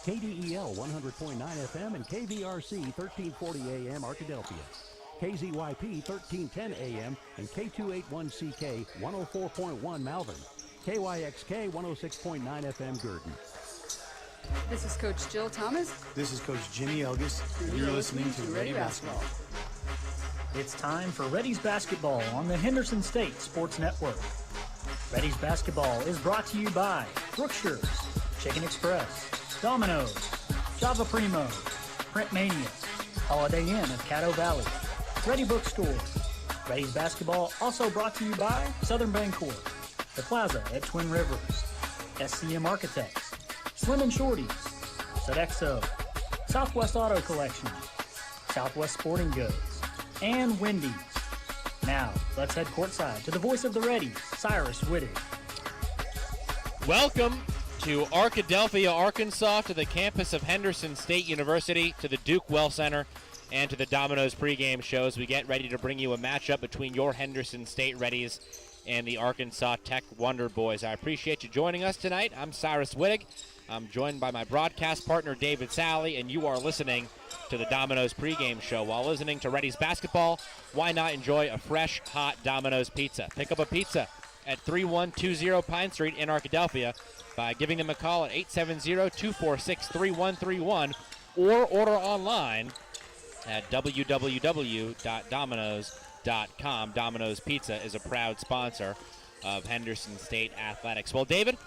KDEL 100.9 FM and KVRC 1340 AM Arkadelphia. KZYP 1310 AM and K281CK 104.1 Malvern. KYXK 106.9 FM Gurdon. This is Coach Jill Thomas. This is Coach Jimmy Elgis, and you're listening to Ready Basketball. It's time for Reddies Basketball on the Henderson State Sports Network. Reddies Basketball is brought to you by Brookshire's, Chicken Express, Domino's, Java Primo, Print Mania, Holiday Inn of Caddo Valley, Ready Bookstore. Reddies Basketball also brought to you by Southern Bancorp, The Plaza at Twin Rivers, SCM Architects, Slim and Shorties, Sodexo, Southwest Auto Collection, Southwest Sporting Goods, and Wendy's. Now, let's head courtside to the voice of the Reddies, Cyrus Wittig. Welcome to Arkadelphia, Arkansas, to the campus of Henderson State University, to the Duke Well Center, and to the Domino's pregame show as we get ready to bring you a matchup between your Henderson State Reddies and the Arkansas Tech Wonder Boys. I appreciate you joining us tonight. I'm Cyrus Wittig. I'm joined by my broadcast partner, David Sally, and you are listening to the Domino's pregame show. While listening to Reddies basketball, why not enjoy a fresh, hot Domino's pizza? Pick up a pizza at 3120 Pine Street in Arkadelphia by giving them a call at 870-246-3131 or order online at www.domino's.com. Domino's Pizza is a proud sponsor of Henderson State Athletics. Well, David,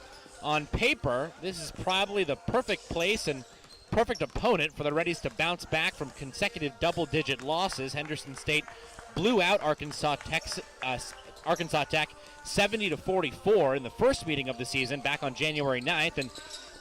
on paper, this is probably the perfect place and perfect opponent for the Reddies to bounce back from consecutive double-digit losses. Henderson State blew out Arkansas Tech 70-44 in the first meeting of the season back on January 9th, and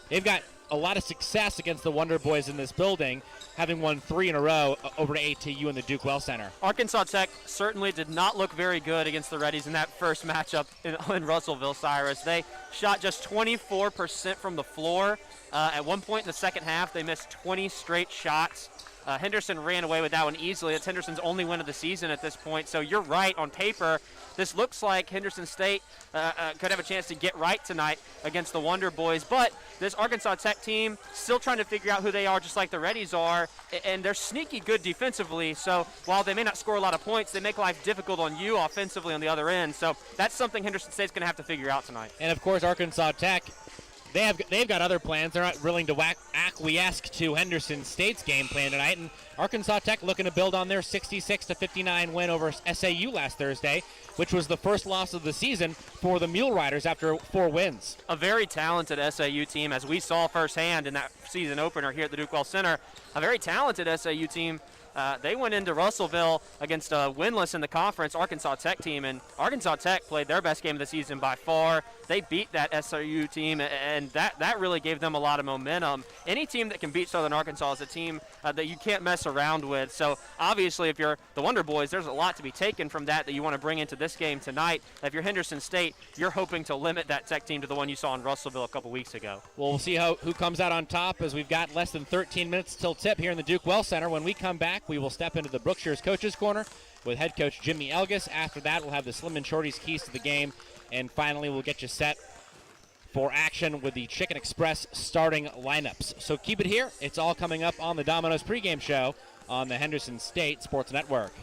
they've got a lot of success against the Wonder Boys in this building, having won 3 in a row over to ATU in the Duke Well Center. Arkansas Tech certainly did not look very good against the Reddies in that first matchup in Russellville, Cyrus. They shot just 24% from the floor. At one point in the second half, they missed 20 straight shots. Henderson ran away with that one easily. It's Henderson's only win of the season at this point. So you're right, on paper, this looks like Henderson State could have a chance to get right tonight against the Wonder Boys. But this Arkansas Tech team still trying to figure out who they are, just like the Reddies are. And they're sneaky good defensively. So while they may not score a lot of points, they make life difficult on you offensively on the other end. So that's something Henderson State's going to have to figure out tonight. And, of course, Arkansas Tech, they've got other plans. They're not willing to acquiesce to Henderson State's game plan tonight. And Arkansas Tech looking to build on their 66-59 win over SAU last Thursday, which was the first loss of the season for the Mule Riders after 4 wins. A very talented SAU team, as we saw firsthand in that season opener here at the Duke Well Center. A very talented SAU team. They went into Russellville against a winless in the conference Arkansas Tech team, and Arkansas Tech played their best game of the season by far. They beat that SAU team, and that really gave them a lot of momentum. Any team that can beat Southern Arkansas is a team that you can't mess around with. So obviously, if you're the Wonder Boys, there's a lot to be taken from that you want to bring into this game tonight. If you're Henderson State, you're hoping to limit that Tech team to the one you saw in Russellville a couple weeks ago. Well, we'll see who comes out on top, as we've got less than 13 minutes till tip here in the Duke Well Center. When we come back, we will step into the Brookshire's Coaches Corner with head coach Jimmy Elgis. After that, we'll have the Slim and Shorty's keys to the game. And finally, we'll get you set for action with the Chicken Express starting lineups. So keep it here. It's all coming up on the Domino's pregame show on the Henderson State Sports Network.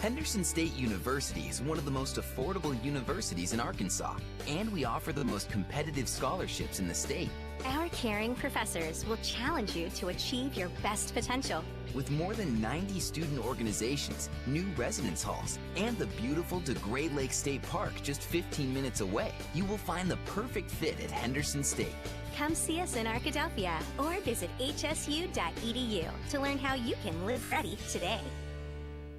Henderson State University is one of the most affordable universities in Arkansas, and we offer the most competitive scholarships in the state. Our caring professors will challenge you to achieve your best potential. With more than 90 student organizations, new residence halls, and the beautiful DeGray Lake State Park just 15 minutes away, you will find the perfect fit at Henderson State. Come see us in Arkadelphia or visit hsu.edu to learn how you can live ready today.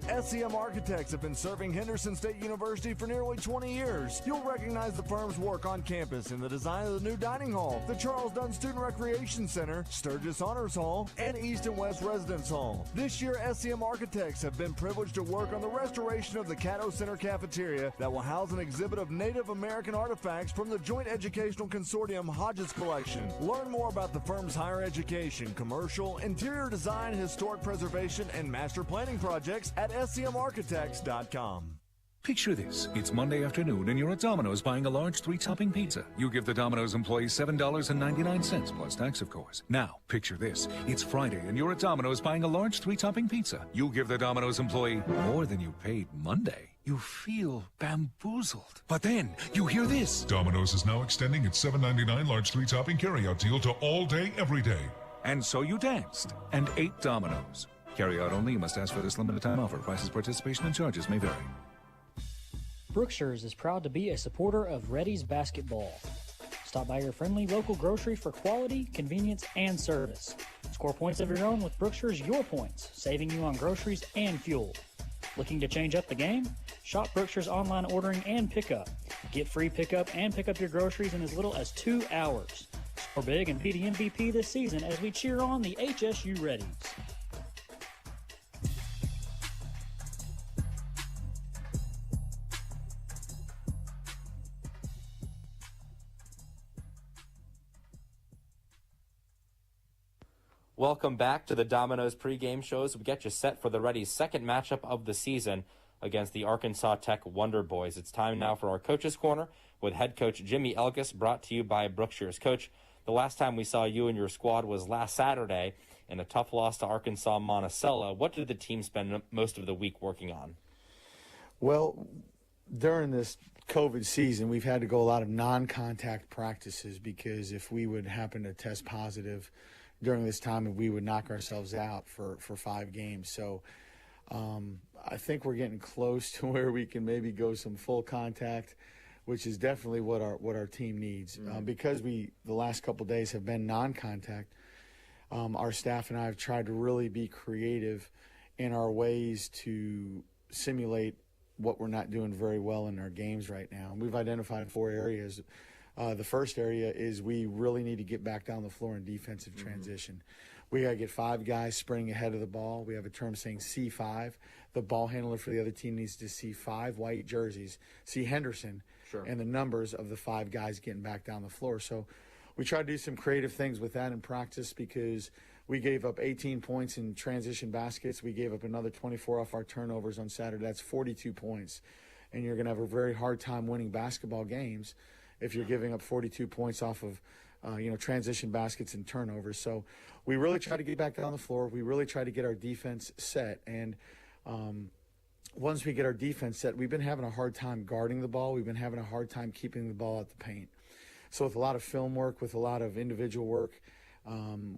SCM Architects have been serving Henderson State University for nearly 20 years. You'll recognize the firm's work on campus in the design of the new dining hall, the Charles Dunn Student Recreation Center, Sturgis Honors Hall, and East and West Residence Hall. This year, SCM Architects have been privileged to work on the restoration of the Caddo Center cafeteria that will house an exhibit of Native American artifacts from the Joint Educational Consortium Hodges Collection. Learn more about the firm's higher education, commercial, interior design, historic preservation, and master planning projects at scmarchitects.com. Picture this. It's Monday afternoon and you're at Domino's buying a large 3-topping pizza. You give the Domino's employee $7.99 plus tax, of course. Now, picture this. It's Friday and you're at Domino's buying a large 3-topping pizza. You give the Domino's employee more than you paid Monday. You feel bamboozled. But then you hear this. Domino's is now extending its $7.99 large 3-topping carryout deal to all day, every day. And so you danced and ate Domino's. Carryout only. You must ask for this limited time offer. Prices, participation, and charges may vary. Brookshires is proud to be a supporter of Reddies basketball. Stop by your friendly local grocery for quality, convenience, and service. Score points of your own with Brookshires Your Points, saving you on groceries and fuel. Looking to change up the game? Shop Brookshires online ordering and pickup. Get free pickup and pick up your groceries in as little as 2 hours. Score big and be the MVP this season as we cheer on the HSU Reddies. Welcome back to the Domino's pregame shows. We get you set for the Reddies' second matchup of the season against the Arkansas Tech Wonder Boys. It's time now for our Coach's Corner with head coach Jimmy Elgis, brought to you by Brookshires. Coach, the last time we saw you and your squad was last Saturday in a tough loss to Arkansas Monticello. What did the team spend most of the week working on? Well, during this COVID season, we've had to go a lot of non-contact practices because if we would happen to test positive during this time, we would knock ourselves out for 5 games. So I think we're getting close to where we can maybe go some full contact, which is definitely what our team needs. Because the last couple of days have been non-contact, our staff and I have tried to really be creative in our ways to simulate what we're not doing very well in our games right now. And we've identified 4 areas. The first area is we really need to get back down the floor in defensive transition. We got to get 5 guys sprinting ahead of the ball. We have a term saying C5. The ball handler for the other team needs to see 5 white jerseys, see Henderson, and the numbers of the 5 guys getting back down the floor. So we try to do some creative things with that in practice because we gave up 18 points in transition baskets. We gave up another 24 off our turnovers on Saturday. That's 42 points. And you're going to have a very hard time winning basketball games if you're giving up 42 points off of, transition baskets and turnovers. So we really try to get back down the floor. We really try to get our defense set. And once we get our defense set, we've been having a hard time guarding the ball. We've been having a hard time keeping the ball at the paint. So with a lot of film work, with a lot of individual work,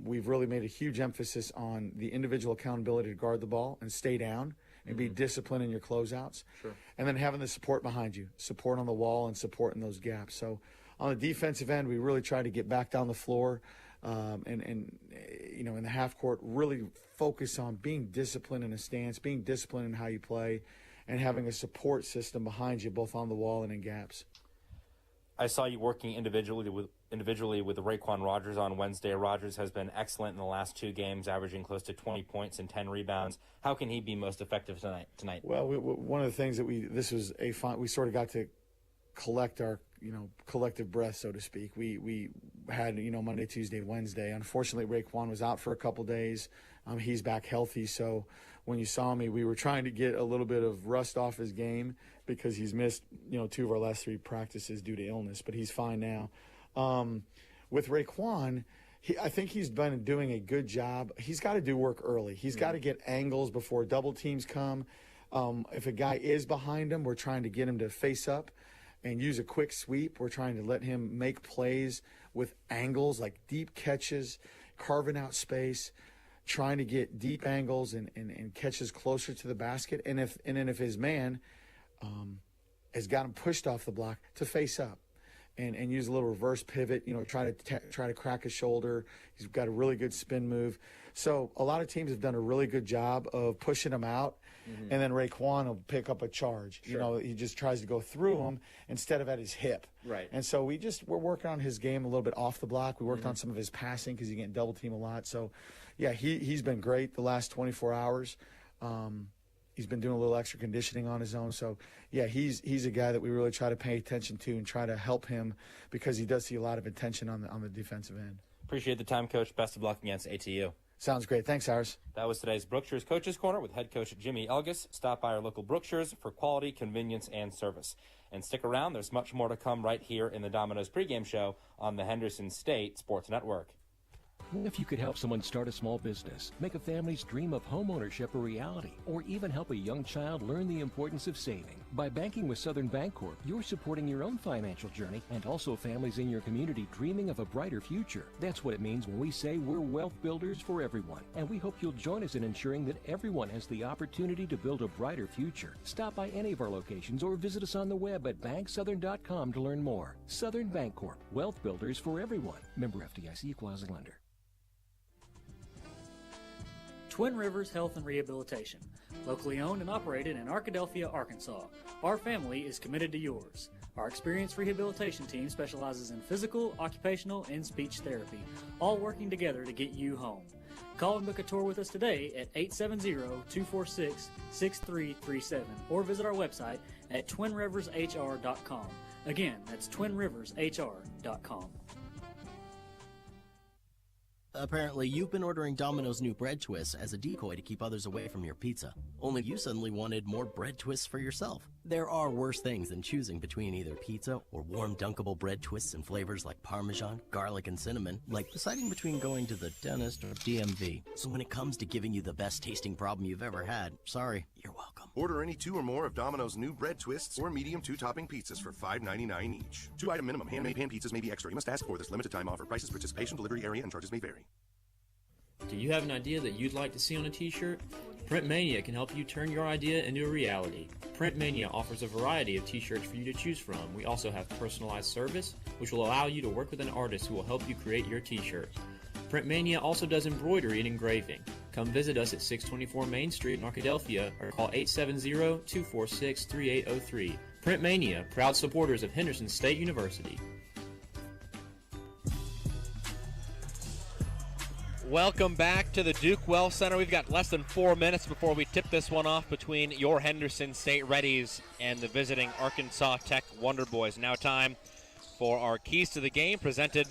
we've really made a huge emphasis on the individual accountability to guard the ball and stay down and be disciplined in your closeouts. And then having the support behind you, support on the wall and support in those gaps. So on the defensive end, we really try to get back down the floor and in the half court, really focus on being disciplined in a stance, being disciplined in how you play, and having a support system behind you, both on the wall and in gaps. I saw you working individually with Raekwon Rogers on Wednesday. Rogers has been excellent in the last 2 games, averaging close to 20 points and 10 rebounds. How can he be most effective tonight? Well, one of the things that we sort of got to collect our collective breath, so to speak. We had Monday, Tuesday, Wednesday. Unfortunately, Raekwon was out for a couple days. He's back healthy, so when you saw me, we were trying to get a little bit of rust off his game because he's missed 2 of our last 3 practices due to illness, but he's fine now. With Raekwon, I think he's been doing a good job. He's got to do work early. He's got to get angles before double teams come. If a guy is behind him, we're trying to get him to face up and use a quick sweep. We're trying to let him make plays with angles like deep catches, carving out space, trying to get deep angles and catches closer to the basket. And if his man has got him pushed off the block, to face up and use a little reverse pivot, try to crack a shoulder. He's got a really good spin move. So a lot of teams have done a really good job of pushing him out, and then Raekwon will pick up a charge. He just tries to go through him instead of at his hip. Right. And so we're working on his game a little bit off the block. We worked on some of his passing because he's getting double team a lot. So, yeah, he's been great the last 24 hours. He's been doing a little extra conditioning on his own. So, yeah, he's a guy that we really try to pay attention to and try to help him because he does see a lot of attention on the defensive end. Appreciate the time, Coach. Best of luck against ATU. Sounds great. Thanks, Cyrus. That was today's Brookshire's Coaches Corner with head coach Jimmy Elgis. Stop by our local Brookshire's for quality, convenience, and service. And stick around. There's much more to come right here in the Domino's pregame show on the Henderson State Sports Network. If you could help someone start a small business, make a family's dream of homeownership a reality, or even help a young child learn the importance of saving. By banking with Southern Bancorp, you're supporting your own financial journey and also families in your community dreaming of a brighter future. That's what it means when we say we're wealth builders for everyone. And we hope you'll join us in ensuring that everyone has the opportunity to build a brighter future. Stop by any of our locations or visit us on the web at banksouthern.com to learn more. Southern Bancorp, wealth builders for everyone. Member FDIC, equal housing lender. Twin Rivers Health and Rehabilitation, locally owned and operated in Arkadelphia, Arkansas. Our family is committed to yours. Our experienced rehabilitation team specializes in physical, occupational, and speech therapy, all working together to get you home. Call and book a tour with us today at 870-246-6337 or visit our website at twinrivershr.com. Again, that's twinrivershr.com. Apparently, you've been ordering Domino's new bread twists as a decoy to keep others away from your pizza. Only you suddenly wanted more bread twists for yourself. There are worse things than choosing between either pizza or warm dunkable bread twists in flavors like Parmesan, garlic, and cinnamon, like deciding between going to the dentist or DMV. So when it comes to giving you the best tasting problem you've ever had, sorry, you're welcome. Order any 2 or more of Domino's new bread twists or medium 2-topping pizzas for $5.99 each. 2-item minimum. Handmade pan pizzas may be extra. You must ask for this limited time offer. Prices, participation, delivery area, and charges may vary. Do you have an idea that you'd like to see on a t-shirt? Print Mania can help you turn your idea into a reality. Print Mania offers a variety of t-shirts for you to choose from. We also have personalized service, which will allow you to work with an artist who will help you create your t-shirt. Print Mania also does embroidery and engraving. Come visit us at 624 Main Street in Arkadelphia or call 870-246-3803. Print Mania, proud supporters of Henderson State University. Welcome back to the Duke Well Center. We've got less than 4 minutes before we tip this one off between your Henderson State Reddies and the visiting Arkansas Tech Wonder Boys. Now time for our Keys to the Game, presented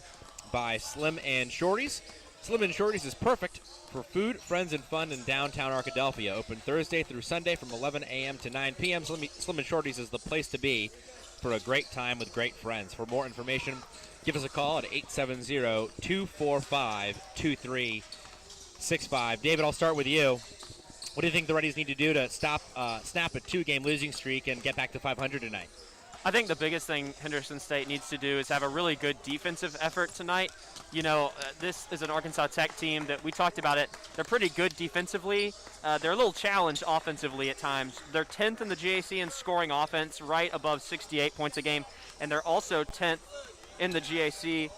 by Slim and Shorties. Slim and Shorties is perfect for food, friends, and fun in downtown Arkadelphia. Open Thursday through Sunday from 11 a.m. to 9 p.m. Slim and Shorties is the place to be for a great time with great friends. For more information, give us a call at 870-245-2365. David, I'll start with you. What do you think the Reddies need to do to snap a 2-game losing streak and get back to 500 tonight? I think the biggest thing Henderson State needs to do is have a really good defensive effort tonight. You know, this is an Arkansas Tech team that we talked about it. They're pretty good defensively. They're a little challenged offensively at times. They're 10th in the GAC in scoring offense, right above 68 points a game. And they're also 10th in the GAC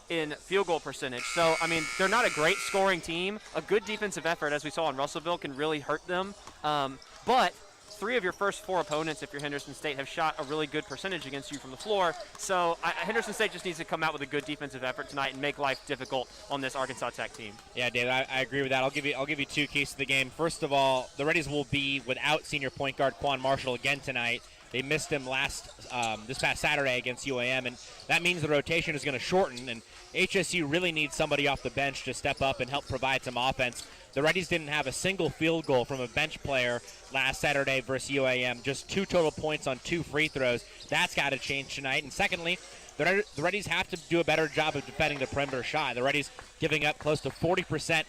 in field goal percentage. So, I mean, they're not a great scoring team. A good defensive effort, as we saw in Russellville, can really hurt them. But 3 of your first 4 opponents, if you're Henderson State, have shot a really good percentage against you from the floor. So Henderson State just needs to come out with a good defensive effort tonight and make life difficult on this Arkansas Tech team. Yeah, David, I agree with that. I'll give you 2 keys to the game. First of all, the Reddies will be without senior point guard Quan Marshall again tonight. They missed him this past Saturday against UAM, and that means the rotation is going to shorten, and HSU really needs somebody off the bench to step up and help provide some offense. The Reddies didn't have a single field goal from a bench player last Saturday versus UAM, just 2 total points on 2 free throws. That's got to change tonight. And secondly, the Reddies have to do a better job of defending the perimeter shot. The Reddies giving up close to 40%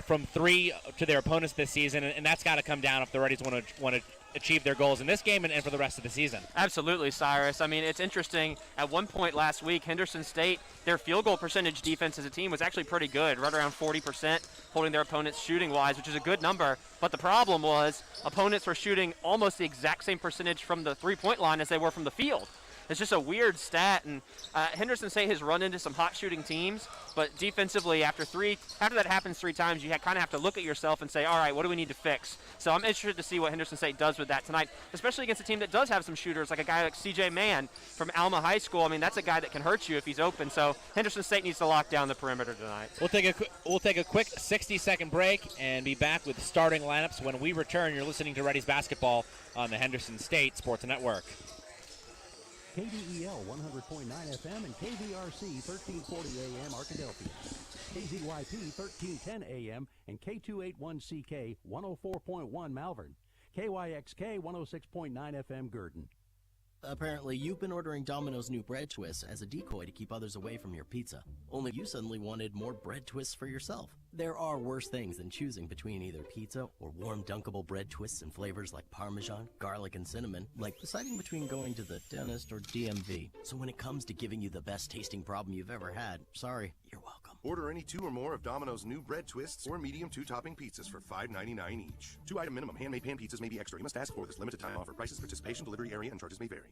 from 3 to their opponents this season, and that's got to come down if the Reddies want to achieve their goals in this game and for the rest of the season. Absolutely, Cyrus. I mean, it's interesting. At one point last week, Henderson State, their field goal percentage defense as a team was actually pretty good, right around 40%, holding their opponents shooting-wise, which is a good number. But the problem was opponents were shooting almost the exact same percentage from the three-point line as they were from the field. It's just a weird stat, and Henderson State has run into some hot shooting teams, but defensively, after that happens 3 times, you kind of have to look at yourself and say, all right, what do we need to fix? So I'm interested to see what Henderson State does with that tonight, especially against a team that does have some shooters, like a guy like CJ Mann from Alma High School. I mean, that's a guy that can hurt you if he's open, so Henderson State needs to lock down the perimeter tonight. We'll take a quick 60-second break and be back with starting lineups. When we return, you're listening to Reddies basketball on the Henderson State Sports Network. KDEL 100.9 FM and KVRC 1340 AM Arkadelphia. KZYP 1310 AM and K281CK 104.1 Malvern. KYXK 106.9 FM Gurdon. Apparently, you've been ordering Domino's new bread twists as a decoy to keep others away from your pizza. Only you suddenly wanted more bread twists for yourself. There are worse things than choosing between either pizza or warm dunkable bread twists in flavors like Parmesan, garlic, and cinnamon, like deciding between going to the dentist or DMV. So when it comes to giving you the best tasting problem you've ever had, sorry, you're welcome. Order any 2 or more of Domino's new bread twists or medium 2-topping pizzas for $5.99 each. 2-item minimum. Handmade pan pizzas may be extra. You must ask for this limited time offer. Prices, participation, delivery area, and charges may vary.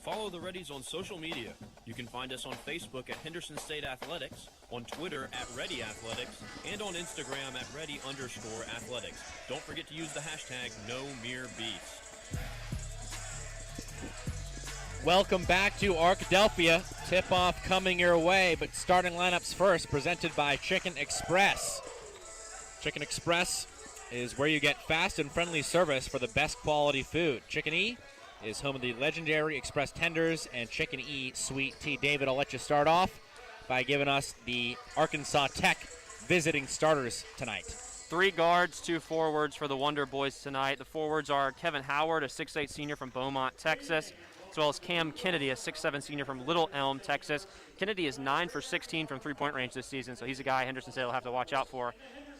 Follow the Reddies on social media. You can find us on Facebook at Henderson State Athletics, on Twitter at Reddy Athletics, and on Instagram at Reddy_Athletics. Don't forget to use the hashtag #NoMereBeast. Welcome back to Arkadelphia. Tip-off coming your way, but starting lineups first, presented by Chicken Express. Chicken Express is where you get fast and friendly service for the best quality food. Chicken E is home of the legendary Express Tenders and Chicken E Sweet Tea. David, I'll let you start off by giving us the Arkansas Tech visiting starters tonight. 3 guards, 2 forwards for the Wonder Boys tonight. The forwards are Kevin Howard, a 6'8 senior from Beaumont, Texas, as well as Cam Kennedy, a 6'7 senior from Little Elm, Texas. Kennedy is 9 for 16 from three-point range this season, so he's a guy Henderson State will have to watch out for.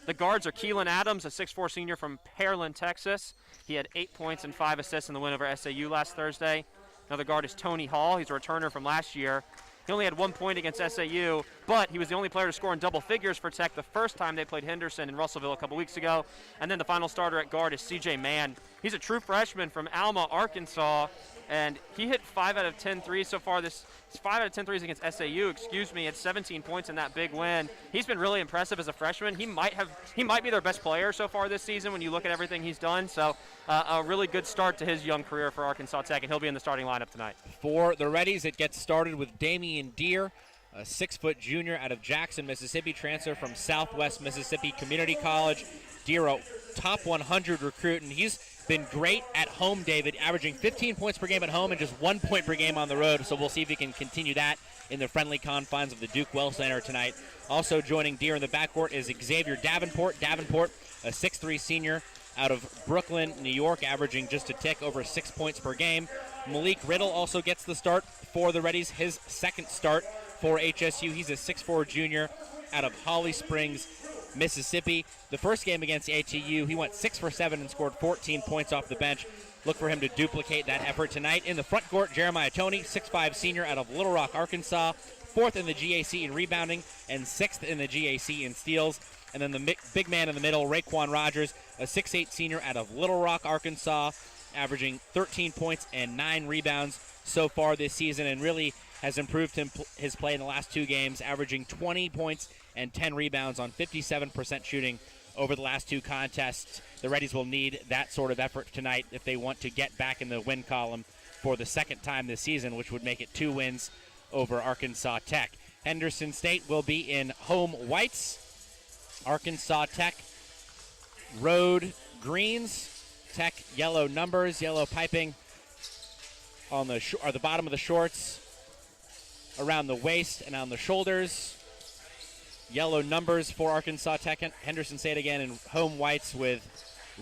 The guards are Keelan Adams, a 6'4 senior from Pearland, Texas. He had 8 points and 5 assists in the win over SAU last Thursday. Another guard is Tony Hall. He's a returner from last year. He only had 1 point against SAU, but he was the only player to score in double figures for Tech the first time they played Henderson in Russellville a couple weeks ago. And then the final starter at guard is CJ Mann. He's a true freshman from Alma, Arkansas, and he hit 5 out of 10 threes so far. This 5 out of 10 threes against SAU, had 17 points in that big win. He's been really impressive as a freshman. He might be their best player so far this season when you look at everything he's done. So a really good start to his young career for Arkansas Tech, and he'll be in the starting lineup tonight. For the Reddies, it gets started with Damian Deere, a 6-foot junior out of Jackson, Mississippi, transfer from Southwest Mississippi Community College. Deere, a top 100 recruit, and he's been great at home, David, averaging 15 points per game at home and just 1 point per game on the road. So we'll see if he can continue that in the friendly confines of the Duke Well Center tonight. Also joining Deere in the backcourt is Xavier Davenport. Davenport, a 6'3 senior out of Brooklyn, New York, averaging just a tick over 6 points per game. Malik Riddle also gets the start for the Reddies, his second start for HSU. He's a 6'4 junior out of Holly Springs, Mississippi. The first game against ATU, he went 6 for 7 and scored 14 points off the bench. Look for him to duplicate that effort tonight. In the front court, Jeremiah Toney, 6'5 senior out of Little Rock, Arkansas, 4th in the GAC in rebounding and 6th in the GAC in steals. And then the big man in the middle, Raekwon Rogers, a 6'8 senior out of Little Rock, Arkansas, averaging 13 points and 9 rebounds so far this season, and really has improved his play in the last 2 games, averaging 20 points and 10 rebounds on 57% shooting over the last 2 contests. The Reddies will need that sort of effort tonight if they want to get back in the win column for the second time this season, which would make it 2 wins over Arkansas Tech. Henderson State will be in home whites. Arkansas Tech road greens. Tech yellow numbers, yellow piping on the bottom of the shorts, around the waist and on the shoulders. Yellow numbers for Arkansas Tech. Henderson State again in home whites with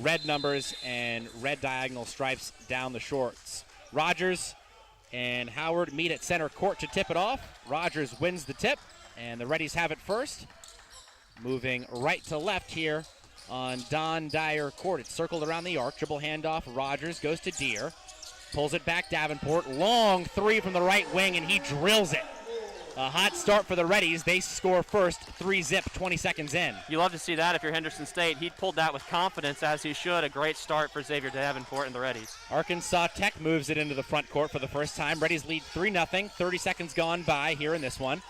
red numbers and red diagonal stripes down the shorts. Rogers and Howard meet at center court to tip it off. Rogers wins the tip, and the Reddies have it first. Moving right to left here on Don Dyer Court. It's circled around the arc. Dribble handoff. Rogers goes to Deere. Pulls it back. Davenport. Long 3 from the right wing, and he drills it. A hot start for the Reddies. They score first, 3-zip, 20 seconds in. You love to see that if you're Henderson State. He pulled that with confidence, as he should. A great start for Xavier Davenport and the Reddies. Arkansas Tech moves it into the front court for the first time. Reddies lead 3-0. 30 seconds gone by here in this one.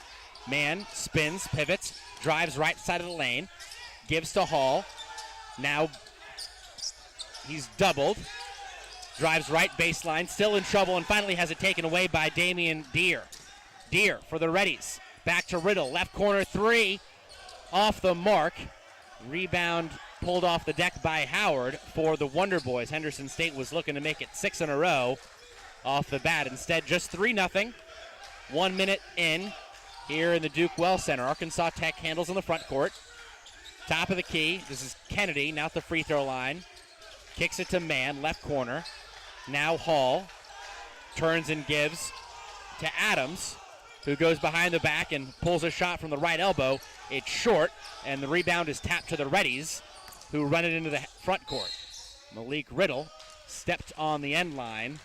Mann spins, pivots, drives right side of the lane, gives to Hall. Now he's doubled. Drives right baseline, still in trouble, and finally has it taken away by Damian Deere. Deere for the Reddies. Back to Riddle. Left corner 3. Off the mark. Rebound pulled off the deck by Howard for the Wonder Boys. Henderson State was looking to make it 6 in a row off the bat. Instead, just 3-0. 1 minute in here in the Duke Well Center. Arkansas Tech handles in the front court. Top of the key. This is Kennedy, now at the free throw line. Kicks it to Mann, left corner. Now Hall turns and gives to Adams, who goes behind the back and pulls a shot from the right elbow. It's short, and the rebound is tapped to the Reddies, who run it into the front court. Malik Riddle stepped on the end line,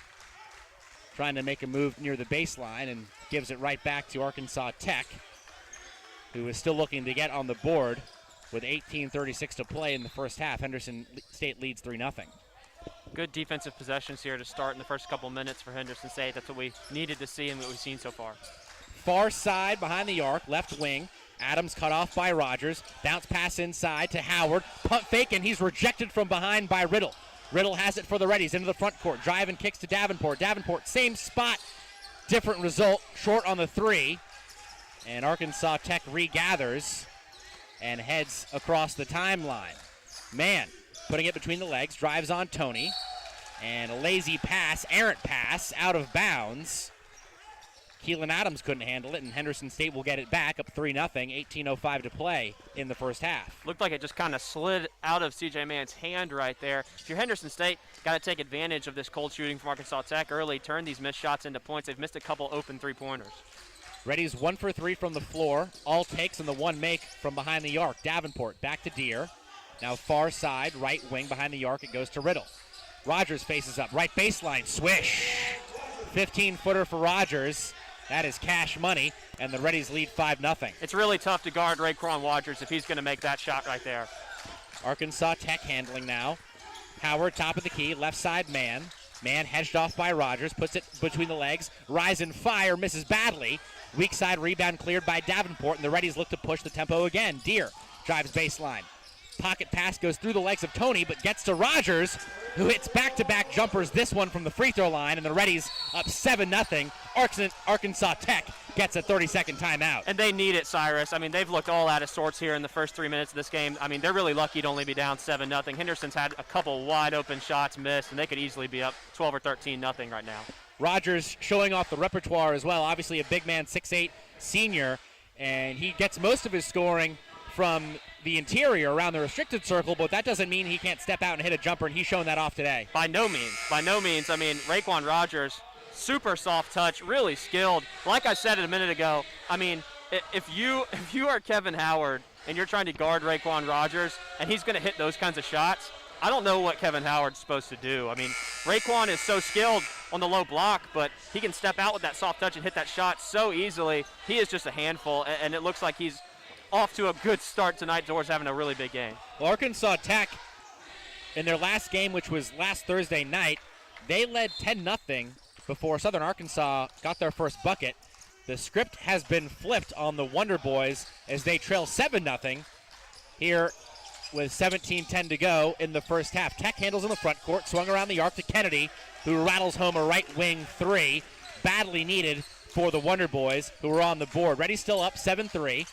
trying to make a move near the baseline, and gives it right back to Arkansas Tech, who is still looking to get on the board with 18:36 to play in the first half. Henderson State leads 3-0. Good defensive possessions here to start in the first couple minutes for Henderson State. That's what we needed to see and what we've seen so far. Far side behind the arc, left wing. Adams cut off by Rogers. Bounce pass inside to Howard. Pump fake, and he's rejected from behind by Riddle. Riddle has it for the Reddies into the front court. Drive and kicks to Davenport. Davenport, same spot, different result. Short on the three. And Arkansas Tech regathers and heads across the timeline. Mann putting it between the legs, drives on Tony. And a lazy pass, errant pass, out of bounds. Keelan Adams couldn't handle it, and Henderson State will get it back up 3-0, 18:05 to play in the first half. Looked like it just kind of slid out of C.J. Mann's hand right there. If you're Henderson State, got to take advantage of this cold shooting from Arkansas Tech early, turn these missed shots into points. They've missed a couple open three-pointers. Reddies 1 for 3 from the floor. All takes and the one make from behind the arc. Davenport back to Deere. Now far side, right wing behind the arc. It goes to Riddle. Rogers faces up. Right baseline, swish. 15-footer for Rogers. That is cash money, and the Reddies lead 5-0. It's really tough to guard Raekwon Rogers if he's going to make that shot right there. Arkansas Tech handling now. Howard, top of the key, left side Mann. Mann hedged off by Rogers, puts it between the legs. Rise and fire, misses badly. Weak side rebound cleared by Davenport, and the Reddies look to push the tempo again. Deere drives baseline. Pocket pass goes through the legs of Tony, but gets to Rogers, who hits back-to-back jumpers, this one from the free throw line, and the Reddies up 7-0. Arkansas Tech gets a 30-second timeout. And they need it, Cyrus. I mean, they've looked all out of sorts here in the first 3 minutes of this game. I mean, they're really lucky to only be down 7-0. Henderson's had a couple wide-open shots missed, and they could easily be up 12 or 13-0 right now. Rogers showing off the repertoire as well. Obviously a big man, 6'8", senior, and he gets most of his scoring from the interior around the restricted circle, but that doesn't mean he can't step out and hit a jumper, and he's showing that off today. By no means. I mean, Raekwon Rogers, super soft touch, really skilled. Like I said a minute ago, I mean, if you are Kevin Howard and you're trying to guard Raekwon Rogers and he's going to hit those kinds of shots, I don't know what Kevin Howard's supposed to do. I mean, Raekwon is so skilled on the low block, but he can step out with that soft touch and hit that shot so easily. He is just a handful, and it looks like he's off to a good start tonight towards having a really big game. Well, Arkansas Tech, in their last game, which was last Thursday night, they led 10-0 before Southern Arkansas got their first bucket. The script has been flipped on the Wonder Boys as they trail 7-0 here with 17:10 to go in the first half. Tech handles in the front court, swung around the arc to Kennedy, who rattles home a right wing three, badly needed for the Wonder Boys, who are on the board. Reddies still up 7-3.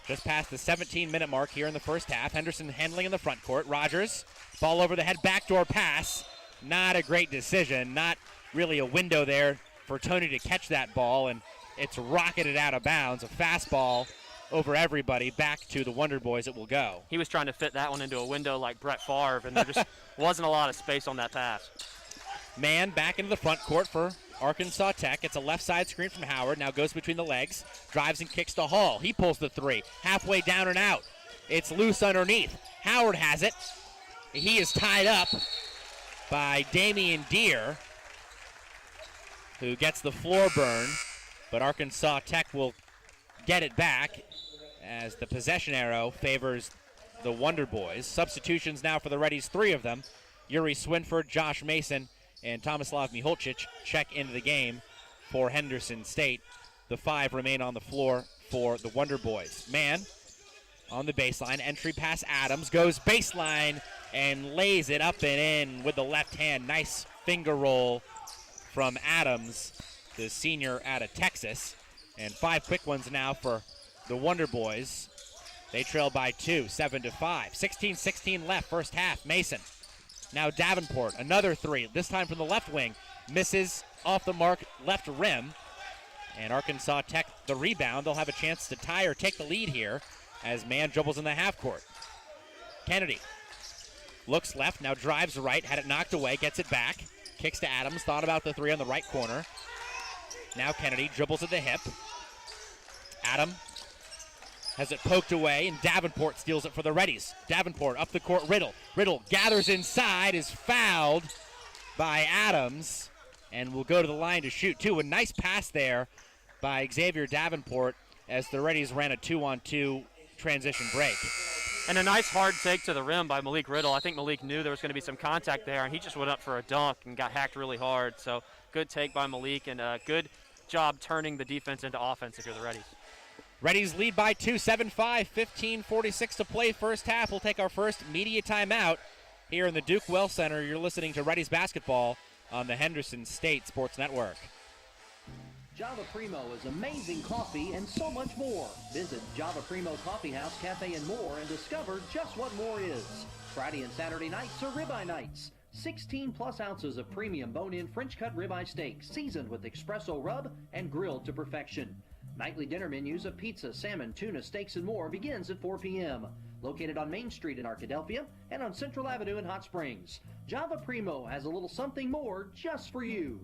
Just past the 17-minute mark here in the first half. Henderson handling in the front court. Rogers, ball over the head, backdoor pass. Not a great decision. Not really a window there for Tony to catch that ball, and it's rocketed out of bounds. A fastball over everybody. Back to the Wonder Boys it will go. He was trying to fit that one into a window like Brett Favre, and there just wasn't a lot of space on that pass. Mann back into the front court for Arkansas Tech. It's a left side screen from Howard. Now goes between the legs. Drives and kicks to Hall. He pulls the three. Halfway down and out. It's loose underneath. Howard has it. He is tied up by Damian Deere, who gets the floor burn. But Arkansas Tech will get it back as the possession arrow favors the Wonder Boys. Substitutions now for the Reddies, 3 of them. Yuri Swinford, Josh Mason, and Tomislav Miholcic check into the game for Henderson State. The 5 remain on the floor for the Wonder Boys. Mann on the baseline, entry pass Adams, goes baseline and lays it up and in with the left hand. Nice finger roll from Adams, the senior out of Texas. And 5 quick ones now for the Wonder Boys. They trail by 2, 7-5. 16-16 left, first half. Mason. Now Davenport, another 3, this time from the left wing. Misses off the mark, left rim. And Arkansas Tech, the rebound. They'll have a chance to tie or take the lead here as Mann dribbles in the half court. Kennedy looks left, now drives right, had it knocked away, gets it back. Kicks to Adams, thought about the three on the right corner. Now Kennedy dribbles at the hip. Adam has it poked away, and Davenport steals it for the Reddies. Davenport up the court, Riddle. Riddle gathers inside, is fouled by Adams, and will go to the line to shoot two. A nice pass there by Xavier Davenport as the Reddies ran a 2-on-2 transition break. And a nice hard take to the rim by Malik Riddle. I think Malik knew there was going to be some contact there, and he just went up for a dunk and got hacked really hard. So good take by Malik, and a good job turning the defense into offense if you're the Reddies. Reddies lead by 2, 7-5, 15:46 to play first half. We'll take our first media timeout here in the Duke Well Center. You're listening to Reddies basketball on the Henderson State Sports Network. Java Primo is amazing coffee and so much more. Visit Java Primo Coffee House, Cafe, and more and discover just what more is. Friday and Saturday nights are ribeye nights. 16-plus ounces of premium bone-in French-cut ribeye steak seasoned with espresso rub and grilled to perfection. Nightly dinner menus of pizza, salmon, tuna, steaks, and more begins at 4 p.m. Located on Main Street in Arkadelphia and on Central Avenue in Hot Springs. Java Primo has a little something more just for you.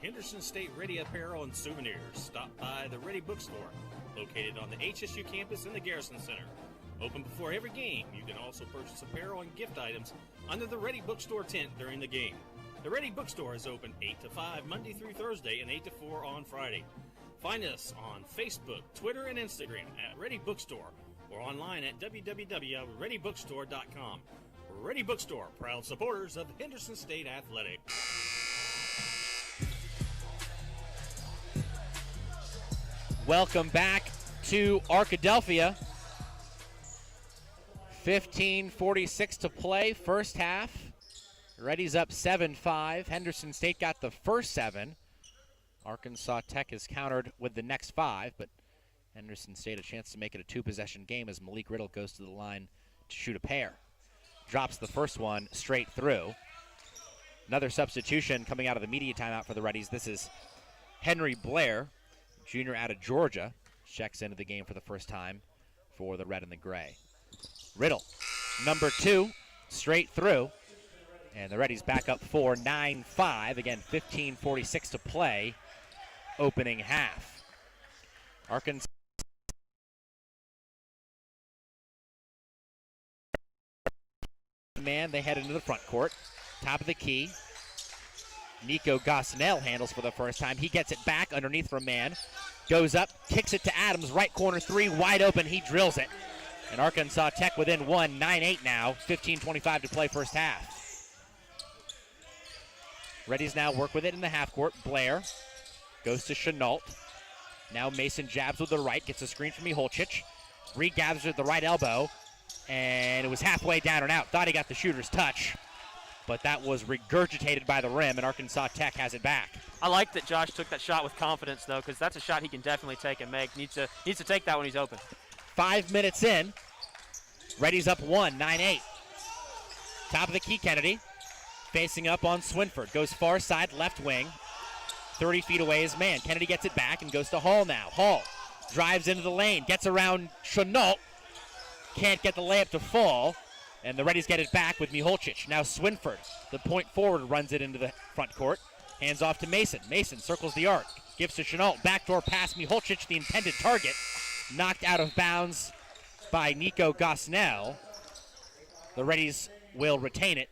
Henderson State Ready Apparel and Souvenirs. Stop by the Ready Bookstore, located on the HSU campus in the Garrison Center. Open before every game. You can also purchase apparel and gift items under the Ready Bookstore tent during the game. The Ready Bookstore is open 8 to 5 Monday through Thursday and 8 to 4 on Friday. Find us on Facebook, Twitter, and Instagram at Ready Bookstore or online at www.readybookstore.com. Ready Bookstore, proud supporters of Henderson State Athletics. Welcome back to Arkadelphia. 15:46 to play, first half. Reddies up 7-5. Henderson State got the first 7. Arkansas Tech is countered with the next 5, but Henderson State a chance to make it a 2-possession game as Malik Riddle goes to the line to shoot a pair. Drops the first one straight through. Another substitution coming out of the media timeout for the Reddies. This is Henry Blair, junior out of Georgia, checks into the game for the first time for the red and the gray. Riddle, number 2, straight through. And the Reddies back up 4, 9-5. Again, 15:46 to play, opening half. Arkansas. Man, they head into the front court. Top of the key. Nico Gosnell handles for the first time. He gets it back underneath from Mann. Goes up, kicks it to Adams. Right corner 3, wide open. He drills it. And Arkansas Tech within 1, 9-8 now. 15:25 to play first half. Reddies now work with it in the half court. Blair goes to Chenault. Now Mason jabs with the right, gets a screen from Miholcic. Regathers at the right elbow, and it was halfway down and out. Thought he got the shooter's touch, but that was regurgitated by the rim, and Arkansas Tech has it back. I like that Josh took that shot with confidence, though, because that's a shot he can definitely take and make. Needs to take that when he's open. 5 minutes in. Reddies up 1, 9-8. Top of the key, Kennedy. Facing up on Swinford. Goes far side, left wing. 30 feet away is Mann. Kennedy gets it back and goes to Hall now. Hall drives into the lane. Gets around Chenault. Can't get the layup to fall. And the Reddies get it back with Miholcic. Now Swinford, the point forward, runs it into the front court. Hands off to Mason. Mason circles the arc. Gives to Chenault. Backdoor pass. Miholcic, the intended target. Knocked out of bounds by Nico Gosnell. The Reddies will retain it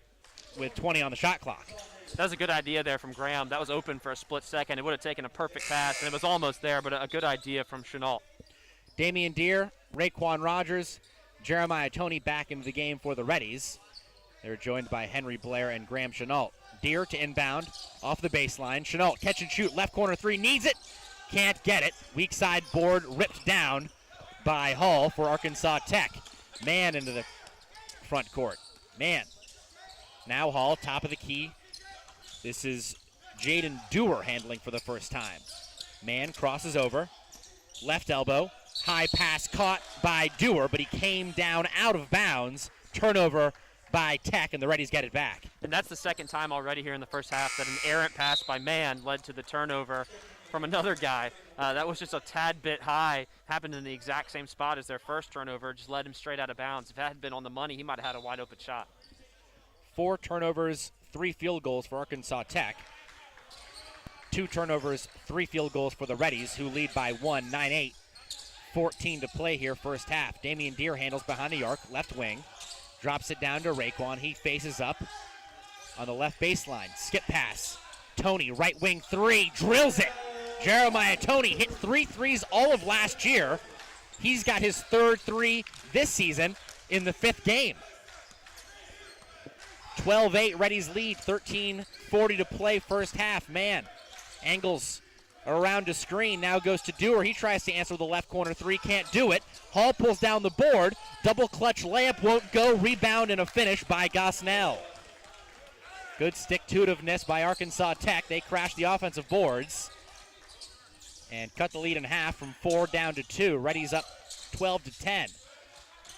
with 20 on the shot clock. That was a good idea there from Graham. That was open for a split second. It would have taken a perfect pass, and it was almost there, but a good idea from Chenault. Damian Deere, Raekwon Rogers, Jeremiah Toney back into the game for the Reddies. They're joined by Henry Blair and Graham Chenault. Deere to inbound, off the baseline. Chenault, catch and shoot, left corner 3, needs it. Can't get it. Weak side board ripped down by Hall for Arkansas Tech. Mann into the front court. Mann. Now Hall, top of the key. This is Jaden Dewar handling for the first time. Mann crosses over. Left elbow. High pass caught by Dewar, but he came down out of bounds. Turnover by Tech, and the Reddies get it back. And that's the second time already here in the first half that an errant pass by Mann led to the turnover from another guy. That was just a tad bit high, happened in the exact same spot as their first turnover, just led him straight out of bounds. If that had been on the money, he might have had a wide open shot. 4 turnovers, 3 field goals for Arkansas Tech. 2 turnovers, 3 field goals for the Reddies, who lead by 1, 9-8. 14 to play here, first half. Damian Deere handles behind the arc, left wing. Drops it down to Raekwon. He faces up on the left baseline. Skip pass. Tony, right wing 3, drills it. Jeremiah Tony hit 3 threes all of last year. He's got his 3rd 3 this season in the 5th game. 12-8, Reddies lead, 13:40 to play, first half. Mann angles around to screen, now goes to Dewar. He tries to answer the left corner 3, can't do it. Hall pulls down the board. Double clutch layup won't go. Rebound and a finish by Gosnell. Good stick-to-itiveness by Arkansas Tech. They crash the offensive boards and cut the lead in half from 4 down to 2. Reddies up 12-10.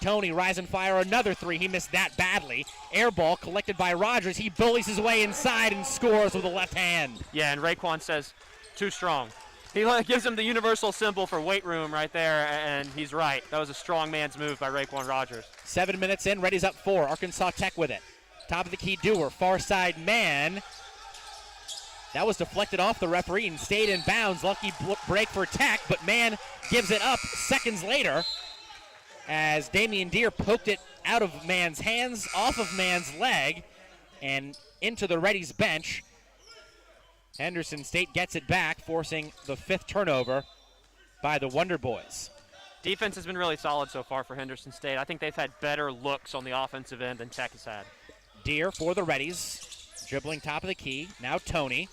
Tony, rise and fire another 3. He missed that badly. Air ball collected by Rogers. He bullies his way inside and scores with the left hand. Yeah, and Raekwon says, too strong. He gives him the universal symbol for weight room right there, and he's right. That was a strong man's move by Raekwon Rogers. 7 minutes in, Reddies up 4. Arkansas Tech with it. Top of the key, Dewar. Far side, Mann. That was deflected off the referee and stayed in bounds. Lucky break for Tech, but Mann gives it up seconds later as Damian Deere poked it out of Mann's hands, off of Mann's leg, and into the Reddies bench. Henderson State gets it back, forcing the 5th turnover by the Wonder Boys. Defense has been really solid so far for Henderson State. I think they've had better looks on the offensive end than Tech has had. Deere for the Reddies, dribbling top of the key. Now Tony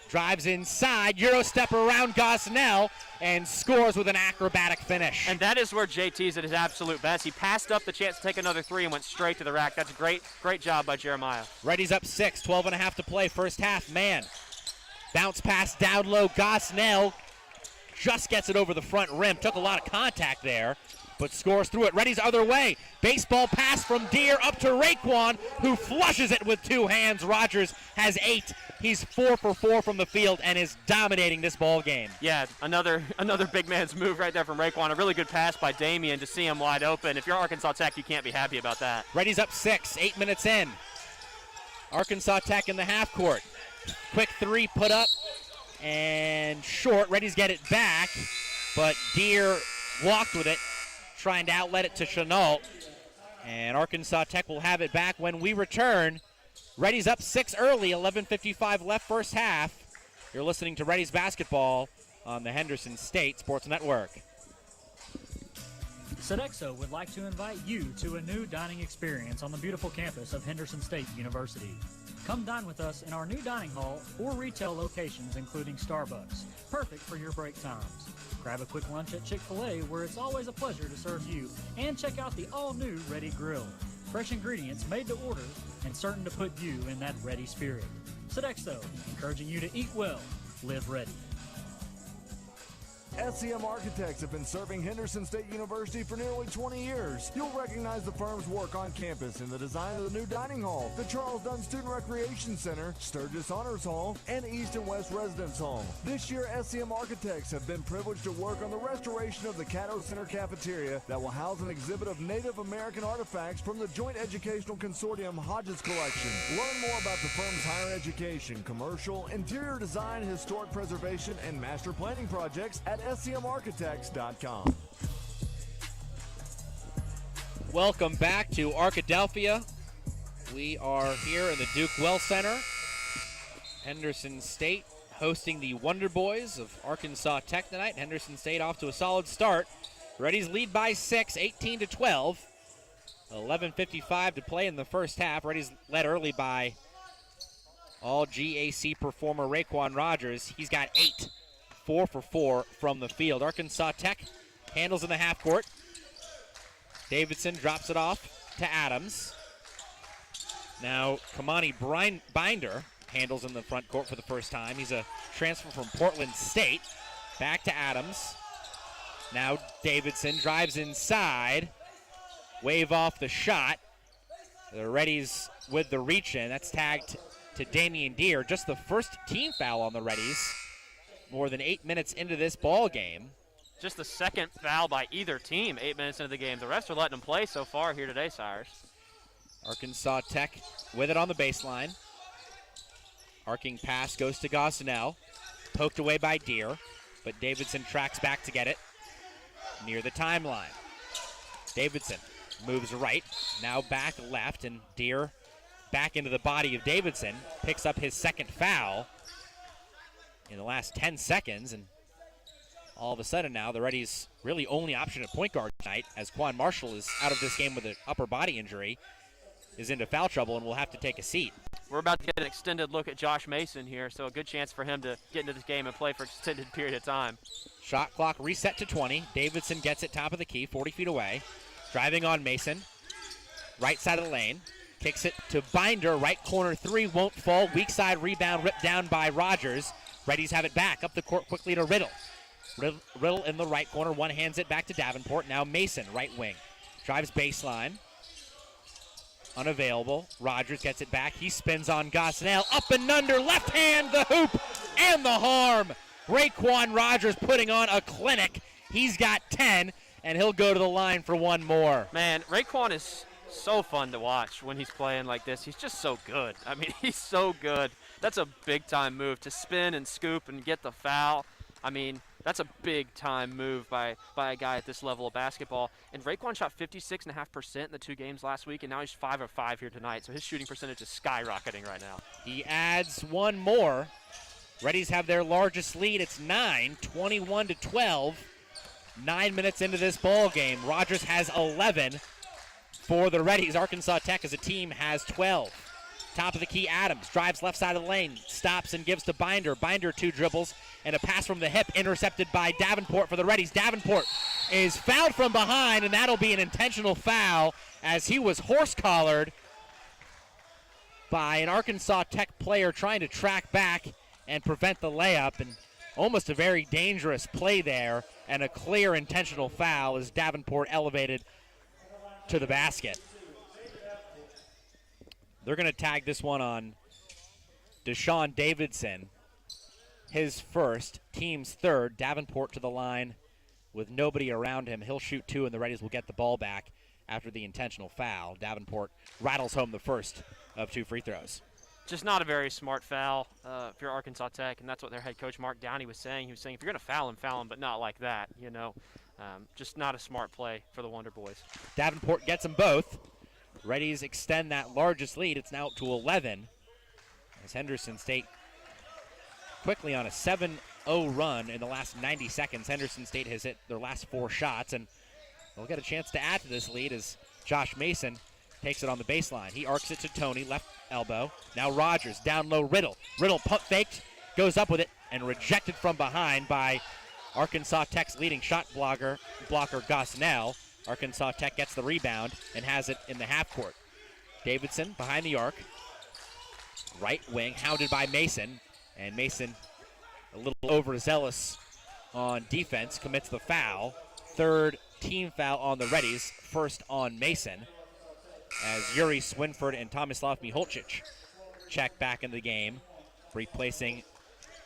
drives inside, Euro step around Gosnell, and scores with an acrobatic finish. And that is where JT's at his absolute best. He passed up the chance to take another 3 and went straight to the rack. That's a great job by Jeremiah. Reddies up 6, 12.5 to play, first half. Mann. Bounce pass down low. Gosnell just gets it over the front rim. Took a lot of contact there, but scores through it. Reddies other way. Baseball pass from Deere up to Raekwon, who flushes it with 2 hands. Rogers has 8. He's 4 for 4 from the field and is dominating this ball game. Yeah, another big man's move right there from Raekwon. A really good pass by Damian to see him wide open. If you're Arkansas Tech, you can't be happy about that. Reddies up 6, 8 minutes in. Arkansas Tech in the half court. Quick 3 put up and short. Reddies get it back, but Deere walked with it, trying to outlet it to Chenault. And Arkansas Tech will have it back when we return. Reddies up 6 early, 11:55 left first half. You're listening to Reddies basketball on the Henderson State Sports Network. Sodexo would like to invite you to a new dining experience on the beautiful campus of Henderson State University. Come dine with us in our new dining hall or retail locations, including Starbucks. Perfect for your break times. Grab a quick lunch at Chick-fil-A, where it's always a pleasure to serve you. And check out the all-new Reddy Grill. Fresh ingredients made to order and certain to put you in that ready spirit. Sodexo, encouraging you to eat well, live ready. SCM Architects have been serving Henderson State University for nearly 20 years. You'll recognize the firm's work on campus in the design of the new dining hall, the Charles Dunn Student Recreation Center, Sturgis Honors Hall, and East and West Residence Hall. This year, SCM Architects have been privileged to work on the restoration of the Caddo Center cafeteria that will house an exhibit of Native American artifacts from the Joint Educational Consortium Hodges Collection. Learn more about the firm's higher education, commercial, interior design, historic preservation, and master planning projects at scmarchitects.com. Welcome back to Arkadelphia. We are here in the Duke Well Center. Henderson State hosting the Wonder Boys of Arkansas Tech tonight. Henderson State off to a solid start. Reddies lead by 6, 18-12. 11:55 to play in the first half. Reddies led early by all GAC performer Raekwon Rogers. He's got 8. 4 for 4 from the field. Arkansas Tech handles in the half court. Davidson drops it off to Adams. Now Kamani Binder handles in the front court for the first time. He's a transfer from Portland State. Back to Adams. Now Davidson drives inside. Wave off the shot. The Reddies with the reach in. That's tagged to Damian Deere. Just the first team foul on the Reddies. More than 8 minutes into this ball game. Just the second foul by either team 8 minutes into the game. The rest are letting them play so far here today, Cyrus. Arkansas Tech with it on the baseline. Arcing pass goes to Gosnell. Poked away by Deere, but Davidson tracks back to get it near the timeline. Davidson moves right, now back left, and Deere back into the body of Davidson, picks up his second foul in the last 10 seconds, and all of a sudden now the Reddies' really only option at point guard tonight, as Quan Marshall is out of this game with an upper body injury, is into foul trouble and will have to take a seat. We're about to get an extended look at Josh Mason here, so a good chance for him to get into this game and play for an extended period of time. Shot clock reset to 20. Davidson gets it top of the key, 40 feet away. Driving on Mason. Right side of the lane. Kicks it to Binder. Right corner three won't fall. Weak side rebound ripped down by Rogers. Reddies have it back. Up the court quickly to Riddle. Riddle in the right corner. One hands it back to Davenport. Now Mason, right wing. Drives baseline. Unavailable. Rogers gets it back. He spins on Gosnell. Up and under. Left hand, the hoop, and the harm. Raekwon Rogers putting on a clinic. He's got 10, and he'll go to the line for one more. Man, Raekwon is so fun to watch when he's playing like this. He's just so good. I mean, he's so good. That's a big-time move to spin and scoop and get the foul. I mean, that's a big-time move by a guy at this level of basketball. And Raekwon shot 56.5% in the 2 games last week, and now he's 5 of 5 here tonight. So his shooting percentage is skyrocketing right now. He adds one more. Reddies have their largest lead. It's 9, 21-12. 9 minutes into this ball game. Rogers has 11 for the Reddies. Arkansas Tech as a team has 12. Top of the key, Adams drives left side of the lane, stops and gives to Binder. Binder 2 dribbles and a pass from the hip intercepted by Davenport for the Reddies. Davenport is fouled from behind, and that'll be an intentional foul as he was horse-collared by an Arkansas Tech player trying to track back and prevent the layup, and almost a very dangerous play there, and a clear intentional foul as Davenport elevated to the basket. They're going to tag this one on Deshaun Davidson, his first, team's third. Davenport to the line with nobody around him. He'll shoot 2, and the Reddies will get the ball back after the intentional foul. Davenport rattles home the first of 2 free throws. Just not a very smart foul if you're Arkansas Tech, and that's what their head coach Mark Downey was saying. He was saying if you're going to foul him, but not like that, you know. Just not a smart play for the Wonder Boys. Davenport gets them both. Reddies extend that largest lead. It's now up to 11 as Henderson State quickly on a 7-0 run in the last 90 seconds. Henderson State has hit their last 4 shots, and they'll get a chance to add to this lead as Josh Mason takes it on the baseline. He arcs it to Tony, left elbow. Now Rogers, down low, Riddle. Riddle pump faked, goes up with it, and rejected from behind by Arkansas Tech's leading shot blocker Gosnell. Arkansas Tech gets the rebound and has it in the half court. Davidson behind the arc. Right wing, hounded by Mason. And Mason, a little overzealous on defense, commits the foul. 3rd team foul on the Reddies, 1st on Mason, as Yuri Swinford and Tomislav Miholcic check back in the game, replacing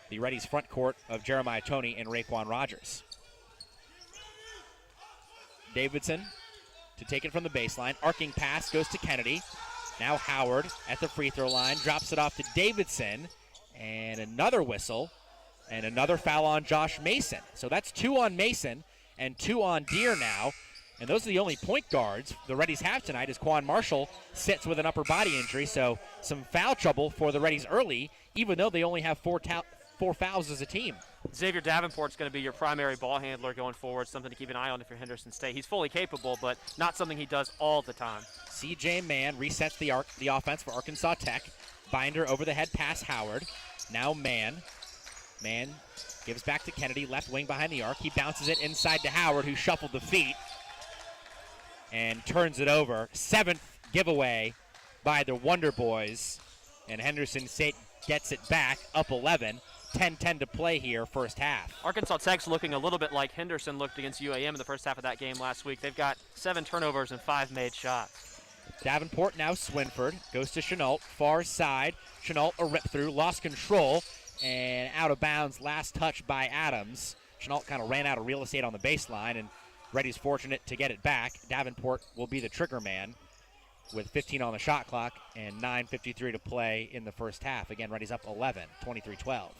the Reddies front court of Jeremiah Toney and Raekwon Rogers. Davidson to take it from the baseline. Arcing pass goes to Kennedy. Now Howard at the free throw line. Drops it off to Davidson. And another whistle. And another foul on Josh Mason. So that's 2 on Mason and 2 on Deere now. And those are the only point guards the Reddies have tonight as Quan Marshall sits with an upper body injury. So some foul trouble for the Reddies early, even though they only have 4 fouls as a team. Xavier Davenport's going to be your primary ball handler going forward, something to keep an eye on if you're Henderson State. He's fully capable, but not something he does all the time. C.J. Mann resets the offense for Arkansas Tech. Binder over the head pass Howard. Now Mann. Mann gives back to Kennedy, left wing behind the arc. He bounces it inside to Howard, who shuffled the feet and turns it over. 7th giveaway by the Wonder Boys, and Henderson State gets it back, up 11. 10-10 to play here, first half. Arkansas Tech's looking a little bit like Henderson looked against UAM in the first half of that game last week. They've got 7 turnovers and 5 made shots. Davenport now Swinford. Goes to Chenault. Far side. Chenault a rip through. Lost control. And out of bounds. Last touch by Adams. Chenault kind of ran out of real estate on the baseline, and Reddy's fortunate to get it back. Davenport will be the trigger man with 15 on the shot clock and 9:53 to play in the first half. Again, Reddy's up 11, 23-12.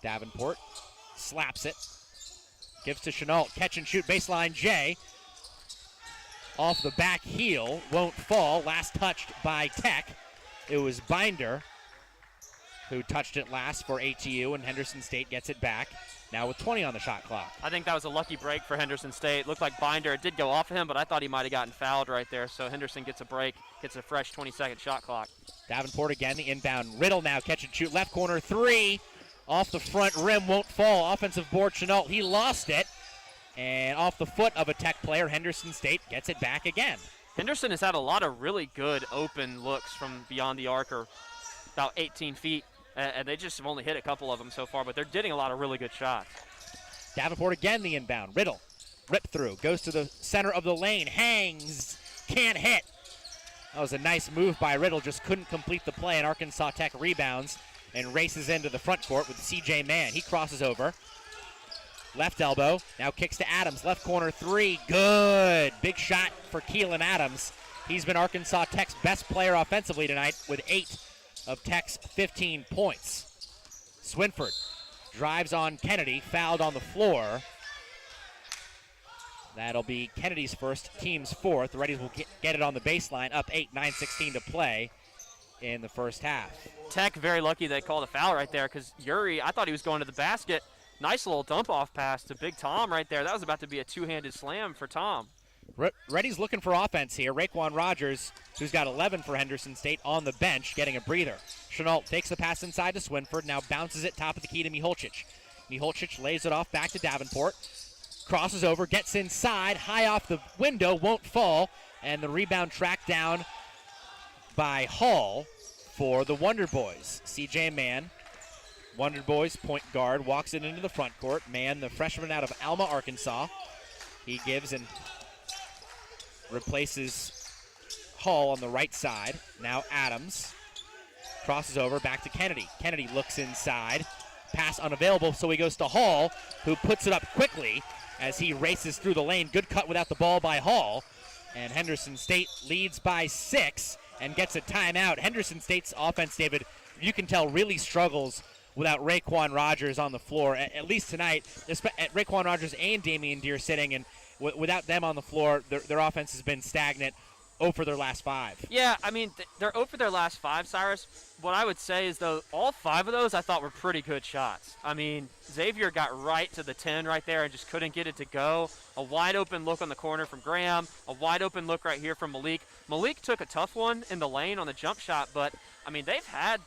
Davenport slaps it. Gives to Chenault. Catch and shoot baseline J. Off the back heel. Won't fall. Last touched by Tech. It was Binder who touched it last for ATU, and Henderson State gets it back. Now with 20 on the shot clock. I think that was a lucky break for Henderson State. Looked like Binder, it did go off of him, but I thought he might have gotten fouled right there. So Henderson gets a break, gets a fresh 20-second shot clock. Davenport again, the inbound. Riddle now catch and shoot. Left corner three. Off the front rim, won't fall. Offensive board, Chenault. He lost it. And off the foot of a Tech player, Henderson State gets it back again. Henderson has had a lot of really good open looks from beyond the arc, or about 18 feet. And they just have only hit a couple of them so far, but they're getting a lot of really good shots. Davenport again, the inbound. Riddle, rip through, goes to the center of the lane, hangs, can't hit. That was a nice move by Riddle, just couldn't complete the play, and Arkansas Tech rebounds and races into the front court with C.J. Mann. He crosses over. Left elbow, now kicks to Adams. Left corner three, good. Big shot for Keelan Adams. He's been Arkansas Tech's best player offensively tonight with 8 of Tech's 15 points. Swinford drives on Kennedy, fouled on the floor. That'll be Kennedy's first, team's fourth. The Reddies will get it on the baseline, up 8, 9:16 to play in the first half. Tech very lucky they called a foul right there, because Uri, I thought he was going to the basket. Nice little dump-off pass to Big Tom right there. That was about to be a two-handed slam for Tom. Reddy's looking for offense here. Raekwon Rogers, who's got 11 for Henderson State, on the bench, getting a breather. Chenault takes the pass inside to Swinford, now bounces it top of the key to Miholcic. Miholcic lays it off back to Davenport. Crosses over, gets inside, high off the window, won't fall, and the rebound tracked down by Hall for the Wonder Boys. C.J. Mann, Wonder Boys point guard, walks it into the front court. Mann, the freshman out of Alma, Arkansas. He gives and replaces Hall on the right side. Now Adams crosses over back to Kennedy. Kennedy looks inside. Pass unavailable, so he goes to Hall, who puts it up quickly as he races through the lane. Good cut without the ball by Hall. And Henderson State leads by 6 and gets a timeout. Henderson State's offense, David, you can tell really struggles without Raekwon Rogers on the floor, at least tonight. Raekwon Rogers and Damian Deere sitting, and without them on the floor, their offense has been stagnant. 0 for their last 5. Yeah, I mean, they're 0 for their last 5, Cyrus. What I would say is, though, all 5 of those I thought were pretty good shots. I mean, Xavier got right to the 10 right there and just couldn't get it to go. A wide open look on the corner from Graham. A wide open look right here from Malik. Malik took a tough one in the lane on the jump shot, but, I mean, they've had,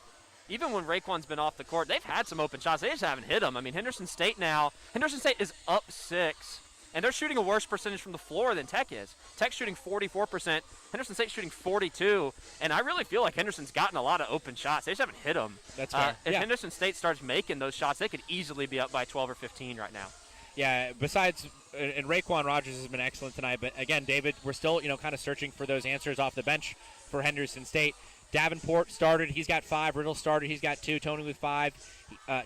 even when Raekwon's been off the court, they've had some open shots. They just haven't hit them. I mean, Henderson State is up 6. And they're shooting a worse percentage from the floor than Tech is. Tech's shooting 44%. Henderson State's shooting 42%. And I really feel like Henderson's gotten a lot of open shots. They just haven't hit them. That's fair. If Henderson State starts making those shots, they could easily be up by 12 or 15 right now. Yeah, besides, and Raekwon Rogers has been excellent tonight. But again, David, we're still, kind of searching for those answers off the bench for Henderson State. Davenport started, he's got 5. Riddle started, he's got 2. Tony with 5.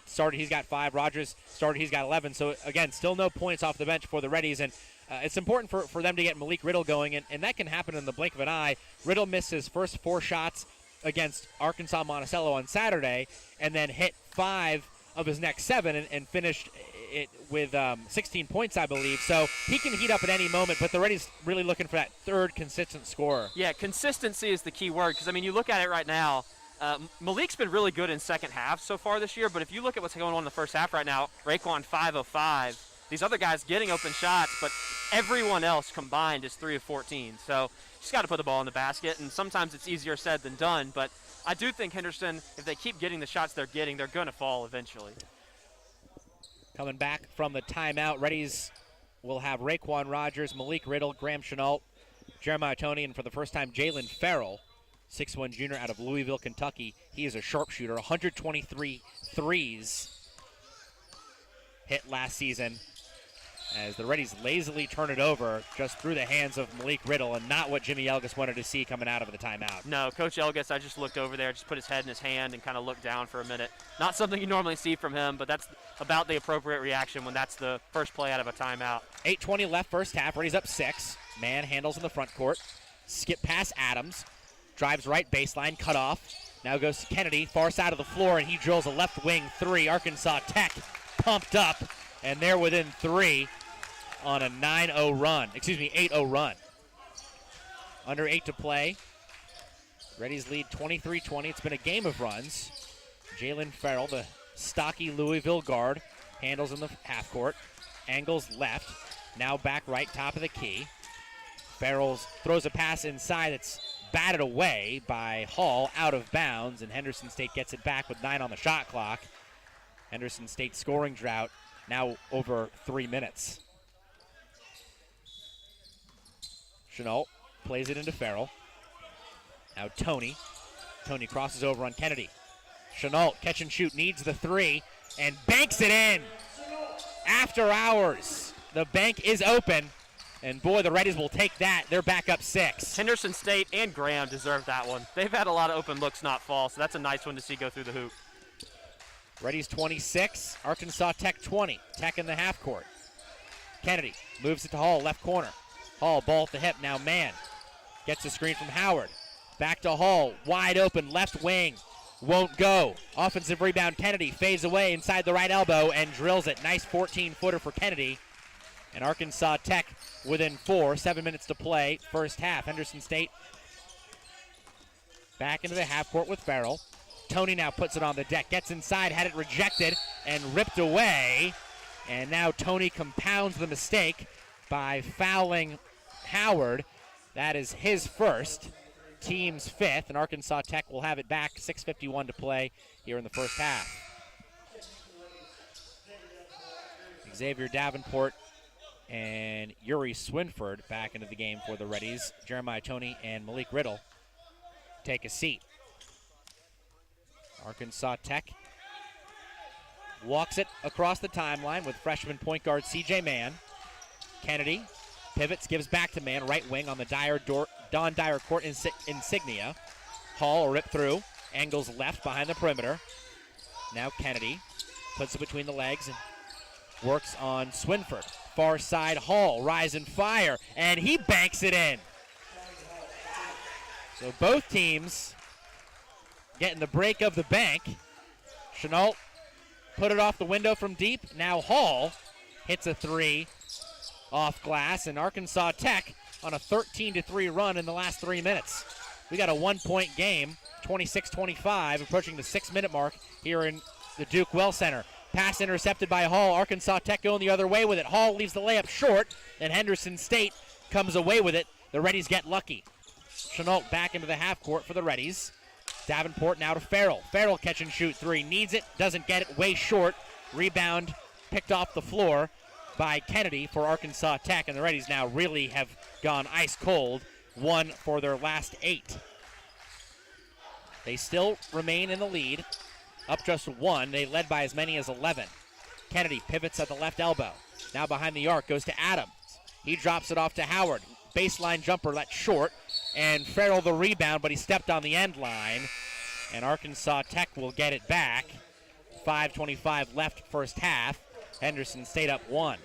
Started, he's got 5. Rogers started, he's got 11. So, again, still no points off the bench for the Reddies. And it's important for them to get Malik Riddle going, and that can happen in the blink of an eye. Riddle missed his first 4 shots against Arkansas Monticello on Saturday and then hit 5 of his next 7 and finished it with 16 points, I believe. So he can heat up at any moment, but the Reddies really looking for that third consistent scorer. Yeah, consistency is the key word, because, I mean, you look at it right now, Malik's been really good in second half so far this year, but if you look at what's going on in the first half right now, Raekwon 5 of 5. These other guys getting open shots, but everyone else combined is 3 of 14. So just got to put the ball in the basket, and sometimes it's easier said than done, but I do think Henderson, if they keep getting the shots they're getting, they're going to fall eventually. Coming back from the timeout, Reddies will have Raekwon Rogers, Malik Riddle, Graham Chenault, Jeremiah Tony, and for the first time, Jalen Farrell, 6'1 junior out of Louisville, Kentucky. He is a sharpshooter, 123 threes hit last season as the Reddies lazily turn it over just through the hands of Malik Riddle, and not what Jimmy Elgis wanted to see coming out of the timeout. No, Coach Elgis, I just looked over there, just put his head in his hand and kind of looked down for a minute. Not something you normally see from him, but that's about the appropriate reaction when that's the first play out of a timeout. 8:20 left first half. Reddies up 6. Man handles in the front court. Skip past Adams. Drives right baseline, cut off. Now goes to Kennedy, far side of the floor, and he drills a left wing 3. Arkansas Tech pumped up, and they're within 3 on a 8-0 run. Under 8 to play. Reddies lead 23-20. It's been a game of runs. Jalen Farrell, the stocky Louisville guard, handles in the half court. Angles left. Now back right, top of the key. Farrell throws a pass inside that's batted away by Hall, out of bounds, and Henderson State gets it back with 9 on the shot clock. Henderson State scoring drought now over 3 minutes. Chenault plays it into Farrell. Now Tony. Tony crosses over on Kennedy. Chenault, catch and shoot, needs the 3, and banks it in. After hours, the bank is open, and boy, the Reddies will take that. They're back up 6. Henderson State and Graham deserve that one. They've had a lot of open looks not fall, so that's a nice one to see go through the hoop. Reddies 26, Arkansas Tech 20. Tech in the half court. Kennedy moves it to Hall, left corner. Hall, ball at the hip, now man. Gets a screen from Howard. Back to Hall, wide open, left wing. Won't go. Offensive rebound, Kennedy fades away inside the right elbow and drills it. Nice 14-footer for Kennedy. And Arkansas Tech within 4, 7 minutes to play, first half. Henderson State back into the half court with Farrell. Tony now puts it on the deck, gets inside, had it rejected and ripped away. And now Tony compounds the mistake by fouling Howard. That is his first, team's 5th, and Arkansas Tech will have it back. 6:51 to play here in the first half. Xavier Davenport and Yuri Swinford back into the game for the Reddies. Jeremiah Tony and Malik Riddle take a seat. Arkansas Tech walks it across the timeline with freshman point guard C.J. Mann. Kennedy pivots, gives back to Mann, right wing on the Don Dyer court insignia. Hall rip through, angles left behind the perimeter. Now Kennedy puts it between the legs and works on Swinford. Far side, Hall, rise and fire, and he banks it in. So both teams getting the break of the bank. Chenault put it off the window from deep. Now Hall hits a 3 off glass, and Arkansas Tech on a 13-3 run in the last 3 minutes. We got a 1-point game, 26-25, approaching the 6-minute mark here in the Duke Well Center. Pass intercepted by Hall. Arkansas Tech going the other way with it. Hall leaves the layup short, and Henderson State comes away with it. The Reddies get lucky. Chenault back into the half court for the Reddies. Davenport now to Farrell. Farrell catch and shoot 3. Needs it, doesn't get it, way short. Rebound picked off the floor by Kennedy for Arkansas Tech, and the Reddies now really have gone ice cold. 1 for their last 8. They still remain in the lead, up just 1. They led by as many as 11. Kennedy pivots at the left elbow. Now behind the arc, goes to Adams. He drops it off to Howard. Baseline jumper, that's short. And Farrell the rebound, but he stepped on the end line. And Arkansas Tech will get it back. 5:25 left first half. Henderson State up 1.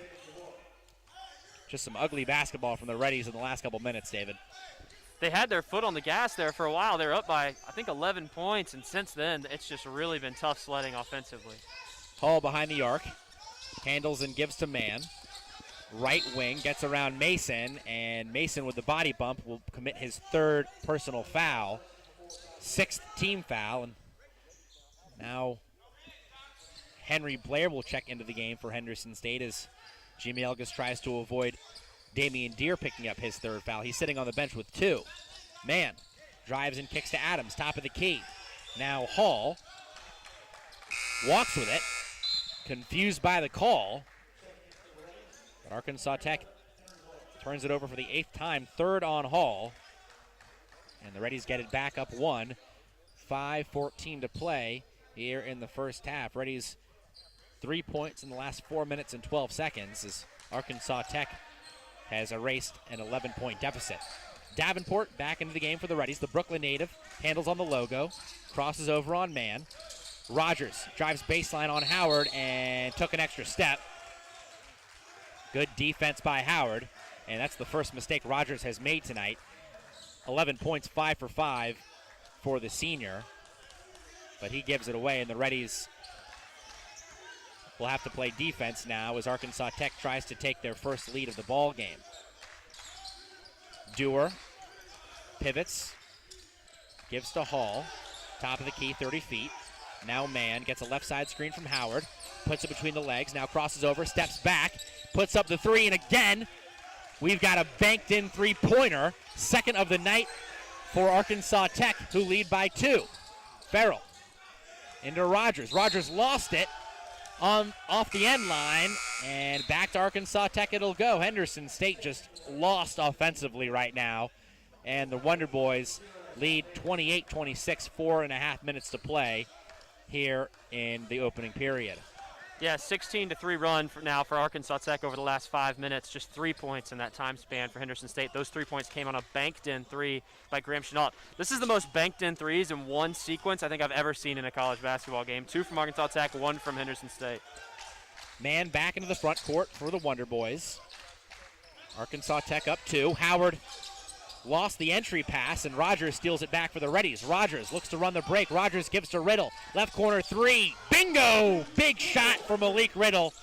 Just some ugly basketball from the Reddies in the last couple minutes, David. They had their foot on the gas there for a while. They were up by, I think, 11 points, and since then, it's just really been tough sledding offensively. Hall behind the arc. Handles and gives to Mann. Right wing gets around Mason, and Mason with the body bump will commit his 3rd personal foul. 6th team foul, and now Henry Blair will check into the game for Henderson State as Jimmy Elgis tries to avoid Damian Deere picking up his 3rd foul. He's sitting on the bench with 2. Mann drives and kicks to Adams, top of the key. Now Hall walks with it, confused by the call. But Arkansas Tech turns it over for the 8th time, 3rd on Hall. And the Reddies get it back up 1. 5:14 to play here in the first half. Reddies 3 points in the last 4 minutes and 12 seconds as Arkansas Tech has erased an 11-point deficit. Davenport back into the game for the Reddies. The Brooklyn native handles on the logo, crosses over on man. Rogers drives baseline on Howard and took an extra step. Good defense by Howard, and that's the first mistake Rogers has made tonight. 11 points, 5 for 5 for the senior, but he gives it away, and the Reddies will have to play defense now as Arkansas Tech tries to take their first lead of the ball game. Dewar pivots, gives to Hall, top of the key, 30 feet. Now man gets a left side screen from Howard, puts it between the legs, now crosses over, steps back, puts up the three, and again, we've got a banked-in three-pointer, second of the night for Arkansas Tech, who lead by 2. Farrell into Rogers. Rogers lost it off the end line, and back to Arkansas Tech it'll go. Henderson State just lost offensively right now, and the Wonder Boys lead 28-26, 4.5 minutes to play here in the opening period. Yeah, 16-3 run now for Arkansas Tech over the last 5 minutes. Just 3 points in that time span for Henderson State. Those 3 points came on a banked-in three by Graham Chenault. This is the most banked-in threes in one sequence I think I've ever seen in a college basketball game. 2 from Arkansas Tech, 1 from Henderson State. Man back into the front court for the Wonder Boys. Arkansas Tech up 2. Howard lost the entry pass, and Rogers steals it back for the Reddies. Rogers looks to run the break. Rogers gives to Riddle. Left corner three. Bingo! Big shot for Malik Riddle.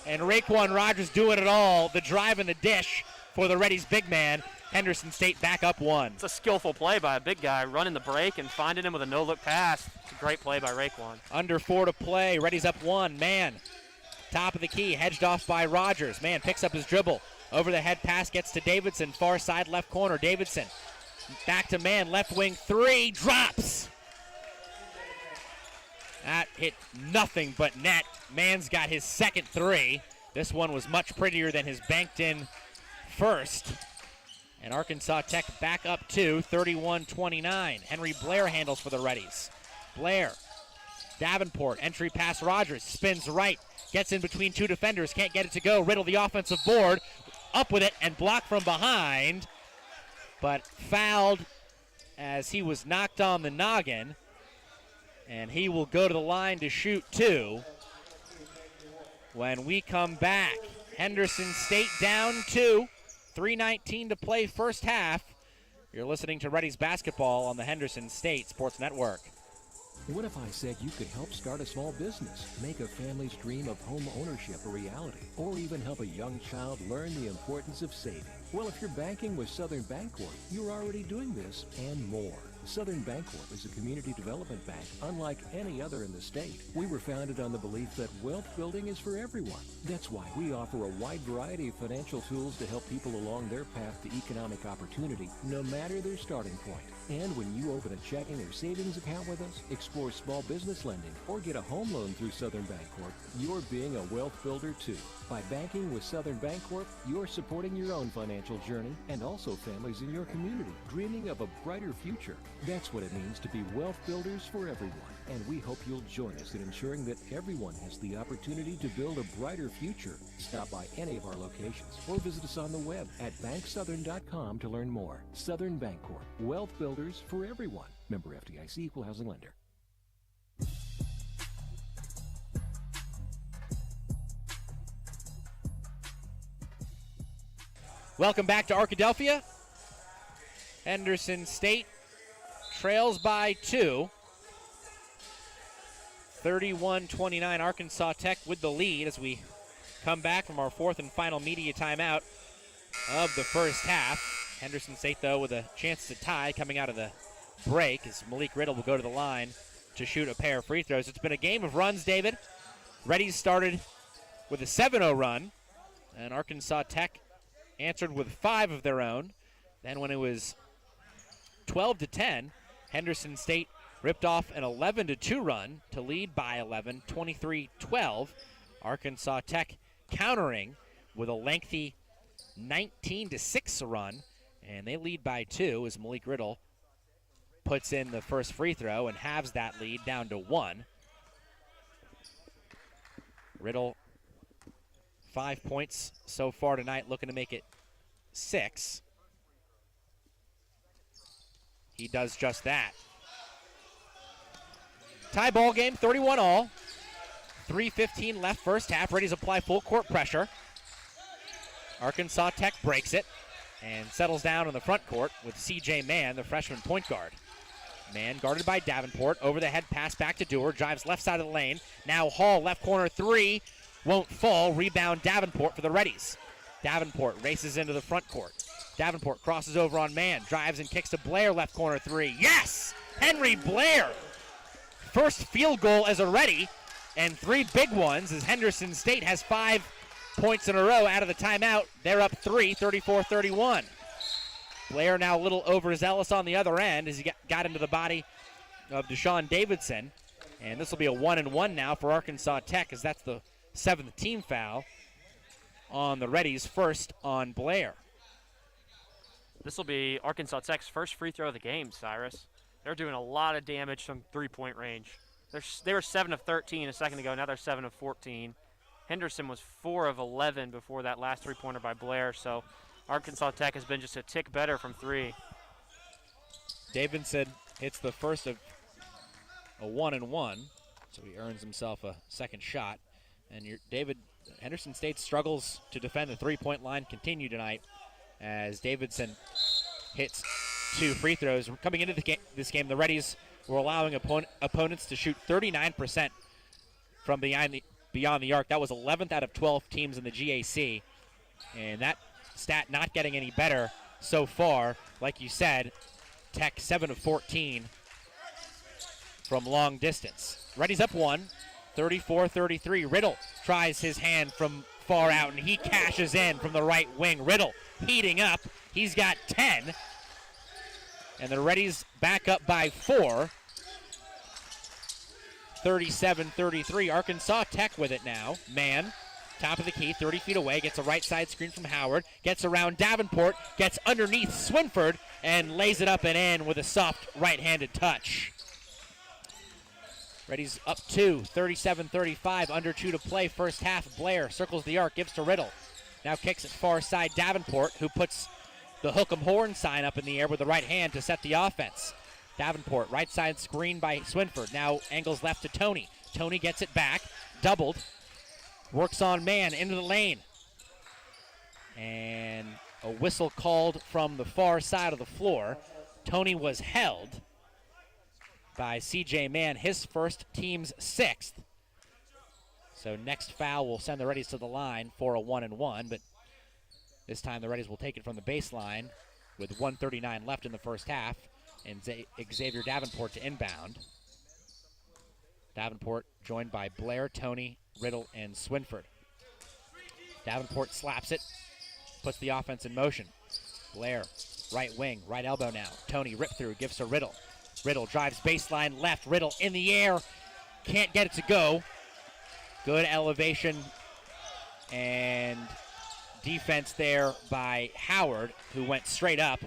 And Raekwon Rogers doing it all. The drive and the dish for the Reddies big man. Henderson State back up 1. It's a skillful play by a big guy, running the break and finding him with a no-look pass. It's a great play by Raekwon. Under 4 to play. Reddies up 1. Man, top of the key, hedged off by Rogers. Man picks up his dribble. Over the head pass gets to Davidson, far side left corner. Davidson back to man, left wing three, drops. That hit nothing but net. Man's got his second three. This one was much prettier than his banked in first. And Arkansas Tech back up 2, 31-29. Henry Blair handles for the Reddies. Blair, Davenport, entry pass Rogers, spins right, gets in between 2 defenders, can't get it to go. Riddle the offensive board, up with it and blocked from behind, but fouled as he was knocked on the noggin, and he will go to the line to shoot 2. When we come back, Henderson State down 2, 3:19 to play first half. You're listening to Reddies basketball on the Henderson State Sports Network. What if I said you could help start a small business, make a family's dream of home ownership a reality, or even help a young child learn the importance of saving? Well, if you're banking with Southern Bancorp, you're already doing this and more. Southern Bancorp is a community development bank unlike any other in the state. We were founded on the belief that wealth building is for everyone. That's why we offer a wide variety of financial tools to help people along their path to economic opportunity, no matter their starting point. And when you open a checking or savings account with us, explore small business lending, or get a home loan through Southern Bancorp, you're being a wealth builder too. By banking with Southern Bancorp, you're supporting your own financial journey and also families in your community dreaming of a brighter future. That's what it means to be wealth builders for everyone. And we hope you'll join us in ensuring that everyone has the opportunity to build a brighter future. Stop by any of our locations or visit us on the web at banksouthern.com to learn more. Southern Bancorp, wealth builders for everyone. Member FDIC, Equal Housing Lender. Welcome back to Arkadelphia. Henderson State trails by 2. 31-29, Arkansas Tech with the lead as we come back from our 4th and final media timeout of the first half. Henderson State, though, with a chance to tie coming out of the break as Malik Riddle will go to the line to shoot a pair of free throws. It's been a game of runs, David. Reddies started with a 7-0 run, and Arkansas Tech answered with 5 of their own. Then when it was 12-10, Henderson State ripped off an 11-2 run to lead by 11, 23-12. Arkansas Tech countering with a lengthy 19-6 run, and they lead by 2 as Malik Riddle puts in the first free throw and halves that lead down to 1. Riddle 5 points so far tonight, looking to make it 6. He does just that. Tie ball game, 31-all. 3:15 left first half. Reddies apply full court pressure. Arkansas Tech breaks it and settles down in the front court with C.J. Mann, the freshman point guard. Mann guarded by Davenport. Over the head pass back to Dewar. Drives left side of the lane. Now Hall, left corner three. Won't fall. Rebound Davenport for the Reddies. Davenport races into the front court. Davenport crosses over on Mann. Drives and kicks to Blair, left corner three. Yes! Henry Blair! First field goal as a Reddy, and 3 big ones as Henderson State has 5 points in a row out of the timeout. They're up 3, 34-31. Blair now a little overzealous on the other end as he got into the body of Deshaun Davidson. And this will be a 1-and-1 now for Arkansas Tech, as that's the 7th team foul on the Reddies, first on Blair. This will be Arkansas Tech's first free throw of the game, Cyrus. They're doing a lot of damage from three-point range. They were 7 of 13 a second ago. Now they're 7 of 14. Henderson was 4 of 11 before that last three-pointer by Blair, so Arkansas Tech has been just a tick better from 3. Davidson hits the first of a 1-and-1, so he earns himself a second shot. And Henderson State struggles to defend the three-point line continue tonight as Davidson hits 2 free throws. Coming into this game, the Reddies were allowing opponents to shoot 39% from beyond the arc. That was 11th out of 12 teams in the GAC. And that stat not getting any better so far. Like you said, Tech 7 of 14 from long distance. Reddies up 1, 34-33. Riddle tries his hand from far out, and he cashes in from the right wing. Riddle heating up. He's got 10. And the Reddies back up by 4. 37-33. Arkansas Tech with it now. Mann, top of the key, 30 feet away, gets a right side screen from Howard, gets around Davenport, gets underneath Swinford, and lays it up and in with a soft right-handed touch. Reddies up 2, 37-35, under 2 to play first half. Blair circles the arc, gives to Riddle. Now kicks it far side Davenport, who puts the hook 'em horn sign up in the air with the right hand to set the offense. Davenport, right side screen by Swinford. Now angles left to Tony. Tony gets it back, doubled, works on Mann into the lane. And a whistle called from the far side of the floor. Tony was held by C.J. Mann, his first, team's 6th. So next foul will send the Reddies to the line for a 1-and-1, but this time the Reddies will take it from the baseline with 1:39 left in the first half, and Xavier Davenport to inbound. Davenport joined by Blair, Tony, Riddle, and Swinford. Davenport slaps it, puts the offense in motion. Blair, right wing, right elbow now. Tony rip through, gives to Riddle. Riddle drives baseline left. Riddle in the air, can't get it to go. Good elevation and defense there by Howard, who went straight up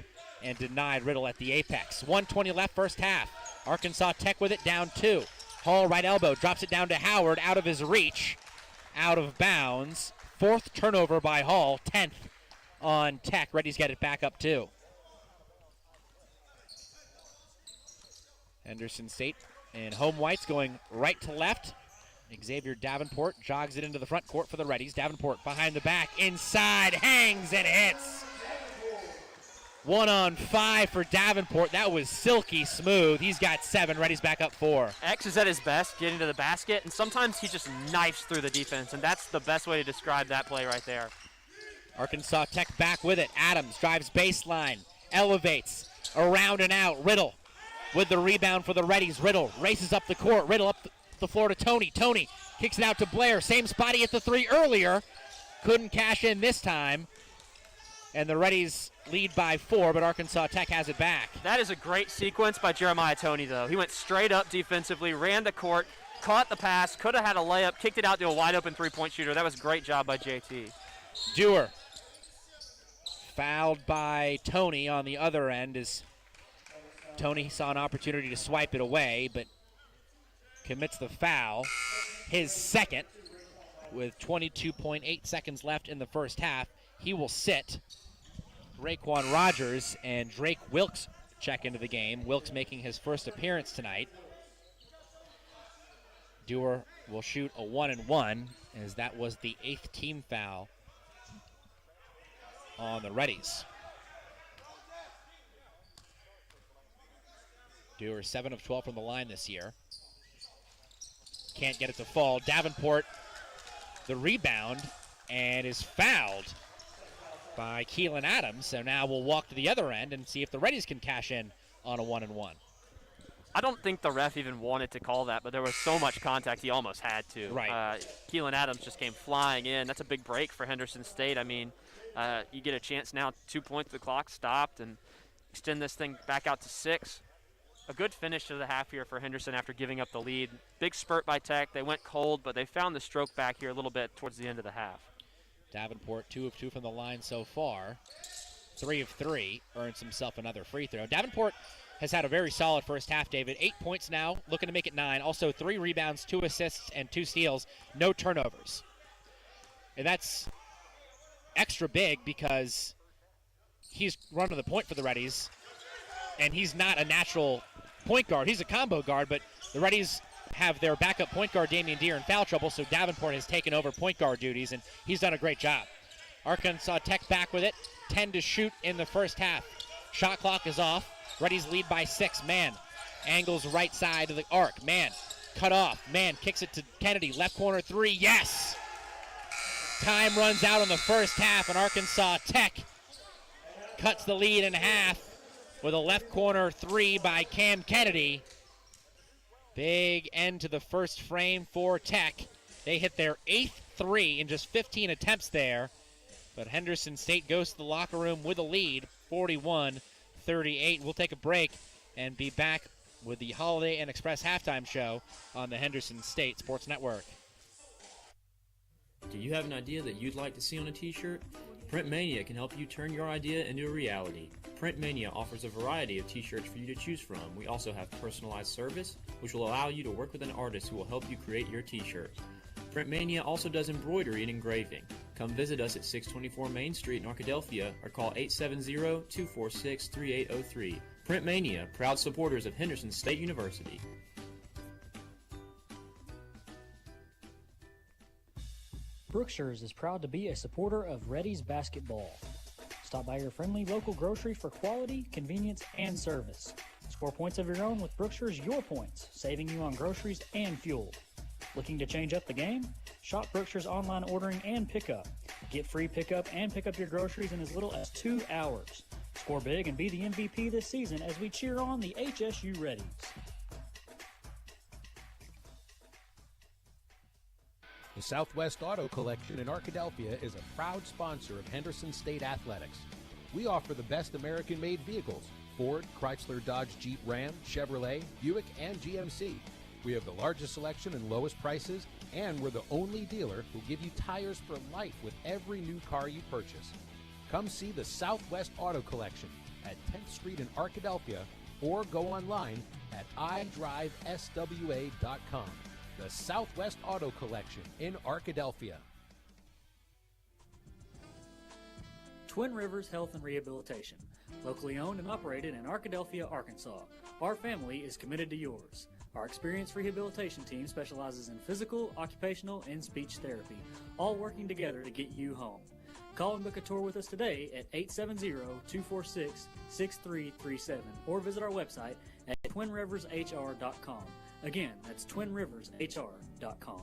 and denied Riddle at the apex. 1:20 left first half. Arkansas Tech with it, down 2. Hall right elbow, drops it down to Howard, out of his reach, out of bounds. 4th turnover by Hall, 10th on Tech. Reddies get it back up 2. Henderson State and home whites going right to left. Xavier Davenport jogs it into the front court for the Reddies. Davenport behind the back, inside, hangs and hits. 1-on-5 for Davenport. That was silky smooth. He's got 7. Reddies back up 4. X is at his best, getting to the basket, and sometimes he just knifes through the defense, and that's the best way to describe that play right there. Arkansas Tech back with it. Adams drives baseline, elevates, around and out. Riddle with the rebound for the Reddies. Riddle races up the court. Riddle up the floor to Tony. Tony kicks it out to Blair. Same spot he hit the 3 earlier. Couldn't cash in this time. And the Reddies lead by 4, but Arkansas Tech has it back. That is a great sequence by Jeremiah Tony, though. He went straight up defensively, ran the court, caught the pass, could have had a layup, kicked it out to a wide-open three-point shooter. That was a great job by JT. Dewar fouled by Tony on the other end as Tony saw an opportunity to swipe it away, but commits the foul, his second. with 22.8 seconds left in the first half. He will sit. Raekwon Rogers and Drake Wilkes check into the game. Wilkes making his first appearance tonight. Dewar will shoot a 1-and-1, as that was the 8th team foul on the Reddies. Dewar 7 of 12 from the line this year. Can't get it to fall. Davenport, the rebound, and is fouled by Keelan Adams. So now we'll walk to the other end and see if the Reddies can cash in on a 1-and-1. I don't think the ref even wanted to call that, but there was so much contact he almost had to. Right. Keelan Adams just came flying in. That's a big break for Henderson State. I mean, you get a chance now, 2 points, the clock stopped, and extend this thing back out to 6. A good finish to the half here for Henderson after giving up the lead. Big spurt by Tech. They went cold, but they found the stroke back here a little bit towards the end of the half. Davenport 2 of 2 from the line so far. 3 of 3, earns himself another free throw. Davenport has had a very solid first half, David. 8 points now, looking to make it 9. Also 3 rebounds, 2 assists, and 2 steals. No turnovers. And that's extra big because he's running the point for the Reddies, and he's not a natural point guard. He's a combo guard, but the Reddies have their backup point guard, Damian Deere, in foul trouble, so Davenport has taken over point guard duties, and he's done a great job. Arkansas Tech back with it. 10 to shoot in the first half. Shot clock is off. Reddies lead by 6. Man angles right side of the arc. Man cut off. Man kicks it to Kennedy. Left corner 3. Yes! Time runs out on the first half, and Arkansas Tech cuts the lead in half with a left corner 3 by Cam Kennedy. Big end to the first frame for Tech. They hit their 8th 3 in just 15 attempts there. But Henderson State goes to the locker room with a lead, 41-38. We'll take a break and be back with the Holiday Inn Express halftime show on the Henderson State Sports Network. Do you have an idea that you'd like to see on a t-shirt? Print Mania can help you turn your idea into a reality. Print Mania offers a variety of t-shirts for you to choose from. We also have personalized service, which will allow you to work with an artist who will help you create your t-shirt. Print Mania also does embroidery and engraving. Come visit us at 624 Main Street in Arkadelphia or call 870-246-3803. Print Mania, proud supporters of Henderson State University. Brookshires is proud to be a supporter of Reddies basketball. Stop by your friendly local grocery for quality, convenience, and service. Score points of your own with Brookshires Your Points, saving you on groceries and fuel. Looking to change up the game? Shop Brookshires online ordering and pickup. Get free pickup and pick up your groceries in as little as 2 hours. Score big and be the MVP this season as we cheer on the HSU Reddies. The Southwest Auto Collection in Arkadelphia is a proud sponsor of Henderson State Athletics. We offer the best American-made vehicles: Ford, Chrysler, Dodge, Jeep, Ram, Chevrolet, Buick, and GMC. We have the largest selection and lowest prices, and we're the only dealer who give you tires for life with every new car you purchase. Come see the Southwest Auto Collection at 10th Street in Arkadelphia or go online at idriveswa.com. The Southwest Auto Collection in Arkadelphia. Twin Rivers Health and Rehabilitation, locally owned and operated in Arkadelphia, Arkansas. Our family is committed to yours. Our experienced rehabilitation team specializes in physical, occupational, and speech therapy, all working together to get you home. Call and book a tour with us today at 870-246-6337 or visit our website at twinrivershr.com. Again, that's twinrivershr.com.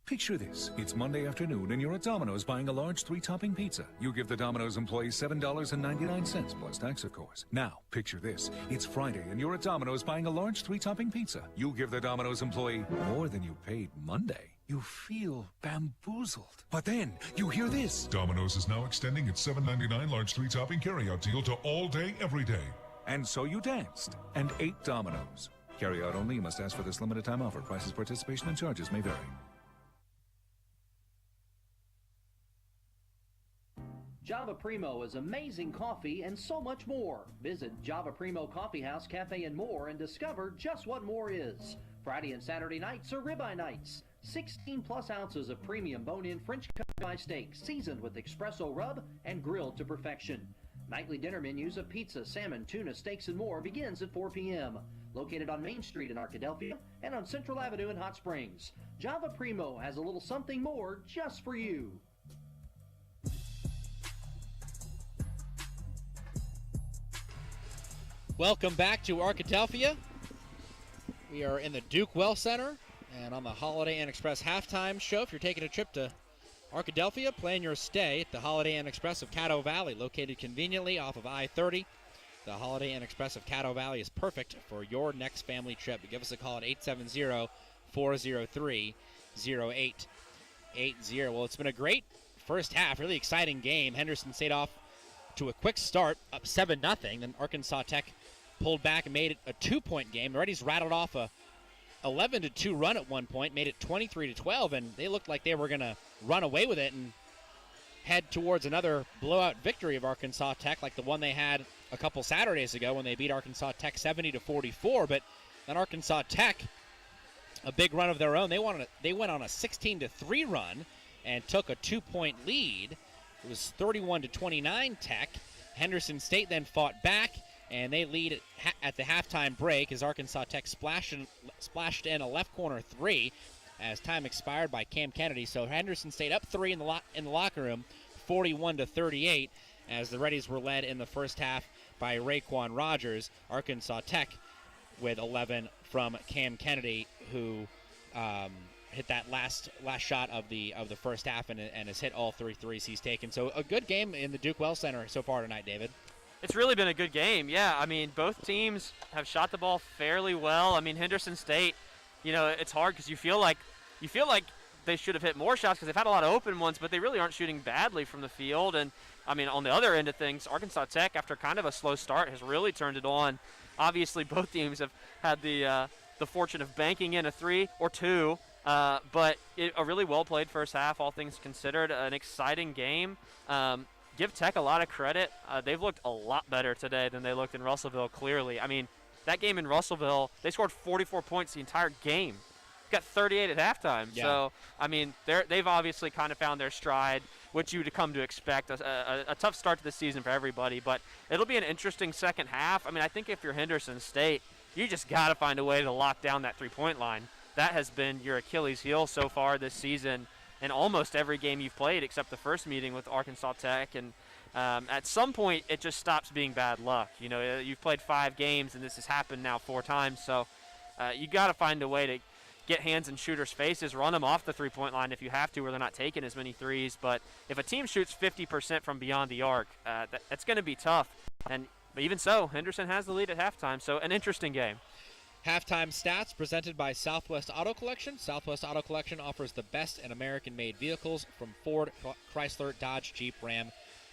Picture this. It's Monday afternoon and you're at Domino's buying a large 3-topping pizza. You give the Domino's employee $7.99 plus tax, of course. Now, picture this. It's Friday and you're at Domino's buying a large 3-topping pizza. You give the Domino's employee more than you paid Monday. You feel bamboozled. But then you hear this. Domino's is now extending its $7.99 large 3-topping carryout deal to all day, every day. And so you danced and ate Domino's. Carryout only. You must ask for this limited time offer. Prices, participation, and charges may vary. Java Primo is amazing coffee and so much more. Visit Java Primo Coffee House, Cafe, and More and discover just what more is. Friday and Saturday nights are ribeye nights. 16 plus ounces of premium bone-in French cut ribeye steak seasoned with espresso rub and grilled to perfection. Nightly dinner menus of pizza, salmon, tuna, steaks, and more begins at 4 p.m. Located on Main Street in Arkadelphia and on Central Avenue in Hot Springs, Java Primo has a little something more just for you. Welcome back to Arkadelphia. We are in the Duke Well Center and on the Holiday Inn Express halftime show. If you're taking a trip to Arkadelphia, plan your stay at the Holiday Inn Express of Caddo Valley, located conveniently off of I-30. The Holiday Inn Express of Caddo Valley is perfect for your next family trip. Give us a call at 870-403-0880. Well, it's been a great first half, really exciting game. Henderson State off to a quick start, up 7-0. Then Arkansas Tech pulled back and made it a 2-point game. The Reddies rattled off a 11-2 run at one point, made it 23-12, and they looked like they were going to run away with it and head towards another blowout victory of Arkansas Tech, like the one they had a couple Saturdays ago when they beat Arkansas Tech 70-44. But then Arkansas Tech, a big run of their own, they went on a 16-3 run and took a 2-point lead. It was 31-29 Tech. Henderson State then fought back, and they lead at the halftime break as Arkansas Tech splashed in a left corner three as time expired by Cam Kennedy. So Henderson State up 3 in the locker room, 41-38, as the Reddies were led in the first half by Raekwon Rogers. Arkansas Tech with 11 from Cam Kennedy, who hit that last shot of the first half and has hit all 3 threes he's taken. So a good game in the Duke Well Center so far tonight, David. It's really been a good game, yeah. I mean, both teams have shot the ball fairly well. I mean, Henderson State, it's hard because you feel like they should have hit more shots because they've had a lot of open ones, but they really aren't shooting badly from the field. And, I mean, on the other end of things, Arkansas Tech, after kind of a slow start, has really turned it on. Obviously, both teams have had the fortune of banking in a 3 or 2, but a really well-played first half, all things considered. An exciting game. Give Tech a lot of credit. They've looked a lot better today than they looked in Russellville, clearly. I mean, that game in Russellville, they scored 44 points the entire game. Got 38 at halftime. Yeah. So, I mean, they've obviously kind of found their stride, which you'd come to expect. A tough start to the season for everybody, but it'll be an interesting second half. I mean, I think if you're Henderson State, you just got to find a way to lock down that three-point line. That has been your Achilles heel so far this season in almost every game you've played except the first meeting with Arkansas Tech. And at some point, it just stops being bad luck. You've played 5 games, and this has happened now 4 times. So you got to find a way to get hands in shooters' faces, run them off the three-point line if you have to, where they're not taking as many threes. But if a team shoots 50% from beyond the arc, that's going to be tough. But even so, Henderson has the lead at halftime, so an interesting game. Halftime stats presented by Southwest Auto Collection. Southwest Auto Collection offers the best in American-made vehicles from Ford, Chrysler, Dodge, Jeep, Ram,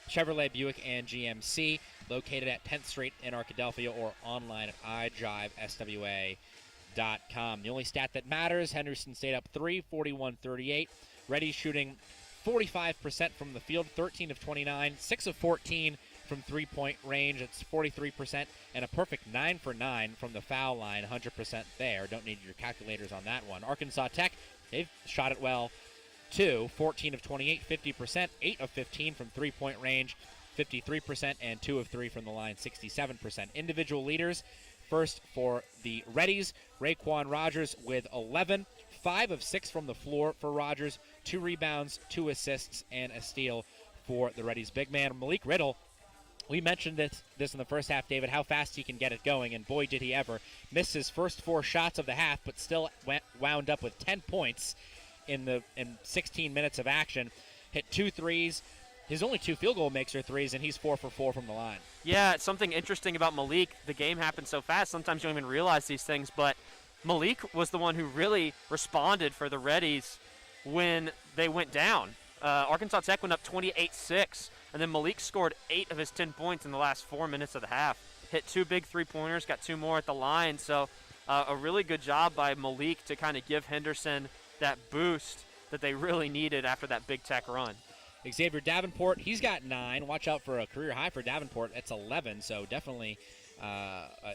Chevrolet, Buick, and GMC. Located at 10th Street in Arkadelphia or online at idriveswa.com. The only stat that matters, Henderson State up 3, 41-38. Reddies shooting 45% from the field, 13 of 29, 6 of 14 from three-point range. It's 43%, and a perfect 9 for 9 from the foul line, 100% there. Don't need your calculators on that one. Arkansas Tech, they've shot it well, too. 14 of 28, 50%, 8 of 15 from three-point range, 53%, and 2 of 3 from the line, 67%. Individual leaders, first for the Reddies, Raekwon Rogers with 11, 5 of 6 from the floor for Rogers, 2 rebounds, 2 assists, and a steal for the Reddies big man. Malik Riddle, we mentioned this in the first half, David, how fast he can get it going, and boy did he ever. Missed his first 4 shots of the half, but still wound up with 10 points in 16 minutes of action. Hit 2 threes. His only 2 field goal makes are threes, and he's 4 for 4 from the line. Yeah, it's something interesting about Malik. The game happened so fast, sometimes you don't even realize these things, but Malik was the one who really responded for the Reddies when they went down. Arkansas Tech went up 28-6, and then Malik scored 8 of his 10 points in the last 4 minutes of the half. Hit 2 big three-pointers, got 2 more at the line, so a really good job by Malik to kind of give Henderson that boost that they really needed after that Big Tech run. Xavier Davenport, he's got 9. Watch out for a career high for Davenport. That's 11, so definitely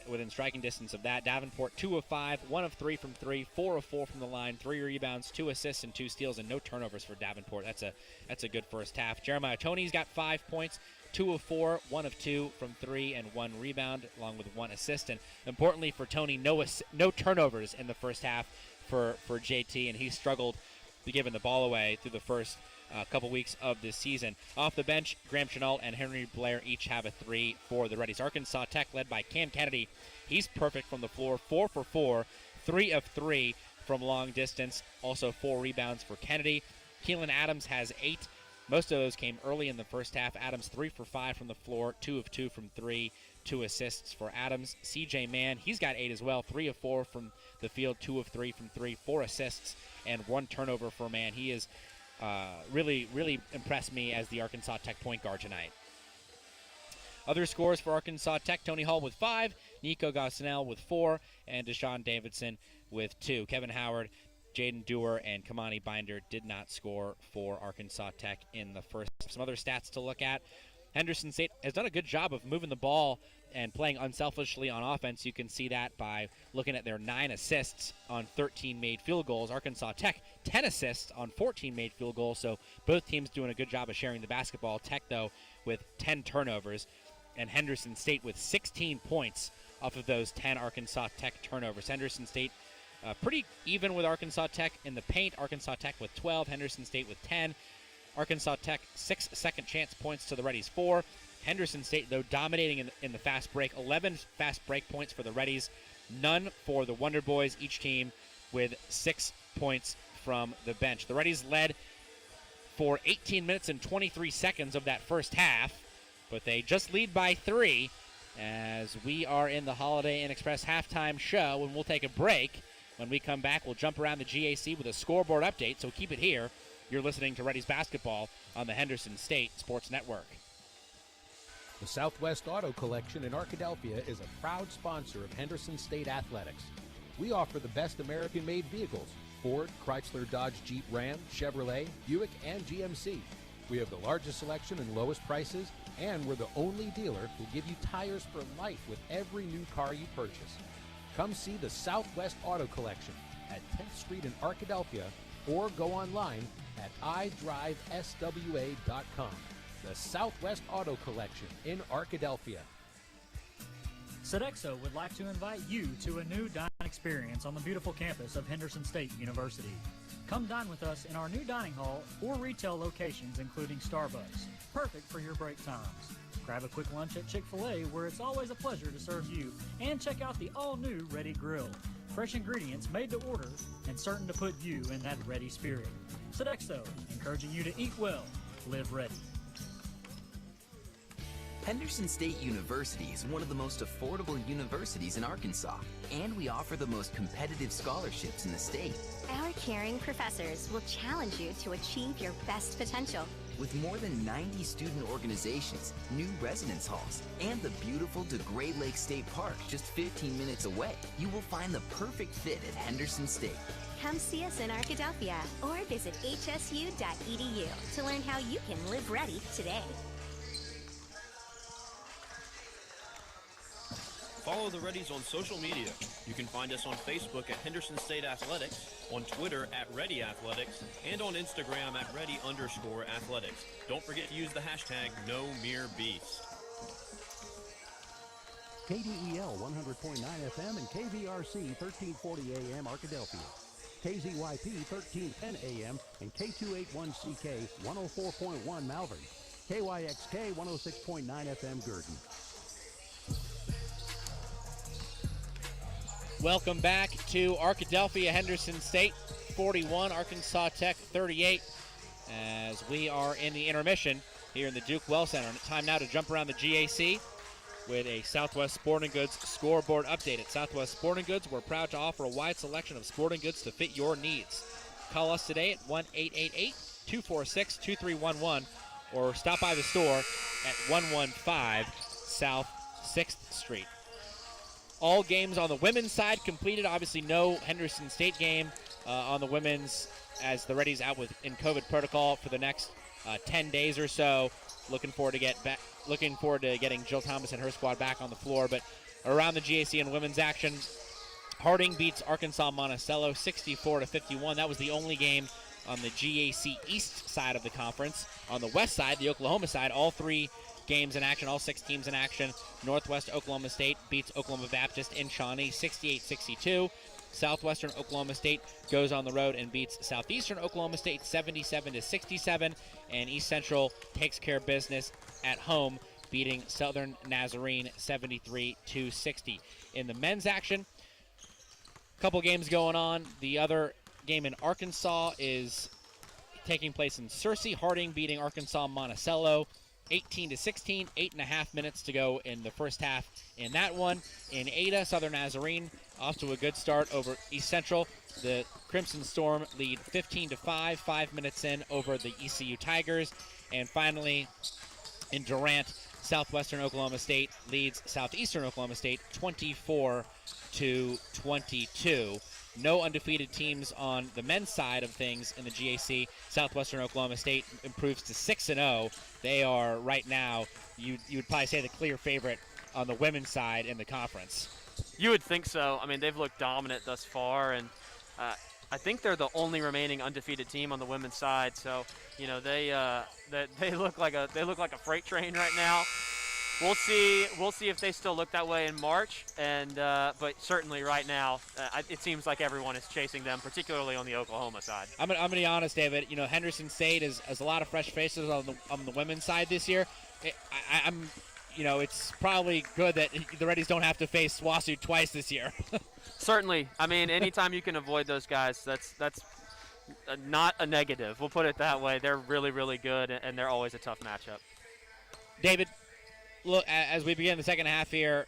within striking distance of that. Davenport 2 of 5, 1 of 3 from 3, 4 of 4 from the line, 3 rebounds, 2 assists, and 2 steals, and no turnovers for Davenport. That's a good first half. Jeremiah Toney's got 5 points, 2 of 4, 1 of 2 from 3, and 1 rebound, along with 1 assist. And importantly for Toney, no turnovers in the first half for JT, and he struggled giving the ball away through the first couple weeks of this season. Off the bench, Graham Chenault and Henry Blair each have a 3 for the Reddies. Arkansas Tech, led by Cam Kennedy, he's perfect from the floor, 4 for 4, 3 of 3 from long distance, also 4 rebounds for Kennedy. Keelan Adams has 8. Most of those came early in the first half. Adams 3 for 5 from the floor, 2 of 2 from 3, 2 assists for Adams. CJ Mann, he's got 8 as well, 3 of 4 from the field, 2 of 3 from 3, 4 assists, and 1 turnover for Mann. He is really impressed me as the Arkansas Tech point guard tonight. Other scores for Arkansas Tech: Tony Hall with 5, Nico Gosnell with 4, and Deshaun Davidson with 2. Kevin Howard, Jaden Dewar, and Kamani Binder did not score for Arkansas Tech in the first. Some other stats to look at. Henderson State has done a good job of moving the ball and playing unselfishly on offense. You can see that by looking at their 9 assists on 13 made field goals. Arkansas Tech, 10 assists on 14 made field goals, so both teams doing a good job of sharing the basketball. Tech, though, with 10 turnovers, and Henderson State with 16 points off of those 10 Arkansas Tech turnovers. Henderson State pretty even with Arkansas Tech in the paint. Arkansas Tech with 12, Henderson State with 10. Arkansas Tech 6 second chance points to the Reddies 4. Henderson State, though, dominating in the fast break. 11 fast break points for the Reddies, none for the Wonder Boys, each team with 6 points from the bench. The Reddies led for 18 minutes and 23 seconds of that first half, but they just lead by 3 as we are in the Holiday Inn Express halftime show, and we'll take a break. When we come back, we'll jump around the GAC with a scoreboard update, so keep it here. You're listening to Reddies Basketball on the Henderson State Sports Network. The Southwest Auto Collection in Arkadelphia is a proud sponsor of Henderson State Athletics. We offer the best American-made vehicles: Ford, Chrysler, Dodge, Jeep, Ram, Chevrolet, Buick, and GMC. We have the largest selection and lowest prices, and we're the only dealer who give you tires for life with every new car you purchase. Come see the Southwest Auto Collection at 10th Street in Arkadelphia, or go online at idriveswa.com. The Southwest Auto Collection in Arkadelphia. Sodexo would like to invite you to a new dining experience on the beautiful campus of Henderson State University. Come dine with us in our new dining hall or retail locations, including Starbucks. Perfect for your break times. Grab a quick lunch at Chick-fil-A, where it's always a pleasure to serve you, and check out the all-new Reddy Grill. Fresh ingredients made to order and certain to put you in that ready spirit. Sodexo, encouraging you to eat well, live ready. Henderson State University is one of the most affordable universities in Arkansas, and we offer the most competitive scholarships in the state. Our caring professors will challenge you to achieve your best potential. With more than 90 student organizations, new residence halls, and the beautiful DeGray Lake State Park just 15 minutes away, you will find the perfect fit at Henderson State. Come see us in Arkadelphia or visit hsu.edu to learn how you can live ready today. Follow the Reddies on social media. You can find us on Facebook at Henderson State Athletics, on Twitter at Reddy Athletics, and on Instagram at Reddy_Athletics. Don't forget to use the hashtag #NoMereBeast. KDEL 100.9 FM and KVRC 1340 AM Arkadelphia. KZYP 1310 AM and K281CK 104.1 Malvern. KYXK 106.9 FM Gurdon. Welcome back to Arkadelphia. Henderson State 41, Arkansas Tech 38, as we are in the intermission here in the Duke Well Center. And time now to jump around the GAC with a Southwest Sporting Goods scoreboard update. At Southwest Sporting Goods, we're proud to offer a wide selection of sporting goods to fit your needs. Call us today at 1-888-246-2311 or stop by the store at 115 South 6th Street. All games on the women's side completed. Obviously, no Henderson State game on the women's, as the Reddies out in COVID protocol for the next 10 days or so. Looking forward to getting Jill Thomas and her squad back on the floor. But around the GAC in women's action, Harding beats Arkansas Monticello 64-51. That was the only game on the GAC East side of the conference. On the west side, the Oklahoma side, all 3 games in action, all 6 teams in action. Northwest Oklahoma State beats Oklahoma Baptist in Shawnee 68-62. Southwestern Oklahoma State goes on the road and beats Southeastern Oklahoma State 77-67. And East Central takes care of business at home, beating Southern Nazarene 73-60. In the men's action, a couple games going on. The other game in Arkansas is taking place in Searcy. Harding beating Arkansas Monticello 18-16, 8.5 minutes to go in the first half in that one. In Ada, Southern Nazarene off to a good start over East Central. The Crimson Storm lead 15-5, 5 minutes in over the ECU Tigers. And finally, in Durant, Southwestern Oklahoma State leads Southeastern Oklahoma State 24-22. No undefeated teams on the men's side of things in the GAC. Southwestern Oklahoma State improves to 6-0. They are right now, you would probably say, the clear favorite on the women's side in the conference. You would think so. I mean, they've looked dominant thus far, and I think they're the only remaining undefeated team on the women's side. So, you know, they look like a freight train right now. We'll see if they still look that way in March, and but certainly right now, it seems like everyone is chasing them, particularly on the Oklahoma side. I'm gonna be honest, David. You know, Henderson State has a lot of fresh faces on the women's side this year. It's probably good that the Reddies don't have to face SWASU twice this year. Certainly. I mean, anytime you can avoid those guys, that's not a negative. We'll put it that way. They're really, really good, and they're always a tough matchup. David, look, as we begin the second half here,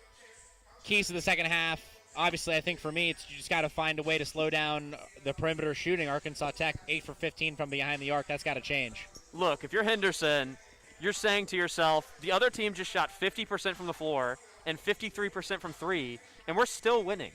keys to the second half, obviously I think for me, you just got to find a way to slow down the perimeter shooting. Arkansas Tech, 8 for 15 from behind the arc. That's got to change. Look, if you're Henderson, you're saying to yourself, the other team just shot 50% from the floor and 53% from 3, and we're still winning.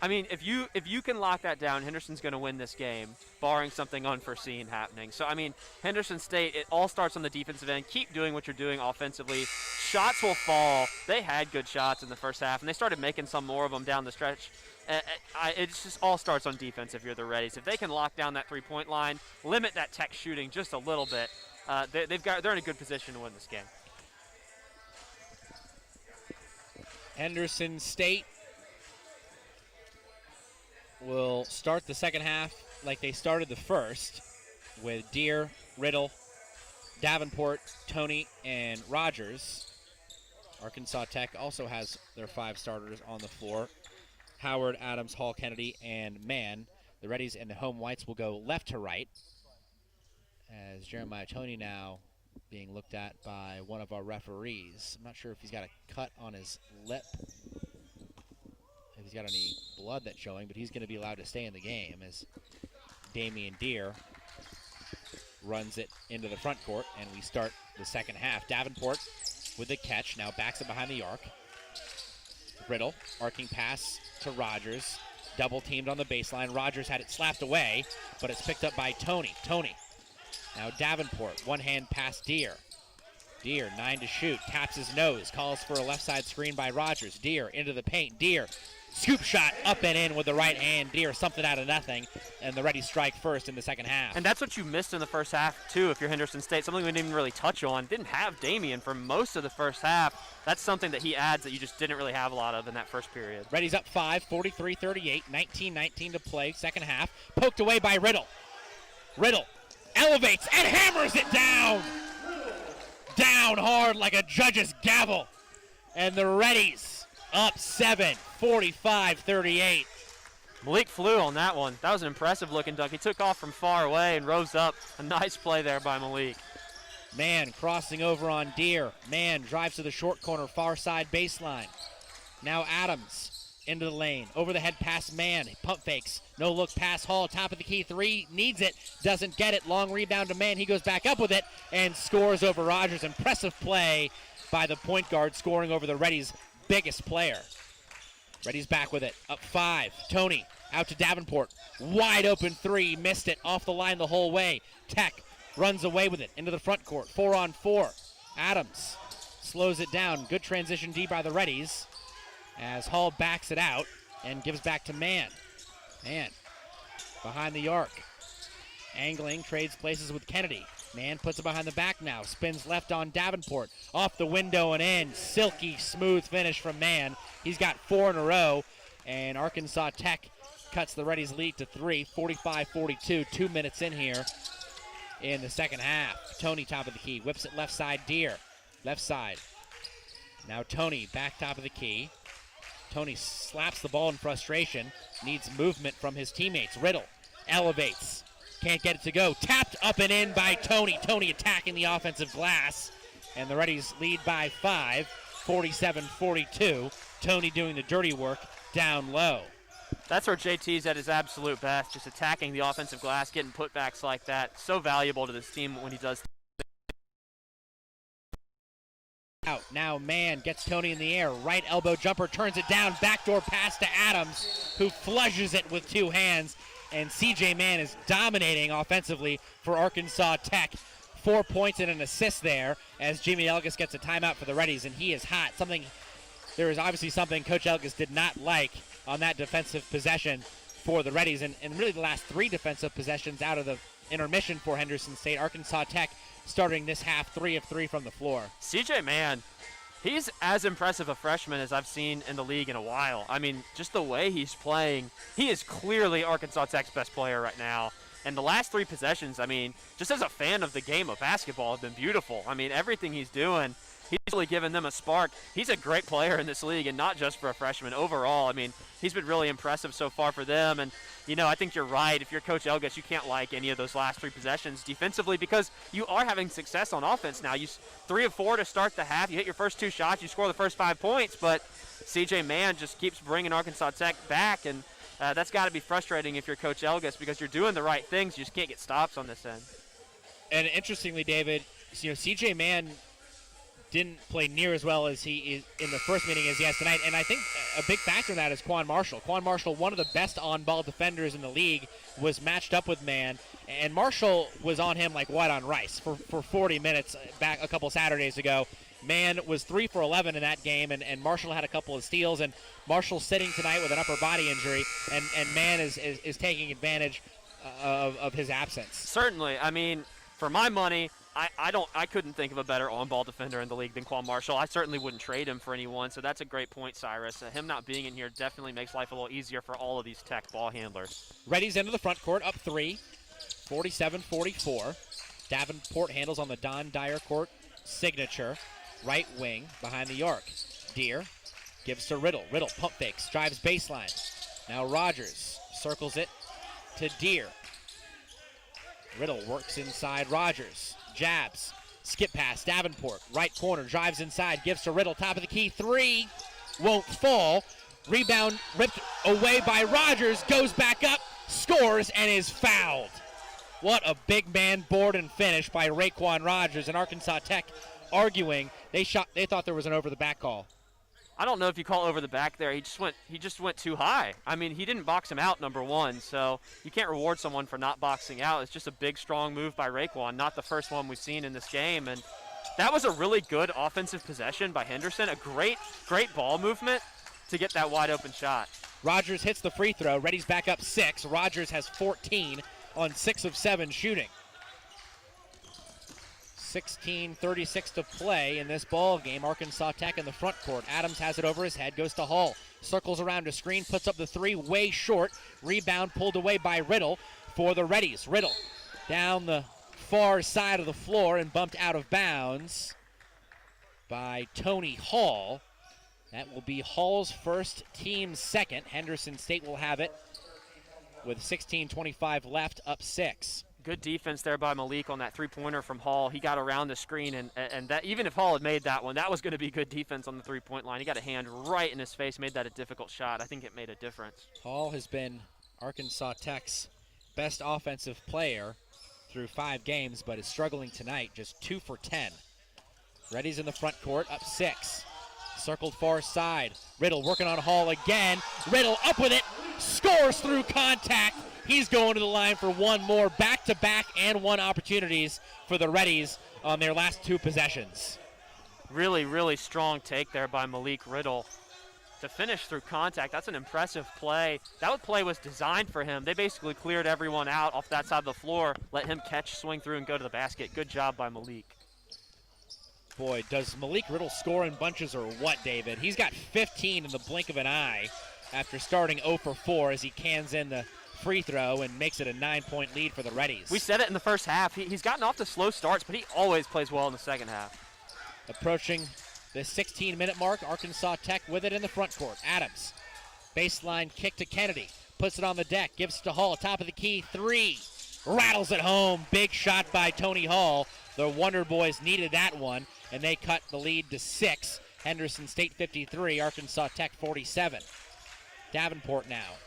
I mean, if you can lock that down, Henderson's going to win this game, barring something unforeseen happening. So, I mean, Henderson State, it all starts on the defensive end. Keep doing what you're doing offensively. Shots will fall. They had good shots in the first half, and they started making some more of them down the stretch. It just all starts on defense if you're the Reddies. If they can lock down that three-point line, limit that Tech shooting just a little bit, they're in a good position to win this game. Henderson State will start the second half like they started the first, with Deere, Riddle, Davenport, Tony, and Rogers. Arkansas Tech also has their 5 starters on the floor. Howard, Adams, Hall, Kennedy, and Mann. The Reddies and the home whites will go left to right, as Jeremiah Tony now being looked at by one of our referees. I'm not sure if he's got a cut on his lip, if he's got any blood that's showing, but he's going to be allowed to stay in the game as Damian Deere runs it into the front court, and we start the second half. Davenport with the catch, now backs it behind the arc. Riddle, arcing pass to Rogers, double teamed on the baseline. Rogers had it slapped away, but it's picked up by Tony. Now Davenport, one-hand pass Deere. Deere, 9 to shoot, taps his nose, calls for a left side screen by Rogers. Deere into the paint. Deere, scoop shot up and in with the right hand. Deere, something out of nothing, and the Reddies strike first in the second half. And that's what you missed in the first half, too, if you're Henderson State. Something we didn't even really touch on. Didn't have Damian for most of the first half. That's something that he adds that you just didn't really have a lot of in that first period. Reddies up 5, 43-38, 19-19 to play, second half. Poked away by Riddle. Riddle elevates and hammers it down. Down hard like a judge's gavel. And the Reddies up 7, 45-38. Malik flew on that one. That was an impressive looking dunk. He took off from far away and rose up. A nice play there by Malik. Mann crossing over on Deere. Mann drives to the short corner, far side baseline. Now Adams into the lane. Over the head pass Mann. Pump fakes. No look pass Hall. Top of the key 3. Needs it. Doesn't get it. Long rebound to Mann. He goes back up with it and scores over Rogers. Impressive play by the point guard, scoring over the Reddies' biggest player. Reddies back with it. Up 5. Tony out to Davenport. Wide open 3. Missed it. Off the line the whole way. Tech runs away with it into the front court. 4-on-4. Adams slows it down. Good transition D by the Reddies. as Hall backs it out and gives back to Mann. Mann behind the arc. Angling, trades places with Kennedy. Mann puts it behind the back now. Spins left on Davenport. Off the window and in. Silky smooth finish from Mann. He's got 4 in a row. And Arkansas Tech cuts the Reddies lead to 3, 45-42. 2 minutes in here in the second half. Tony top of the key. Whips it left side. Deere. Left side. Now Tony back top of the key. Tony slaps the ball in frustration. Needs movement from his teammates. Riddle elevates. Can't get it to go. Tapped up and in by Tony. Tony attacking the offensive glass. And the Reddies lead by 5, 47-42. Tony doing the dirty work down low. That's where JT's at his absolute best, just attacking the offensive glass, getting putbacks like that. So valuable to this team when he does. Out. Now Mann gets Tony in the air. Right elbow jumper, turns it down. Backdoor pass to Adams, who flushes it with 2 hands. And C.J. Mann is dominating offensively for Arkansas Tech. 4 points and an assist there as Jimmy Elgis gets a timeout for the Reddies, and he is hot. There is obviously something Coach Elgis did not like on that defensive possession for the Reddies, and really the last 3 defensive possessions out of the intermission for Henderson State. Arkansas Tech starting this half 3 of 3 from the floor. C.J. Mann, he's as impressive a freshman as I've seen in the league in a while. I mean, just the way he's playing, he is clearly Arkansas Tech's best player right now. And the last 3 possessions, I mean, just as a fan of the game of basketball, have been beautiful. I mean, everything he's doing, he's really given them a spark. He's a great player in this league, and not just for a freshman. Overall, I mean, he's been really impressive so far for them. And, you know, I think you're right. If you're Coach Elgis, you can't like any of those last 3 possessions defensively because you are having success on offense now. You 3 of 4 to start the half. You hit your first 2 shots. You score the first 5 points. But C.J. Mann just keeps bringing Arkansas Tech back, and that's got to be frustrating if you're Coach Elgis because you're doing the right things. You just can't get stops on this end. And interestingly, David, you know, C.J. Mann didn't play near as well as he is in the first meeting as he has tonight. And I think a big factor in that is Quan Marshall. Quan Marshall, one of the best on-ball defenders in the league, was matched up with Mann. And Marshall was on him like white on rice for 40 minutes back a couple Saturdays ago. Mann was 3 for 11 in that game, and Marshall had a couple of steals. And Marshall's sitting tonight with an upper body injury, and Mann is taking advantage of his absence. Certainly. I mean, for my money, I couldn't think of a better on-ball defender in the league than Quan Marshall. I certainly wouldn't trade him for anyone, so that's a great point, Cyrus. Him not being in here definitely makes life a little easier for all of these Tech ball handlers. Reddies into the front court, up 3, 47-44. Davenport handles on the Don Dyer court signature. Right wing behind the arc. Deere gives to Riddle. Riddle pump fakes, drives baseline. Now Rogers circles it to Deere. Riddle works inside Rogers. Jabs. Skip pass. Davenport. Right corner. Drives inside. Gives to Riddle. Top of the key. 3. Won't fall. Rebound ripped away by Rogers. Goes back up. Scores and is fouled. What a big man board and finish by Raekwon Rogers. And Arkansas Tech arguing. They thought there was an over the back call. I don't know if you call over the back there. He just went too high. I mean, he didn't box him out, number one, so you can't reward someone for not boxing out. It's just a big, strong move by Raekwon, not the first one we've seen in this game. And that was a really good offensive possession by Henderson, a great ball movement to get that wide open shot. Rogers hits the free throw. Reddies back up 6. Rogers has 14 on 6 of 7 shooting. 16:36 to play in this ball game. Arkansas Tech in the front court. Adams has it over his head, goes to Hall. Circles around a screen, puts up the 3, way short. Rebound pulled away by Riddle for the Reddies. Riddle down the far side of the floor and bumped out of bounds by Tony Hall. That will be Hall's first, team's second. Henderson State will have it with 16:25 left, up 6. Good defense there by Malik on that three-pointer from Hall. He got around the screen, and that even if Hall had made that one, that was going to be good defense on the three-point line. He got a hand right in his face, made that a difficult shot. I think it made a difference. Hall has been Arkansas Tech's best offensive player through 5 games, but is struggling tonight, just 2 for 10. Reddies in the front court, up 6. Circled far side. Riddle working on Hall again. Riddle up with it, scores through contact. He's going to the line for one more, back-to-back and 1 opportunities for the Reddies on their last 2 possessions. Really, really strong take there by Malik Riddle. to finish through contact. That's an impressive play. That play was designed for him. They basically cleared everyone out off that side of the floor, let him catch, swing through, and go to the basket. Good job by Malik. Boy, does Malik Riddle score in bunches or what, David? He's got 15 in the blink of an eye after starting 0 for 4 as he cans in the free throw and makes it a 9-point lead for the Reddies. We said it in the first half. He's gotten off to slow starts, but he always plays well in the second half. Approaching the 16-minute mark, Arkansas Tech with it in the front court. Adams, baseline kick to Kennedy, puts it on the deck, gives it to Hall, top of the key, 3, rattles it home. Big shot by Tony Hall. The Wonder Boys needed that one, and they cut the lead to 6. Henderson State 53, Arkansas Tech 47. Davenport now.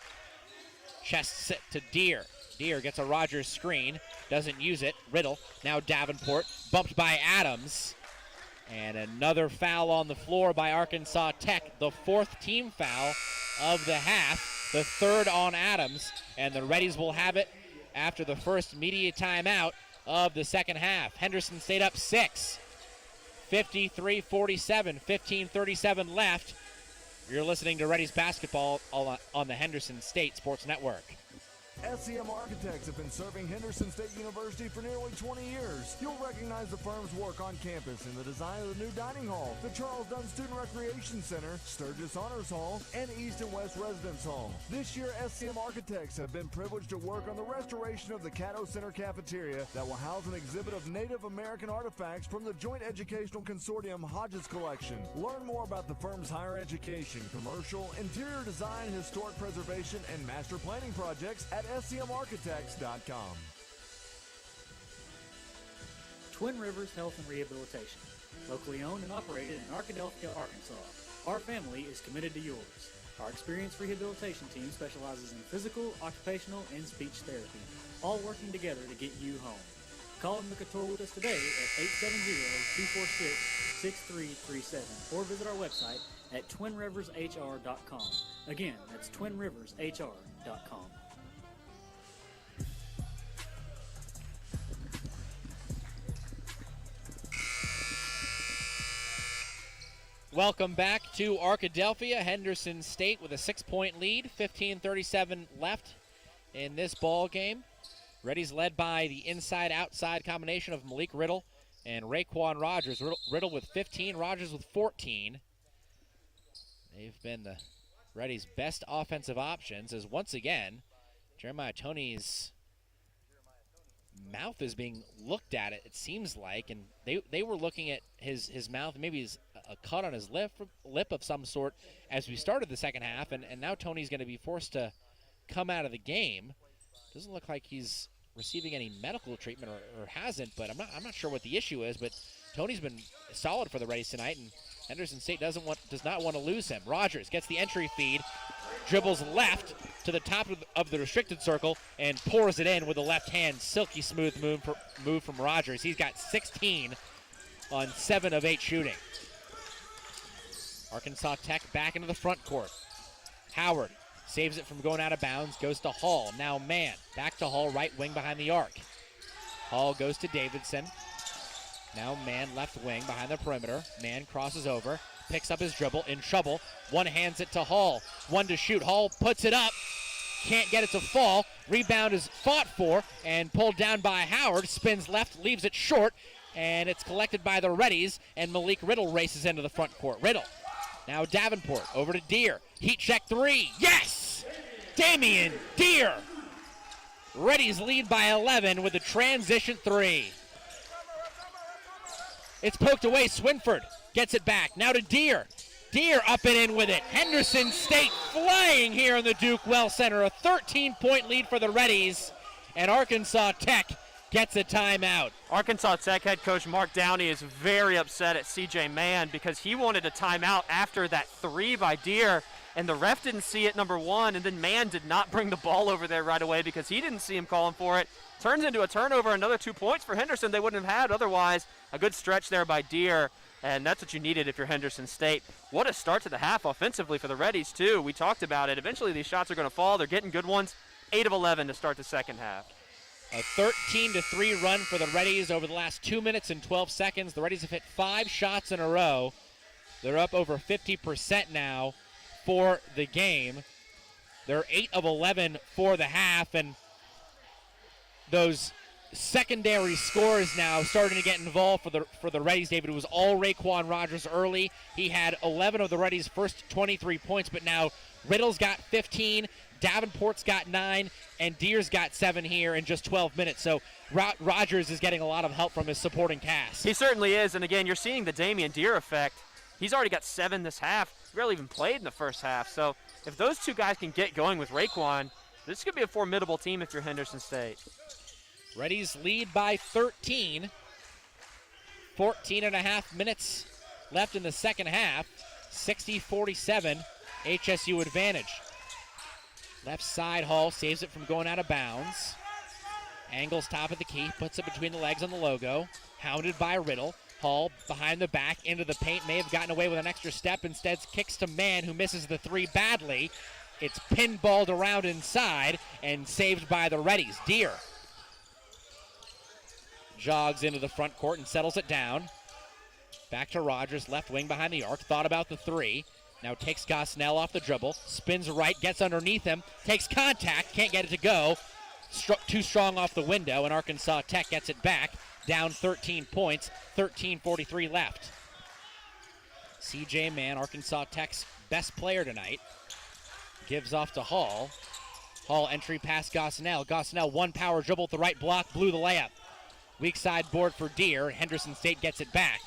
Chest sit to Deere. Deere gets a Rogers screen, doesn't use it. Riddle, now Davenport, bumped by Adams. And another foul on the floor by Arkansas Tech, the 4th team foul of the half, the 3rd on Adams, and the Reddies will have it after the first media timeout of the second half. Henderson State up 6, 53-47, 15:37 left. You're listening to Reddies basketball on the Henderson State Sports Network. SCM Architects have been serving Henderson State University for nearly 20 years. You'll recognize the firm's work on campus in the design of the new dining hall, the Charles Dunn Student Recreation Center, Sturgis Honors Hall, and East and West Residence Hall. This year, SCM Architects have been privileged to work on the restoration of the Caddo Center cafeteria that will house an exhibit of Native American artifacts from the Joint Educational Consortium Hodges Collection. Learn more about the firm's higher education, commercial, interior design, historic preservation, and master planning projects at scmarchitects.com. Twin Rivers Health and Rehabilitation, locally owned and operated in Arkadelphia, Arkansas. Our family is committed to yours. Our experienced rehabilitation team specializes in physical, occupational, and speech therapy, all working together to get you home. Call and book a tour with us today at 870-246-6337 or visit our website at twinrivershr.com. Again, that's twinrivershr.com. Welcome back to Arkadelphia. Henderson State with a 6-point lead, 15:37 left in this ball game. Reddies led by the inside-outside combination of Malik Riddle and Raekwon Rogers. Riddle with 15, Rogers with 14. They've been the Reddies' best offensive options as once again, Jeremiah Toney's mouth is being looked at, it seems like, and they were looking at his mouth, maybe a cut on his lip of some sort as we started the second half, and now Toney's going to be forced to come out of the game. Doesn't look like he's receiving any medical treatment or hasn't, but I'm not sure what the issue is, but Toney's been solid for the Reddies tonight, and Henderson State does not want to lose him. Rogers gets the entry feed, dribbles left to the top of the restricted circle, and pours it in with a left hand. Silky smooth move from Rogers. He's got 16 on 7 of 8 shooting. Arkansas Tech back into the front court. Howard saves it from going out of bounds, goes to Hall. Now man, back to Hall, right wing behind the arc. Hall goes to Davidson. Now man, left wing behind the perimeter. Man crosses over, picks up his dribble, in trouble. One hands it to Hall, one to shoot. Hall puts it up, can't get it to fall. Rebound is fought for and pulled down by Howard. Spins left, leaves it short, and it's collected by the Reddies, and Malik Riddle races into the front court. Riddle, now Davenport, over to Deere. Heat check 3, yes! Damian Deere! Reddies lead by 11 with a transition 3. It's poked away. Swinford gets it back. Now to Deere. Deere up and in with it. Henderson State flying here in the Duke Well Center. A 13-point lead for the Reddies. And Arkansas Tech gets a timeout. Arkansas Tech head coach Mark Downey is very upset at C.J. Mann because he wanted a timeout after that 3 by Deere. And the ref didn't see it, number one, and then Mann did not bring the ball over there right away because he didn't see him calling for it. Turns into a turnover, another 2 points for Henderson they wouldn't have had otherwise. A good stretch there by Deere, and that's what you needed if you're Henderson State. What a start to the half offensively for the Reddies, too. We talked about it. Eventually these shots are going to fall. They're getting good ones. 8 of 11 to start the second half. A 13-3 run for the Reddies over the last 2 minutes and 12 seconds. The Reddies have hit 5 shots in a row. They're up over 50% now. for the game. They're 8 of 11 for the half, and those secondary scores now starting to get involved for the Reddies. David, it was all Raquan Rogers early. He had 11 of the Reddies' first 23 points, but now Riddle's got 15, Davenport's got 9, and Deer's got 7 here in just 12 minutes. So Rogers is getting a lot of help from his supporting cast. He certainly is, and again, you're seeing the Damian Deer effect. He's already got 7 this half. He barely even played in the first half. So if those two guys can get going with Raquan, this could be a formidable team if you're Henderson State. Reddies lead by 13. 14 and a half minutes left in the second half. 60-47, HSU advantage. Left side, Hall saves it from going out of bounds. Angles top of the key, puts it between the legs on the logo. Hounded by Riddle. Hall behind the back, into the paint, may have gotten away with an extra step. Instead, kicks to Mann, who misses the 3 badly. It's pinballed around inside and saved by the Reddies. Deer jogs into the front court and settles it down. Back to Rogers, left wing behind the arc. Thought about the 3. Now takes Gosnell off the dribble. Spins right, gets underneath him. Takes contact, can't get it to go. Too strong off the window, and Arkansas Tech gets it back. Down 13 points, 13:43 left. CJ Mann, Arkansas Tech's best player tonight, gives off to Hall. Hall entry past Gosnell. Gosnell one power dribble at the right block, blew the layup. Weak side board for Deer. Henderson State gets it back.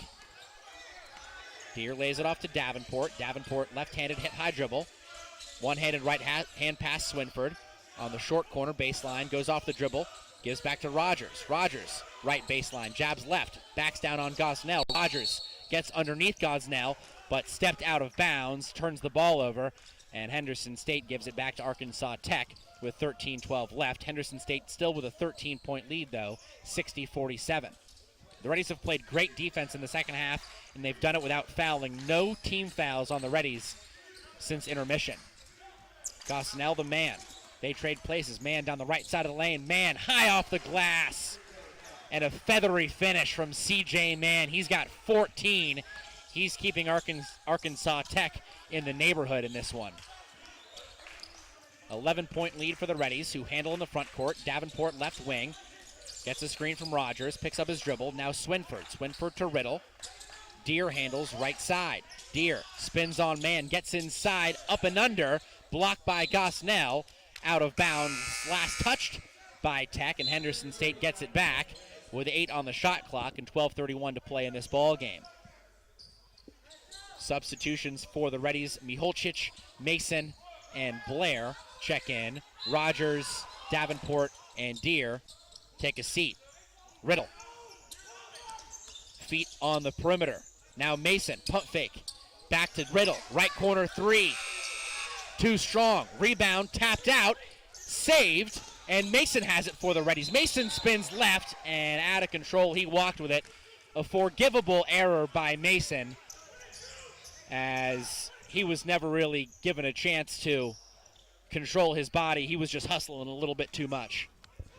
Deer lays it off to Davenport. Davenport left-handed hit high dribble. One-handed right hand pass Swinford. On the short corner baseline, goes off the dribble. Gives back to Rogers. Rogers, right baseline, jabs left. Backs down on Gosnell. Rogers gets underneath Gosnell, but stepped out of bounds, turns the ball over, and Henderson State gives it back to Arkansas Tech with 13:12 left. Henderson State still with a 13-point lead, though, 60-47. The Reddies have played great defense in the second half, and they've done it without fouling. No team fouls on the Reddies since intermission. Gosnell the man. They trade places. Mann down the right side of the lane. Mann high off the glass. And a feathery finish from C.J. Mann. He's got 14. He's keeping Arkansas Tech in the neighborhood in this one. 11-point lead for the Reddies, who handle in the front court. Davenport left wing. Gets a screen from Rogers. Picks up his dribble. Now Swinford. Swinford to Riddle. Deer handles right side. Deer spins on Mann. Gets inside. Up and under. Blocked by Gosnell. Out of bounds. Last touched by Tech, and Henderson State gets it back with 8 on the shot clock and 12:31 to play in this ball game. Substitutions for the Reddies: Miholcic, Mason, and Blair check in. Rogers, Davenport, and Deer take a seat. Riddle. Feet on the perimeter. Now Mason, pump fake. Back to Riddle. Right corner 3. Too strong. Rebound, tapped out, saved, and Mason has it for the Reddies. Mason spins left and out of control. He walked with it. A forgivable error by Mason, as he was never really given a chance to control his body. He was just hustling a little bit too much.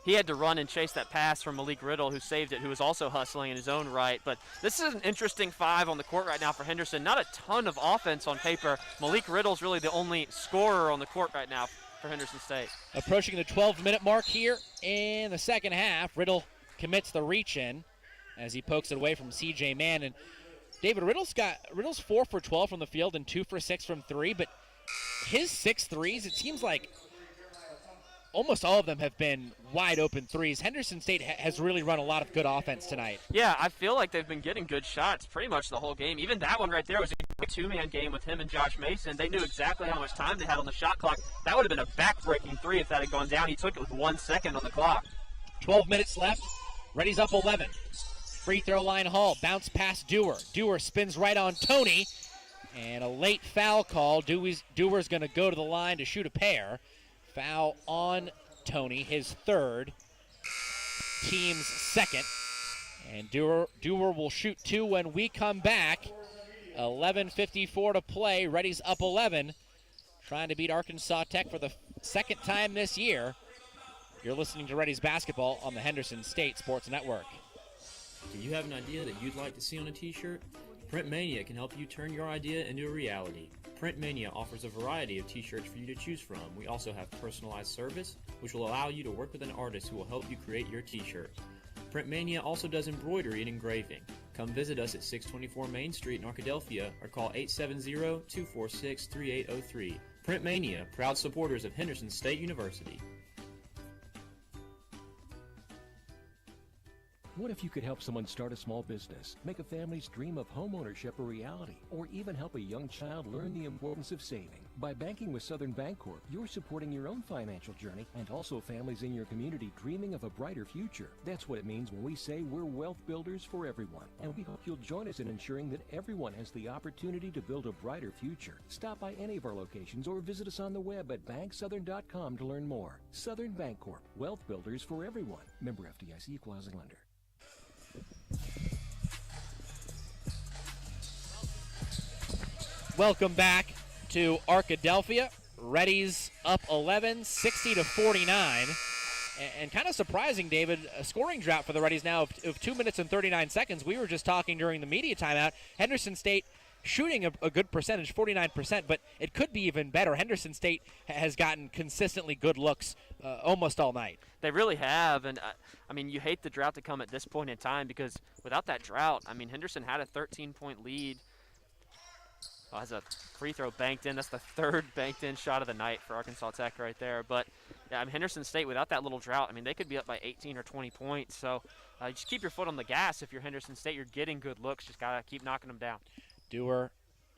He had to run and chase that pass from Malik Riddle, who saved it, who was also hustling in his own right. But this is an interesting 5 on the court right now for Henderson. Not a ton of offense on paper. Malik Riddle's really the only scorer on the court right now for Henderson State. Approaching the 12-minute mark here in the second half. Riddle commits the reach in as he pokes it away from C.J. Mann. And David, Riddle's 4 for 12 from the field and 2 for 6 from 3, but his 6 threes, it seems like almost all of them have been wide open threes. Henderson State has really run a lot of good offense tonight. Yeah, I feel like they've been getting good shots pretty much the whole game. Even that one right there was a great 2-man game with him and Josh Mason. They knew exactly how much time they had on the shot clock. That would have been a back-breaking 3 if that had gone down. He took it with 1 second on the clock. 12 minutes left. Reddies up 11. Free throw line Hall. Bounce past Dewar. Dewar spins right on Tony. And a late foul call. Dewar's going to go to the line to shoot a pair. Foul on Tony, his 3rd, team's 2nd. And Dewar will shoot 2 when we come back. 11:54 to play. Reddies up 11. Trying to beat Arkansas Tech for the 2nd time this year. You're listening to Reddies basketball on the Henderson State Sports Network. Do you have an idea that you'd like to see on a t-shirt? Print Mania can help you turn your idea into a reality. Print Mania offers a variety of t-shirts for you to choose from. We also have personalized service, which will allow you to work with an artist who will help you create your t-shirt. Print Mania also does embroidery and engraving. Come visit us at 624 Main Street in Arkadelphia or call 870-246-3803. Print Mania, proud supporters of Henderson State University. What if you could help someone start a small business, make a family's dream of homeownership a reality, or even help a young child learn the importance of saving? By banking with Southern Bancorp, you're supporting your own financial journey and also families in your community dreaming of a brighter future. That's what it means when we say we're wealth builders for everyone, and we hope you'll join us in ensuring that everyone has the opportunity to build a brighter future. Stop by any of our locations or visit us on the web at banksouthern.com to learn more. Southern Bancorp, wealth builders for everyone. Member FDIC, equal housing lender. Welcome back to Arkadelphia. Reddies up 11, 60-49. And kind of surprising, David, a scoring drought for the Reddies now of 2 minutes and 39 seconds. We were just talking during the media timeout. Henderson State shooting a good percentage, 49%, but it could be even better. Henderson State has gotten consistently good looks almost all night. They really have, and I mean, you hate the drought to come at this point in time because without that drought, I mean, Henderson had a 13-point lead. Oh, has a free throw banked in. That's the third banked in shot of the night for Arkansas Tech right there. But yeah, I mean, Henderson State, without that little drought, I mean, they could be up by 18 or 20 points. So just keep your foot on the gas. If you're Henderson State, you're getting good looks. Just got to keep knocking them down. Dewar,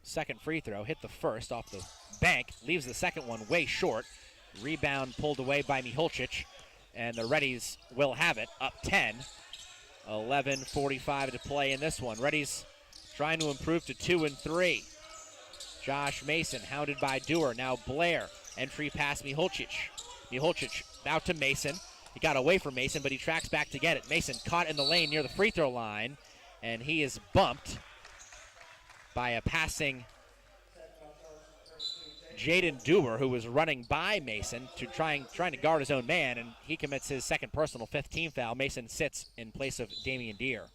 second free throw, hit the first off the bank, leaves the second one way short. Rebound pulled away by Mihulcic, and the Reddies will have it, up 10. 11:45 to play in this one. Reddies trying to improve to 2 and 3. Josh Mason hounded by Dewar. Now Blair. Entry past Mihulcic. Mihulcic out to Mason. He got away from Mason, but he tracks back to get it. Mason caught in the lane near the free throw line, and he is bumped by a passing Jaden Dewar, who was running by Mason to trying to guard his own man, and he commits his second personal, 5th team foul. Mason sits in place of Damian Deere.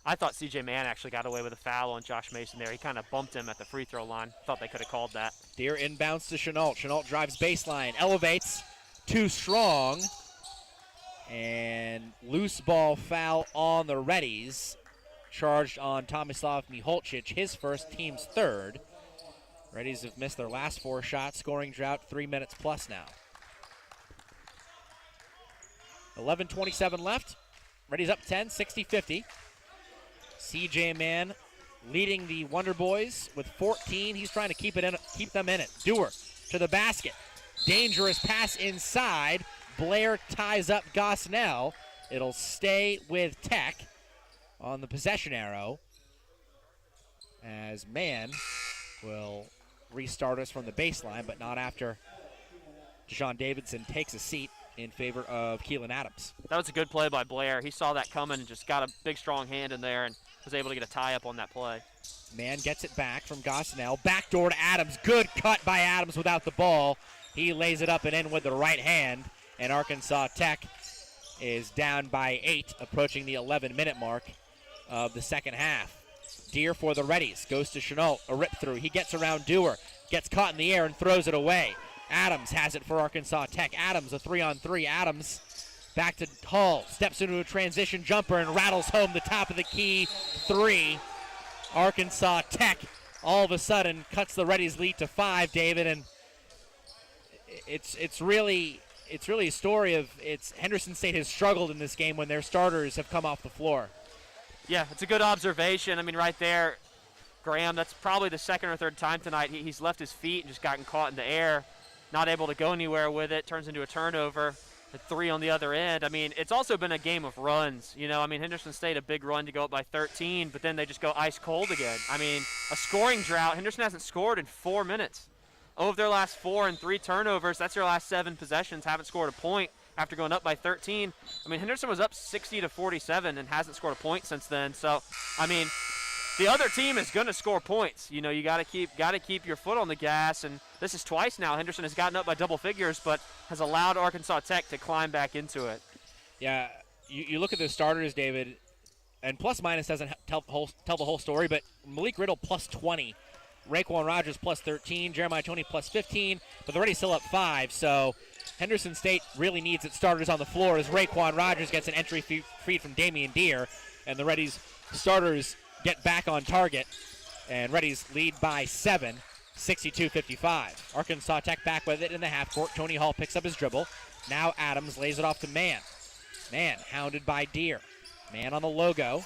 I thought C.J. Mann actually got away with a foul on Josh Mason there. He kind of bumped him at the free throw line. Thought they could have called that. Deere inbounds to Chenault. Chenault drives baseline, elevates, too strong, and loose ball foul on the Reddies. Charged on Tomislav Mihulcic, his first, team's third. Reddies have missed their last 4 shots. Scoring drought, 3 minutes plus now. 11:27 left. Reddies up 10, 60-50. C.J. Mann leading the Wonder Boys with 14. He's trying to keep them in it. Dewar to the basket. Dangerous pass inside. Blair ties up Gosnell. It'll stay with Tech on the possession arrow as Mann will restart us from the baseline, but not after Deshaun Davidson takes a seat in favor of Keelan Adams. That was a good play by Blair. He saw that coming and just got a big, strong hand in there and was able to get a tie-up on that play. Mann gets it back from Gosnell. Backdoor to Adams. Good cut by Adams without the ball. He lays it up and in with the right hand, and Arkansas Tech is down by 8, approaching the 11-minute mark of the second half. Deere for the Reddies. Goes to Chenault. A rip through. He gets around Dewar. Gets caught in the air and throws it away. Adams has it for Arkansas Tech. Adams, a 3-on-3. Adams back to Hall. Steps into a transition jumper and rattles home the top of the key 3. Arkansas Tech all of a sudden cuts the Reddies lead to 5, David, and it's really a story of Henderson State has struggled in this game when their starters have come off the floor. Yeah, it's a good observation. I mean, right there, Graham, that's probably the second or third time tonight he's left his feet and just gotten caught in the air, not able to go anywhere with it, turns into a turnover, a 3 on the other end. I mean, it's also been a game of runs. You know, I mean, Henderson State, a big run to go up by 13, but then they just go ice cold again. I mean, a scoring drought. Henderson hasn't scored in 4 minutes. Of their last 4 and 3 turnovers, that's their last 7 possessions, haven't scored a point after going up by 13. I mean, Henderson was up 60-47 and hasn't scored a point since then. So, I mean, the other team is going to score points. You know, you got to keep your foot on the gas, and this is twice now Henderson has gotten up by double figures, but has allowed Arkansas Tech to climb back into it. Yeah, you look at the starters, David, and plus minus doesn't tell the whole story, but Malik Riddle plus 20 Raekwon Rogers plus 13, Jeremiah Toney plus 15, but they're already still up 5, so Henderson State really needs its starters on the floor as Raekwon Rogers gets an entry feed from Damian Deere, and the Reddies starters get back on target, and Reddies lead by 7, 62-55. Arkansas Tech back with it in the half court. Tony Hall picks up his dribble. Now Adams lays it off to Mann. Mann hounded by Deere. Mann on the logo.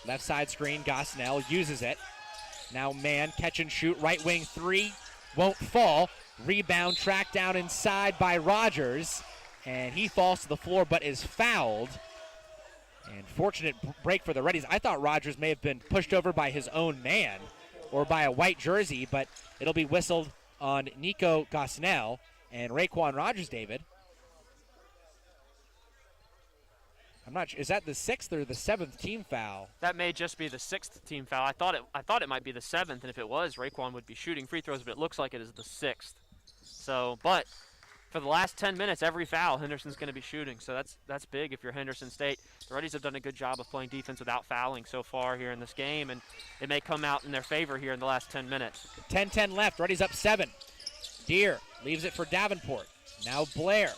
Left side screen, Gosnell uses it. Now Mann, catch and shoot, right wing 3, won't fall. Rebound tracked down inside by Rogers, and he falls to the floor but is fouled. And fortunate break for the Reddies. I thought Rogers may have been pushed over by his own man or by a white jersey, but it'll be whistled on Nico Gosnell and Raekwon Rogers, David. I'm not sure. Is that the 6th or the 7th team foul? That may just be the 6th team foul. I thought it might be the 7th, and if it was, Raekwon would be shooting free throws, but it looks like it is the 6th. So, but for the last 10 minutes, every foul, Henderson's going to be shooting. So that's big if you're Henderson State. The Reddies have done a good job of playing defense without fouling so far here in this game, and it may come out in their favor here in the last 10 minutes. 10-10 left. Reddies up 7. Deere leaves it for Davenport. Now Blair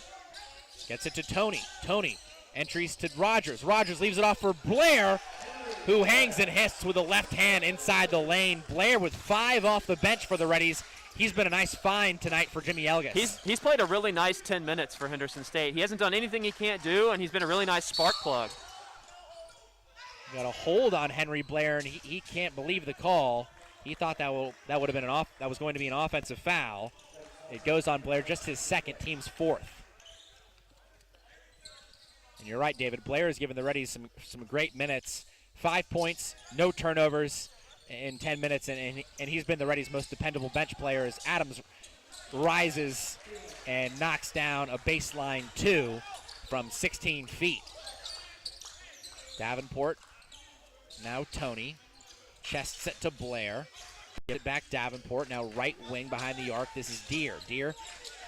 gets it to Tony. Tony entries to Rogers. Rogers leaves it off for Blair, who hangs and hits with the left hand inside the lane. Blair with 5 off the bench for the Reddies. He's been a nice find tonight for Jimmy Elgis. He's played a really nice 10 minutes for Henderson State. He hasn't done anything he can't do, and he's been a really nice spark plug. Got a hold on Henry Blair, and he can't believe the call. He thought that would have been that was going to be an offensive foul. It goes on Blair, just his 2nd, team's 4th. And you're right, David. Blair has given the Reddies some great minutes. 5 points, no turnovers in 10 minutes, and he's been the Reddies' most dependable bench player as Adams rises and knocks down a baseline 2 from 16 feet. Davenport, now Tony, chests it to Blair. Get it back Davenport, now right wing behind the arc. This is Deere. Deere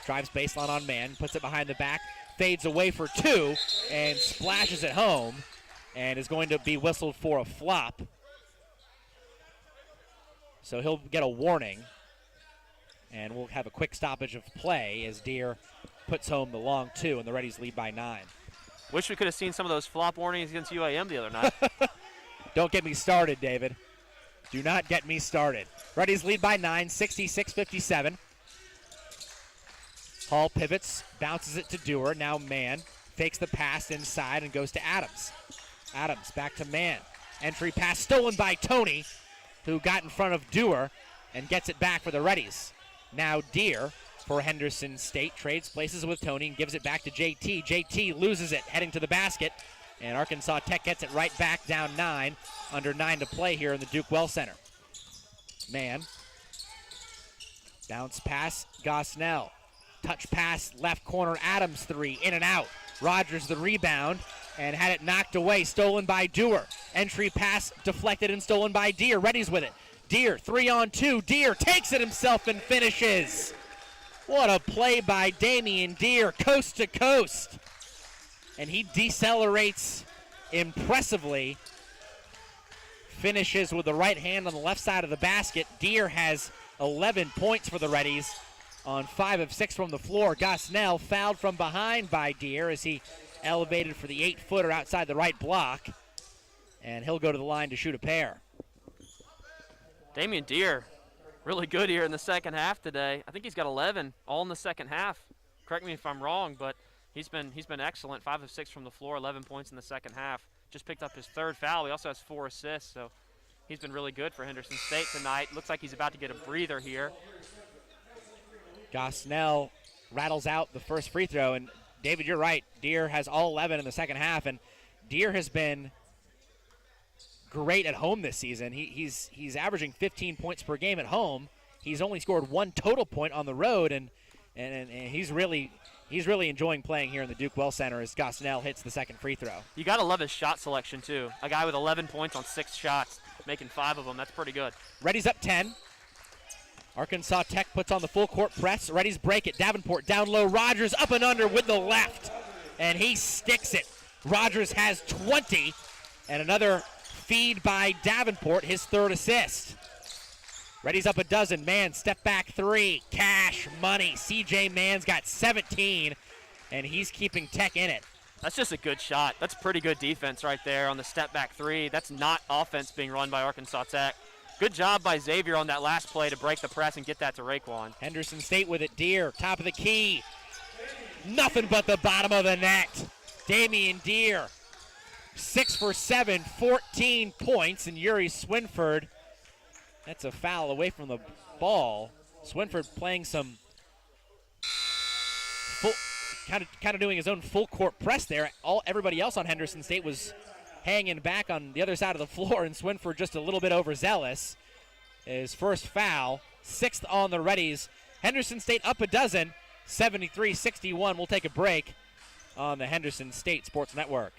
drives baseline on Mann, puts it behind the back, fades away for 2, and splashes it home, and is going to be whistled for a flop. So he'll get a warning, and we'll have a quick stoppage of play as Deere puts home the long 2, and the Reddies lead by 9. Wish we could have seen some of those flop warnings against UAM the other night. Don't get me started, David. Do not get me started. Reddies lead by 9, 66-57. Hall pivots, bounces it to Dewar. Now Mann fakes the pass inside and goes to Adams. Adams back to Mann. Entry pass stolen by Tony, who got in front of Dewar and gets it back for the Reddies. Now Deere for Henderson State trades places with Tony and gives it back to JT. JT loses it heading to the basket, and Arkansas Tech gets it right back down 9, under 9 to play here in the Duke Well Center. Mann. Bounce pass, Gosnell. Touch pass, left corner, Adams 3, in and out. Rogers the rebound, and had it knocked away, stolen by Dewar. Entry pass deflected and stolen by Deere. Reddies with it. Deere, 3-on-2. Deere takes it himself and finishes. What a play by Damian Deere, coast to coast. And he decelerates impressively. Finishes with the right hand on the left side of the basket. Deere has 11 points for the Reddies on 5 of 6 from the floor. Gosnell fouled from behind by Deere as he elevated for the 8-footer outside the right block. And he'll go to the line to shoot a pair. Damian Deere, really good here in the second half today. I think he's got 11 all in the second half. Correct me if I'm wrong, but he's been excellent. 5 of 6 from the floor, 11 points in the second half. Just picked up his 3rd foul. He also has 4 assists, so he's been really good for Henderson State tonight. Looks like he's about to get a breather here. Gosnell rattles out the first free throw, and David, you're right. Deere has all 11 in the second half, and Deere has been great at home this season. He's averaging 15 points per game at home. He's only scored 1 total point on the road, and he's really enjoying playing here in the Duke Well Center as Gosnell hits the second free throw. You got to love his shot selection, too. A guy with 11 points on 6 shots, making 5 of them. That's pretty good. Reddies up 10. Arkansas Tech puts on the full court press. Reddies break it. Davenport down low. Rogers up and under with the left, and he sticks it. Rogers has 20, and another feed by Davenport, his 3rd assist. Reddies up a dozen. Mann, step back three. Cash, money. CJ Mann's got 17, and he's keeping Tech in it. That's just a good shot. That's pretty good defense right there on the step back three. That's not offense being run by Arkansas Tech. Good job by Xavier on that last play to break the press and get that to Raekwon. Henderson State with it. Deere, top of the key. Nothing but the bottom of the net. Damian Deere, 6 for 7, 14 points, and Yuri Swinford. That's a foul away from the ball. Swinford playing some full, kind of doing his own full court press there. Everybody else on Henderson State was hanging back on the other side of the floor, and Swinford just a little bit overzealous. His first foul, 6th on the Reddies. Henderson State up a dozen, 73-61. We'll take a break on the Henderson State Sports Network.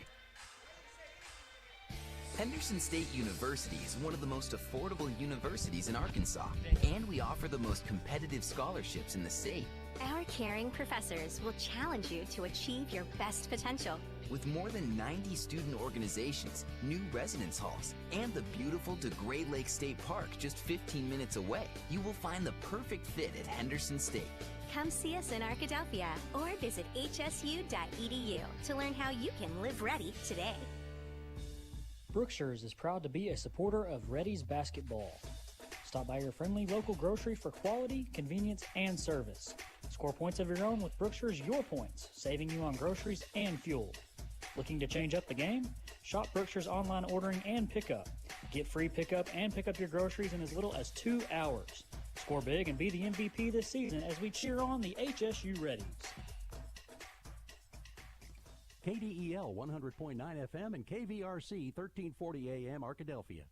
Henderson State University is one of the most affordable universities in Arkansas, and we offer the most competitive scholarships in the state. Our caring professors will challenge you to achieve your best potential. With more than 90 student organizations, new residence halls, and the beautiful DeGray Lake State Park just 15 minutes away, you will find the perfect fit at Henderson State. Come see us in Arkadelphia or visit hsu.edu to learn how you can live ready today. Brookshires is proud to be a supporter of Reddies basketball. Stop by your friendly local grocery for quality, convenience, and service. Score points of your own with Brookshires Your Points, saving you on groceries and fuel. Looking to change up the game? Shop Brookshires online ordering and pickup. Get free pickup and pick up your groceries in as little as 2 hours. Score big and be the MVP this season as we cheer on the HSU Reddies. KDEL 100.9 FM and KVRC 1340 AM Arkadelphia.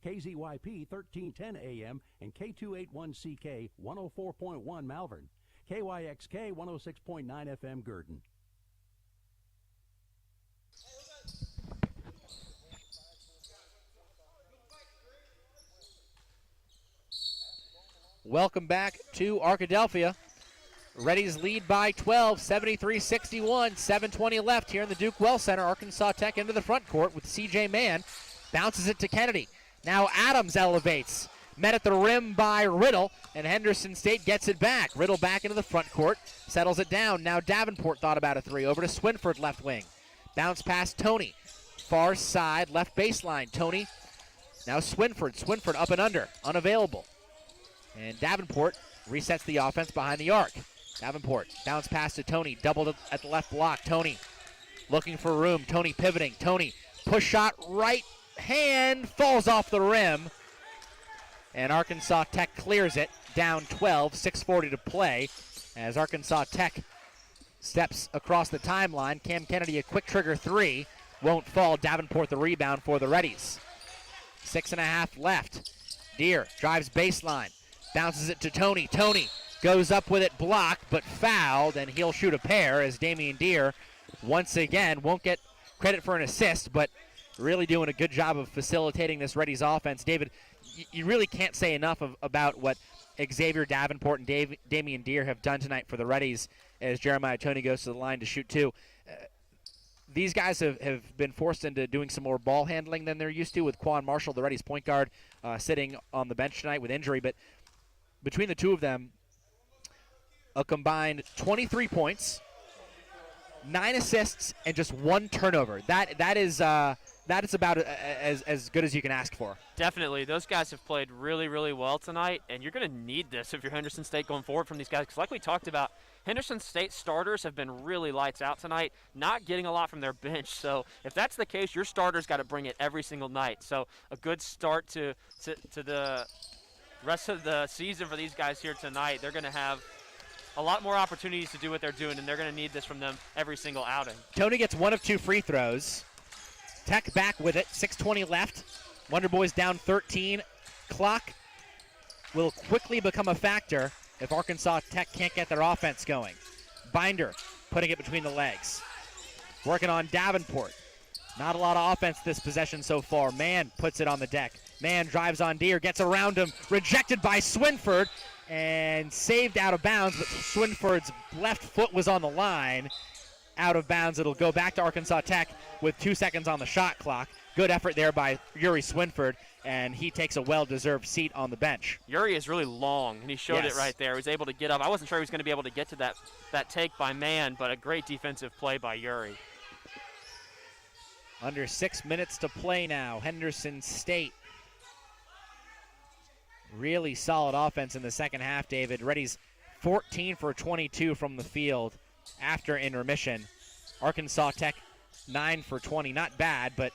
KZYP 1310 AM and K281CK 104.1 Malvern. KYXK 106.9 FM Gurdon. Welcome back to Arkadelphia. Reddies lead by 12, 73-61, 7:20 left here in the Duke Well Center. Arkansas Tech into the front court with C.J. Mann. Bounces it to Kennedy. Now Adams elevates. Met at the rim by Riddle, and Henderson State gets it back. Riddle back into the front court, settles it down. Now Davenport thought about a three. Over to Swinford, left wing. Bounce past Tony. Far side, left baseline. Tony. Now Swinford. Swinford up and under. Unavailable. And Davenport resets the offense behind the arc. Davenport, bounce pass to Tony, doubled at the left block. Tony looking for room. Tony pivoting. Tony, push shot, right hand, falls off the rim. And Arkansas Tech clears it, down 12, 6:40 to play. As Arkansas Tech steps across the timeline, Cam Kennedy a quick trigger three, won't fall. Davenport the rebound for the Reddies. 6.5 left. Deere drives baseline, bounces it to Tony. Tony goes up with it, blocked, but fouled, and he'll shoot a pair as Damian Deere, once again, won't get credit for an assist, but really doing a good job of facilitating this Reddies offense. David, you really can't say enough about what Xavier Davenport and Damian Deere have done tonight for the Reddies as Jeremiah Tony goes to the line to shoot two. These guys have been forced into doing some more ball handling than they're used to, with Quan Marshall, the Reddies point guard, sitting on the bench tonight with injury, but between the two of them, a combined 23 points, 9 assists, and just 1 turnover. That is about as good as you can ask for. Definitely. Those guys have played really, really well tonight, and you're going to need this if you're Henderson State going forward from these guys. Because like we talked about, Henderson State starters have been really lights out tonight, not getting a lot from their bench. So if that's the case, your starters got to bring it every single night. So a good start to the rest of the season for these guys here tonight. They're going to have a lot more opportunities to do what they're doing, and they're going to need this from them every single outing. Tony gets 1 of 2 free throws. Tech back with it, 6:20 left. Wonder Boys down 13. Clock will quickly become a factor if Arkansas Tech can't get their offense going. Binder putting it between the legs. Working on Davenport. Not a lot of offense this possession so far. Mann puts it on the deck. Mann drives on Deere, gets around him, rejected by Swinford, and saved out of bounds, but Swinford's left foot was on the line. Out of bounds. It'll go back to Arkansas Tech with 2 seconds on the shot clock. Good effort there by Yuri Swinford, and he takes a well-deserved seat on the bench. Uri is really long, and he showed it right there. He was able to get up. I wasn't sure he was going to be able to get to that take by man, but a great defensive play by Uri. Under 6 minutes to play now. Henderson State. Really solid offense in the second half, David. Reddies 14 for 22 from the field after intermission. Arkansas Tech 9 for 20. Not bad, but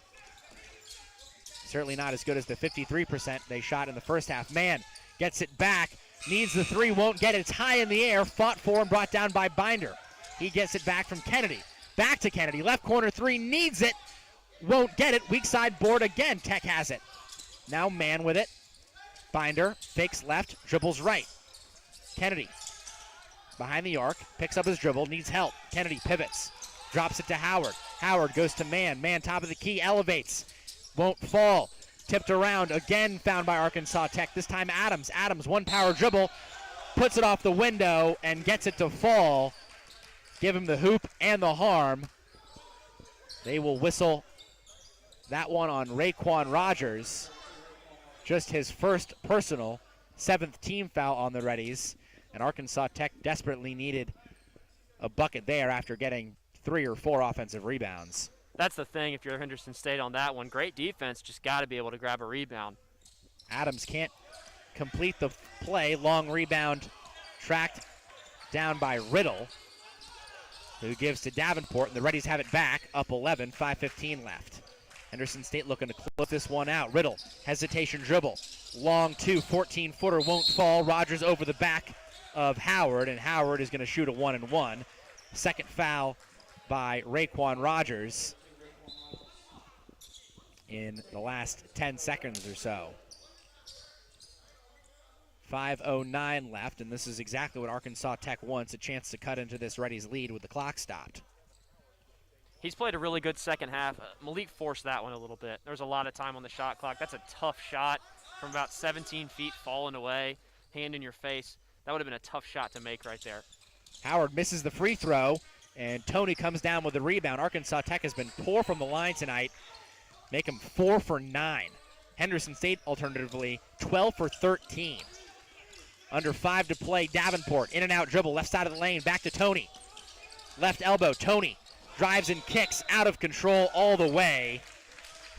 certainly not as good as the 53% they shot in the first half. Man gets it back, needs the three, won't get it. It's high in the air, fought for and brought down by Binder. He gets it back from Kennedy. Back to Kennedy, left corner three, needs it, won't get it. Weak side board again, Tech has it. Now man with it. Binder fakes left, dribbles right. Kennedy behind the arc, picks up his dribble, needs help. Kennedy pivots, drops it to Howard. Howard goes to man. Man top of the key, elevates. Won't fall. Tipped around, again found by Arkansas Tech. This time Adams. Adams, one power dribble, puts it off the window and gets it to fall. Give him the hoop and the harm. They will whistle that one on Raekwon Rogers. Just his first personal, 7th team foul on the Reddies. And Arkansas Tech desperately needed a bucket there after getting 3 or 4 offensive rebounds. That's the thing if you're Henderson State on that one. Great defense, just got to be able to grab a rebound. Adams can't complete the play. Long rebound tracked down by Riddle, who gives to Davenport, and the Reddies have it back, up 11, 5:15 left. Henderson State looking to close this one out. Riddle, hesitation dribble. Long 14-footer, won't fall. Rogers over the back of Howard, and Howard is going to shoot a 1-and-1. Second foul by Raekwon Rogers in the last 10 seconds or so. 5:09 left, and this is exactly what Arkansas Tech wants, a chance to cut into this Reddies lead with the clock stopped. He's played a really good second half. Malik forced that one a little bit. There was a lot of time on the shot clock. That's a tough shot from about 17 feet, falling away, hand in your face. That would have been a tough shot to make right there. Howard misses the free throw, and Tony comes down with the rebound. Arkansas Tech has been poor from the line tonight. Make him 4 for 9. Henderson State, alternatively, 12 for 13. Under 5 to play, Davenport, in and out dribble, left side of the lane, back to Tony. Left elbow, Tony drives and kicks, out of control all the way.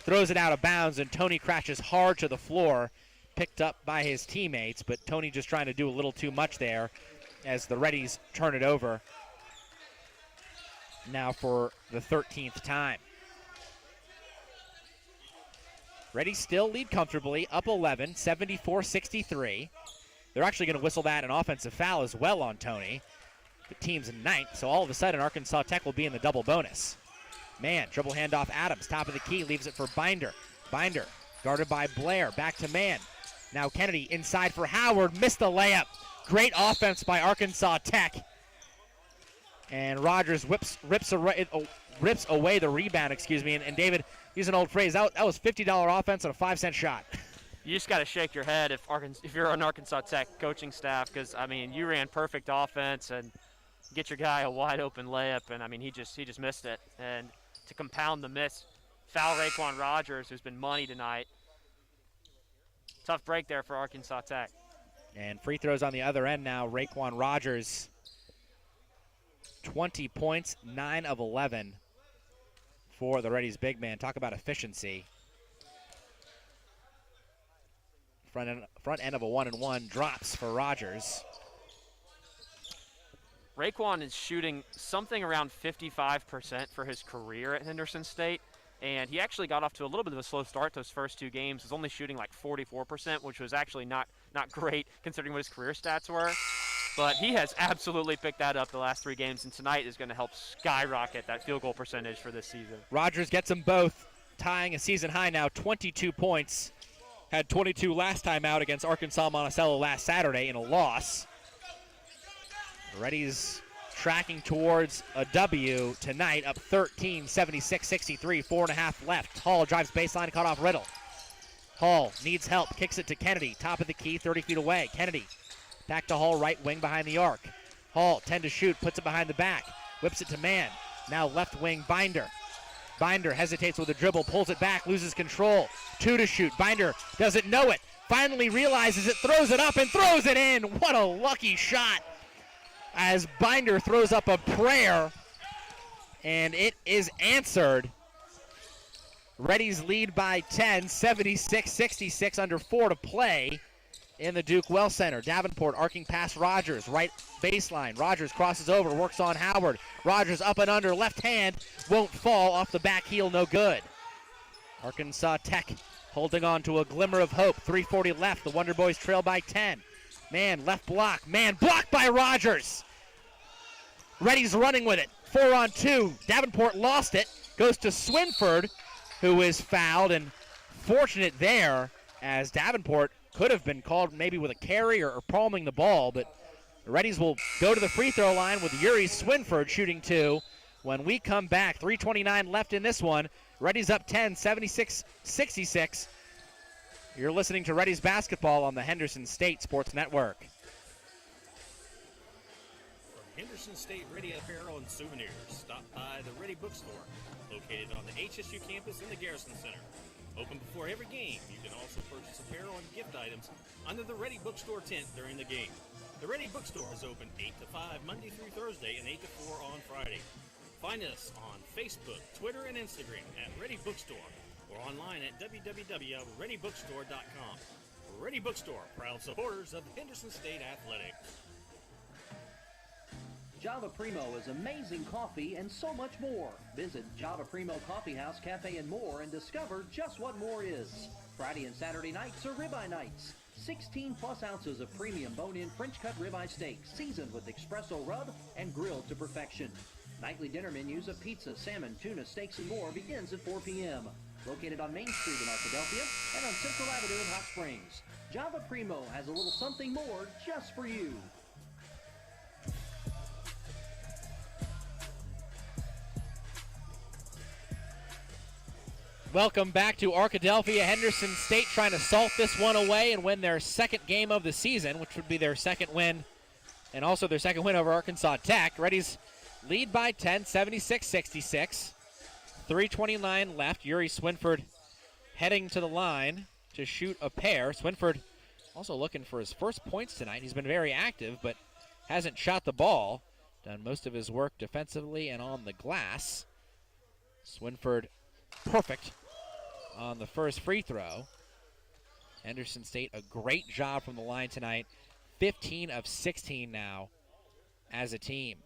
Throws it out of bounds, and Tony crashes hard to the floor, picked up by his teammates, but Tony just trying to do a little too much there as the Reddies turn it over now for the 13th time. Reddies still lead comfortably, up 11, 74-63. They're actually going to whistle that an offensive foul as well on Tony. The team's in 9th, so all of a sudden Arkansas Tech will be in the double bonus. Man, dribble handoff Adams, top of the key, leaves it for Binder. Binder, guarded by Blair, back to man. Now Kennedy inside for Howard, missed the layup. Great offense by Arkansas Tech. And Rogers rips away the rebound, and David, use an old phrase, that was $50 offense on a 5-cent shot. You just got to shake your head if you're an Arkansas Tech coaching staff, because, I mean, you ran perfect offense and get your guy a wide-open layup, and, I mean, he just missed it. And to compound the miss, foul Raekwon Rogers, who's been money tonight. Tough break there for Arkansas Tech. And free throws on the other end now. Raekwon Rogers, 20 points, 9 of 11 for the Reddies big man. Talk about efficiency. Front end of a 1-and-1 drops for Rogers. Raekwon is shooting something around 55% for his career at Henderson State, and he actually got off to a little bit of a slow start those first 2 games. He was only shooting like 44%, which was actually not great considering what his career stats were. But he has absolutely picked that up the last 3 games, and tonight is going to help skyrocket that field goal percentage for this season. Rogers gets them both, tying a season high now, 22 points. Had 22 last time out against Arkansas Monticello last Saturday in a loss. Reddies tracking towards a W tonight, up 13, 76-63, 4.5 left. Hall drives baseline, caught off Riddle. Hall needs help, kicks it to Kennedy, top of the key, 30 feet away. Kennedy back to Hall, right wing behind the arc. Hall, 10 to shoot, puts it behind the back, whips it to man. Now left wing, Binder. Binder hesitates with a dribble, pulls it back, loses control. 2 to shoot. Binder doesn't know it. Finally realizes it, throws it up, and throws it in. What a lucky shot as Binder throws up a prayer, and it is answered. Reddies lead by 10, 76-66, under 4 to play in the Duke Well Center. Davenport arcing past Rogers, right baseline. Rogers crosses over, works on Howard. Rogers up and under, left hand, won't fall, off the back heel, no good. Arkansas Tech holding on to a glimmer of hope. 3:40 left, the Wonder Boys trail by 10. Man, left block, man, blocked by Rogers. Reddies running with it, 4-on-2. Davenport lost it, goes to Swinford, who is fouled, and fortunate there as Davenport could have been called maybe with a carry or palming the ball, but the Reddies will go to the free throw line with Yuri Swinford shooting 2. When we come back, 3:29 left in this one. Reddies up 10, 76-66. You're listening to Reddies basketball on the Henderson State Sports Network. From Henderson State Ready Apparel and Souvenirs, stop by the Ready Bookstore, located on the HSU campus in the Garrison Center. Open before every game, you can also purchase apparel and gift items under the Ready Bookstore tent during the game. The Ready Bookstore is open 8 to 5 Monday through Thursday and 8 to 4 on Friday. Find us on Facebook, Twitter, and Instagram at Ready Bookstore or online at www.readybookstore.com. Ready Bookstore, proud supporters of Henderson State Athletics. Java Primo is amazing coffee and so much more. Visit Java Primo Coffee House, Cafe, and more and discover just what more is. Friday and Saturday nights are ribeye nights. 16 plus ounces of premium bone-in French-cut ribeye steak seasoned with espresso rub and grilled to perfection. Nightly dinner menus of pizza, salmon, tuna, steaks, and more begins at 4 p.m. Located on Main Street in Arkadelphia and on Central Avenue in Hot Springs. Java Primo has a little something more just for you. Welcome back to Arkadelphia. Henderson State trying to salt this one away and win their second game of the season, which would be their second win, and also their second win over Arkansas Tech. Reddies lead by 10, 76-66. 3:29 left. Yuri Swinford heading to the line to shoot a pair. Swinford also looking for his first points tonight. He's been very active, but hasn't shot the ball. Done most of his work defensively and on the glass. Swinford perfect on the first free throw. Henderson State, a great job from the line tonight. 15 of 16 now as a team.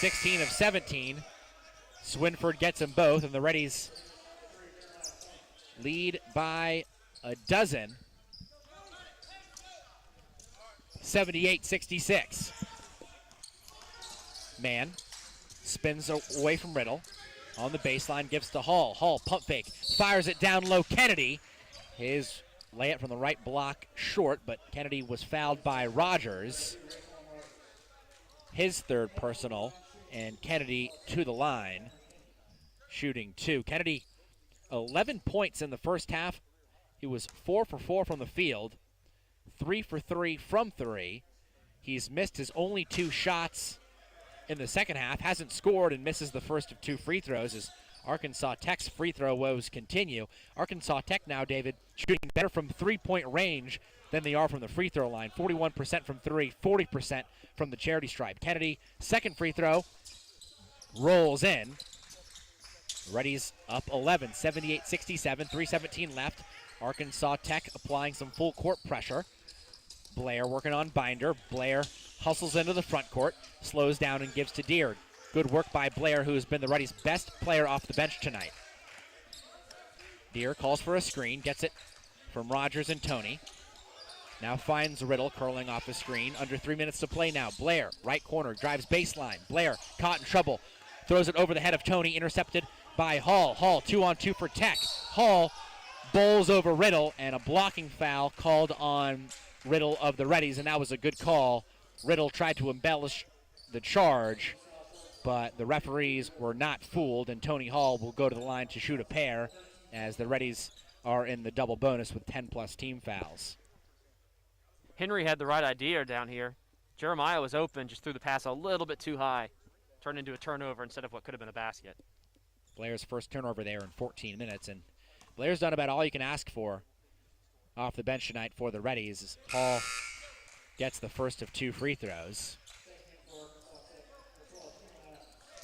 16 of 17. Swinford gets them both, and the Reddies lead by a dozen. 78-66. Man spins away from Riddle. On the baseline, gives to Hall. Hall, pump fake, fires it down low. Kennedy, his layup from the right block short, but Kennedy was fouled by Rogers. His third personal, and Kennedy to the line, shooting 2. Kennedy, 11 points in the first half. He was 4 for 4 from the field, 3 for 3 from 3. He's missed his only 2 shots in the second half, hasn't scored, and misses the first of 2 free throws as Arkansas Tech's free throw woes continue. Arkansas Tech now, David, shooting better from 3-point range than they are from the free throw line. 41% from 3, 40% from the charity stripe. Kennedy, second free throw, rolls in. Reddies up 11, 78-67, 3:17 left. Arkansas Tech applying some full court pressure. Blair working on Binder. Blair hustles into the front court, slows down and gives to Deere. Good work by Blair, who has been the Reddies' best player off the bench tonight. Deere calls for a screen, gets it from Rogers and Tony. Now finds Riddle curling off a screen. Under 3 minutes to play now. Blair, right corner, drives baseline. Blair caught in trouble, throws it over the head of Tony, intercepted by Hall. Hall 2-on-2 for Tech. Hall bowls over Riddle, and a blocking foul called on Riddle of the Reddies, and that was a good call. Riddle tried to embellish the charge, but the referees were not fooled, and Tony Hall will go to the line to shoot a pair as the Reddies are in the double bonus with 10-plus team fouls. Henry had the right idea down here. Jeremiah was open, just threw the pass a little bit too high. turned into a turnover instead of what could have been a basket. Blair's first turnover there in 14 minutes, and Blair's done about all you can ask for off the bench tonight for the Reddies. Hall gets the first of 2 free throws.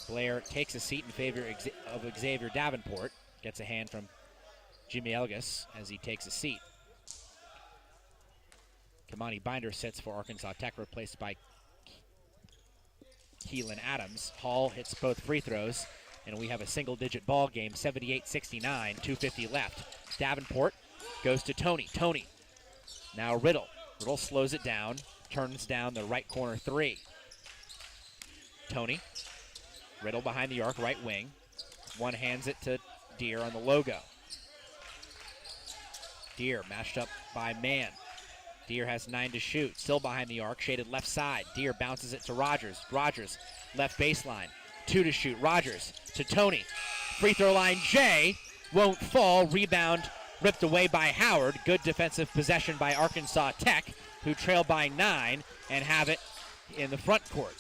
Blair takes a seat in favor of Xavier Davenport. Gets a hand from Jimmy Elgas as he takes a seat. Kamani Binder sits for Arkansas Tech, replaced by Keelan Adams. Hall hits both free throws, and we have a single-digit ball game, 78-69, 2:50 left. Davenport goes to Tony. Tony, now Riddle. Riddle slows it down, turns down the right corner 3. Tony, Riddle behind the arc, right wing. One hands it to Deere on the logo. Deere matched up by Mann. Deere has 9 to shoot, still behind the arc, shaded left side. Deere bounces it to Rogers. Rogers, left baseline, 2 to shoot. Rogers to Tony. Free throw line, Jay won't fall. Rebound ripped away by Howard. Good defensive possession by Arkansas Tech, who trail by 9 and have it in the front court.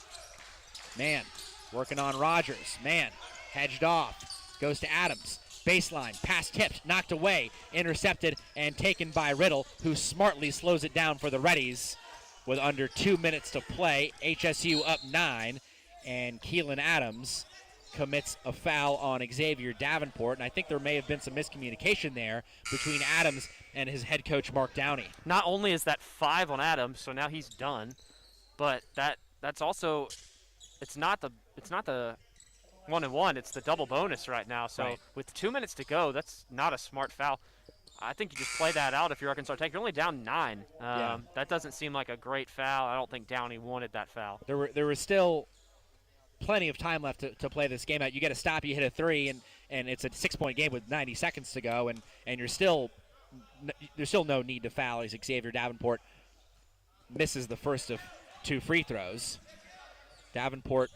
Mann working on Rogers. Mann hedged off, goes to Adams. Baseline, pass tipped, knocked away, intercepted, and taken by Riddle, who smartly slows it down for the Reddies with under 2 minutes to play. HSU up 9, and Keelan Adams commits a foul on Xavier Davenport, and I think there may have been some miscommunication there between Adams and his head coach, Mark Downey. Not only is that 5 on Adams, so now he's done, but that's also, it's not the 1-and-1, it's the double bonus right now. So Right. with 2 minutes to go, that's not a smart foul. I think you just play that out if you're Arkansas Tech. You're only down 9. That doesn't seem like a great foul. I don't think Downey wanted that foul. There was still plenty of time left to play this game out. You get a stop, you hit a 3, and it's a 6-point game with 90 seconds to go, and there's still no need to foul as Xavier Davenport misses the first of 2 free throws. Davenport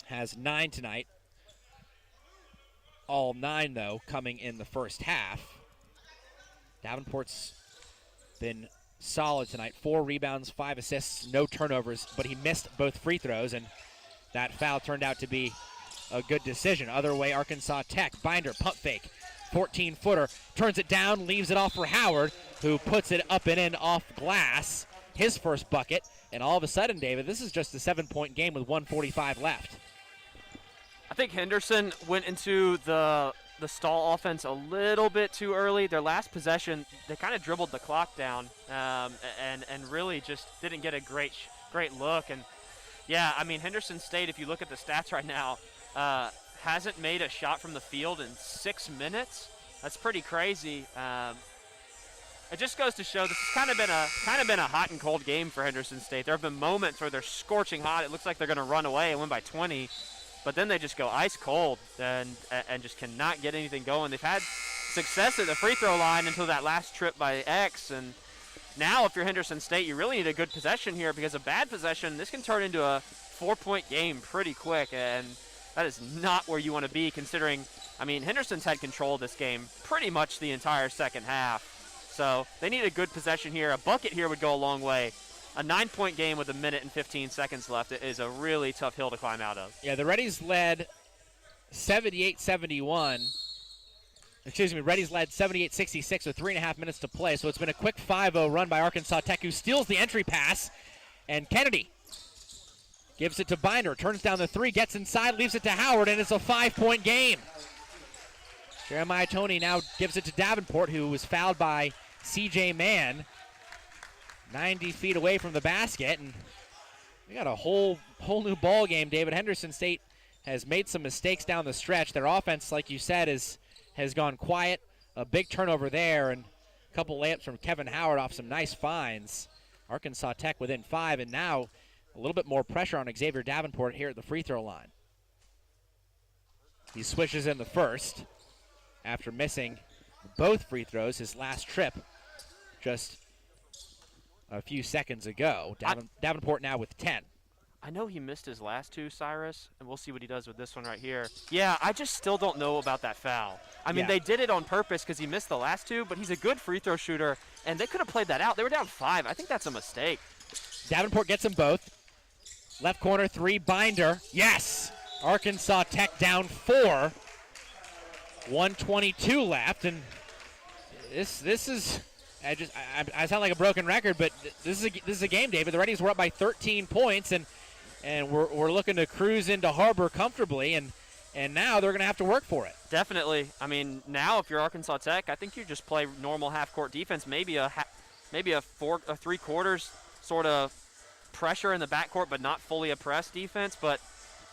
has 9 tonight. All 9, though, coming in the first half. Davenport's been solid tonight. 4 rebounds, 5 assists, no turnovers, but he missed both free throws, and that foul turned out to be a good decision. Other way, Arkansas Tech. Binder, pump fake. 14-footer, turns it down, leaves it off for Howard, who puts it up and in off glass. His first bucket, and all of a sudden, David, this is just a 7-point game with 1:45 left. I think Henderson went into the stall offense a little bit too early. Their last possession, they kind of dribbled the clock down and really just didn't get a great look. And, yeah, I mean, Henderson State, if you look at the stats right now, hasn't made a shot from the field in 6 minutes. That's pretty crazy. It just goes to show this has kind of been a hot and cold game for Henderson State. There have been moments where they're scorching hot. It looks like they're going to run away and win by 20. But then they just go ice cold and just cannot get anything going. They've had success at the free throw line until that last trip by X. And now if you're Henderson State, you really need a good possession here, because a bad possession, this can turn into a 4-point game pretty quick. And that is not where you want to be, considering, I mean, Henderson's had control of this game pretty much the entire second half. So they need a good possession here. A bucket here would go a long way. A 9-point game with 1 minute and 15 seconds left is a really tough hill to climb out of. Yeah, the Reddies led 78-71. Excuse me, Reddies led 78-66 with 3.5 minutes to play. So it's been a quick 5-0 run by Arkansas Tech, who steals the entry pass. And Kennedy gives it to Binder, turns down the 3, gets inside, leaves it to Howard, and it's a 5-point game. Jeremiah Toney now gives it to Davenport, who was fouled by C.J. Mann. 90 feet away from the basket, and we got a whole new ball game. David, Henderson State has made some mistakes down the stretch. Their offense, like you said, has gone quiet. A big turnover there, and a couple layups from Kevin Howard off some nice finds. Arkansas Tech within 5, and now a little bit more pressure on Xavier Davenport here at the free throw line. He swishes in the first after missing both free throws his last trip just a few seconds ago. Davenport now with 10. I know he missed his last 2, Cyrus, and we'll see what he does with this one right here. Yeah, I just still don't know about that foul. I mean, they did it on purpose because he missed the last 2, but he's a good free throw shooter, and they could have played that out. They were down 5. I think that's a mistake. Davenport gets them both. Left corner, 3, Binder. Yes! Arkansas Tech down 4. 1:22 left, and this is, I sound like a broken record, but this is a game, David. The Reddies were up by 13 points, and we're looking to cruise into Harbor comfortably, and now they're going to have to work for it. Definitely. I mean, now if you're Arkansas Tech, I think you just play normal half-court defense, maybe a 3/4 sort of pressure in the backcourt, but not fully a press defense. But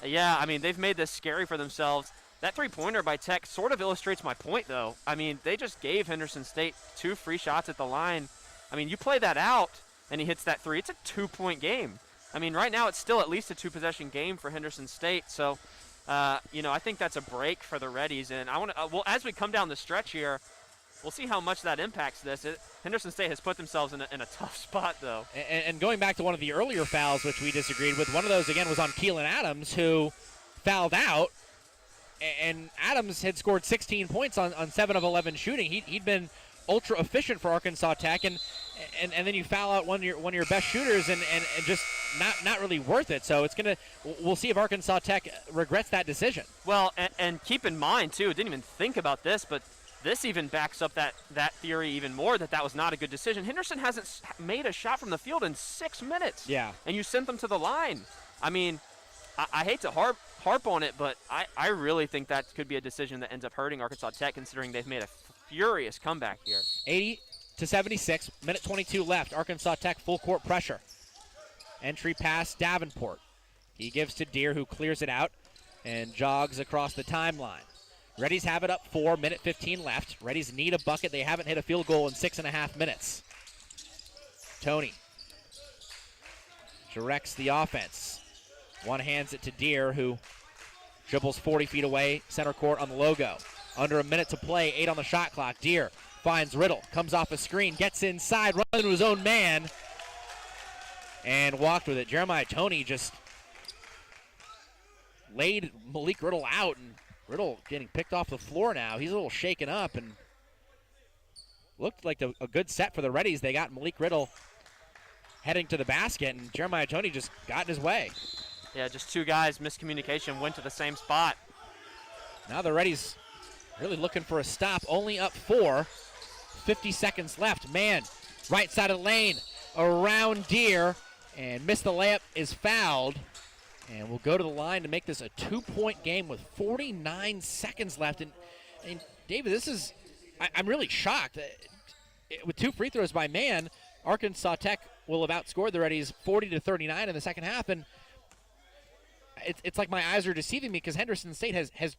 yeah, I mean, they've made this scary for themselves. That three-pointer by Tech sort of illustrates my point, though. I mean, they just gave Henderson State 2 free shots at the line. I mean, you play that out, and he hits that 3. It's a 2-point game. I mean, right now it's still at least a 2-possession game for Henderson State. So, I think that's a break for the Reddies. And I want to, well, as we come down the stretch here, we'll see how much that impacts this. Henderson State has put themselves in a tough spot, though. And going back to one of the earlier fouls, which we disagreed with, one of those, again, was on Keelan Adams, who fouled out. And Adams had scored 16 points on 7 of 11 shooting. He'd been ultra efficient for Arkansas Tech, and then you foul out one of your best shooters, and just not really worth it. So we'll see if Arkansas Tech regrets that decision. Well, and keep in mind too, didn't even think about this, but this even backs up that theory even more, that was not a good decision. Henderson hasn't made a shot from the field in 6 minutes. Yeah. And you sent them to the line. I mean, I hate to harp on it, but I really think that could be a decision that ends up hurting Arkansas Tech, considering they've made a furious comeback here. 80-76, minute 22 left. Arkansas Tech full court pressure. Entry pass, Davenport. He gives to Deere, who clears it out and jogs across the timeline. Reddies have it up 4, minute 15 left. Reddies need a bucket. They haven't hit a field goal in 6.5 minutes. Tony directs the offense. One hands it to Deere, who dribbles 40 feet away, center court on the logo. Under a minute to play, 8 on the shot clock. Deere finds Riddle, comes off a screen, gets inside, runs into his own man, and walked with it. Jeremiah Toney just laid Malik Riddle out, and Riddle getting picked off the floor now. He's a little shaken up, and looked like a good set for the Reddies. They got Malik Riddle heading to the basket, and Jeremiah Toney just got in his way. Yeah, just two guys, miscommunication, went to the same spot. Now the Reddies really looking for a stop, only up 4. 50 seconds left. Man, right side of the lane, around Deere, and missed the layup, is fouled. And we'll go to the line to make this a 2-point game with 49 seconds left. And David, this is, I'm really shocked. With 2 free throws by Man, Arkansas Tech will have outscored the Reddies 40-39 in the second half. And it's like my eyes are deceiving me, because Henderson State has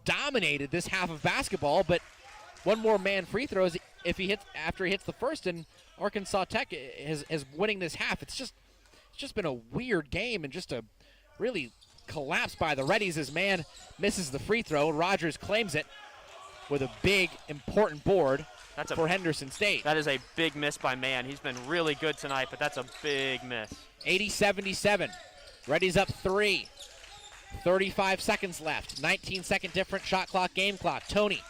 dominated this half of basketball, but one more Man free throws after he hits the first, and Arkansas Tech is winning this half. It's just been a weird game, and just a really collapse by the Reddies as Man misses the free throw. Rogers claims it with a big, important board for Henderson State. That is a big miss by Man. He's been really good tonight, but that's a big miss. 80-77. Reddies up 3. 35 seconds left. 19-second different shot clock, game clock. Toney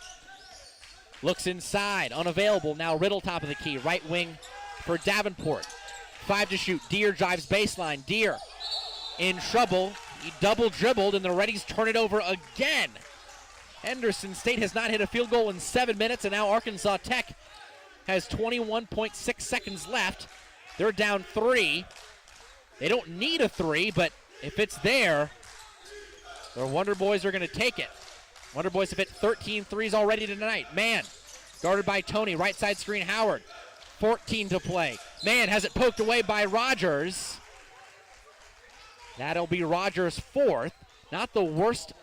looks inside, unavailable. Now Riddle top of the key, right wing for Davenport. 5 to shoot. Deere drives baseline. Deere in trouble. He double dribbled, and the Reddies turn it over again. Henderson State has not hit a field goal in 7 minutes, and now Arkansas Tech has 21.6 seconds left. They're down 3. They don't need a 3, but if it's there, the Wonder Boys are going to take it. Wonder Boys have hit 13 threes already tonight. Man, guarded by Toney, right side screen, Howard. 14 to play. Man has it poked away by Rogers. That'll be Rogers' 4th. Not the worst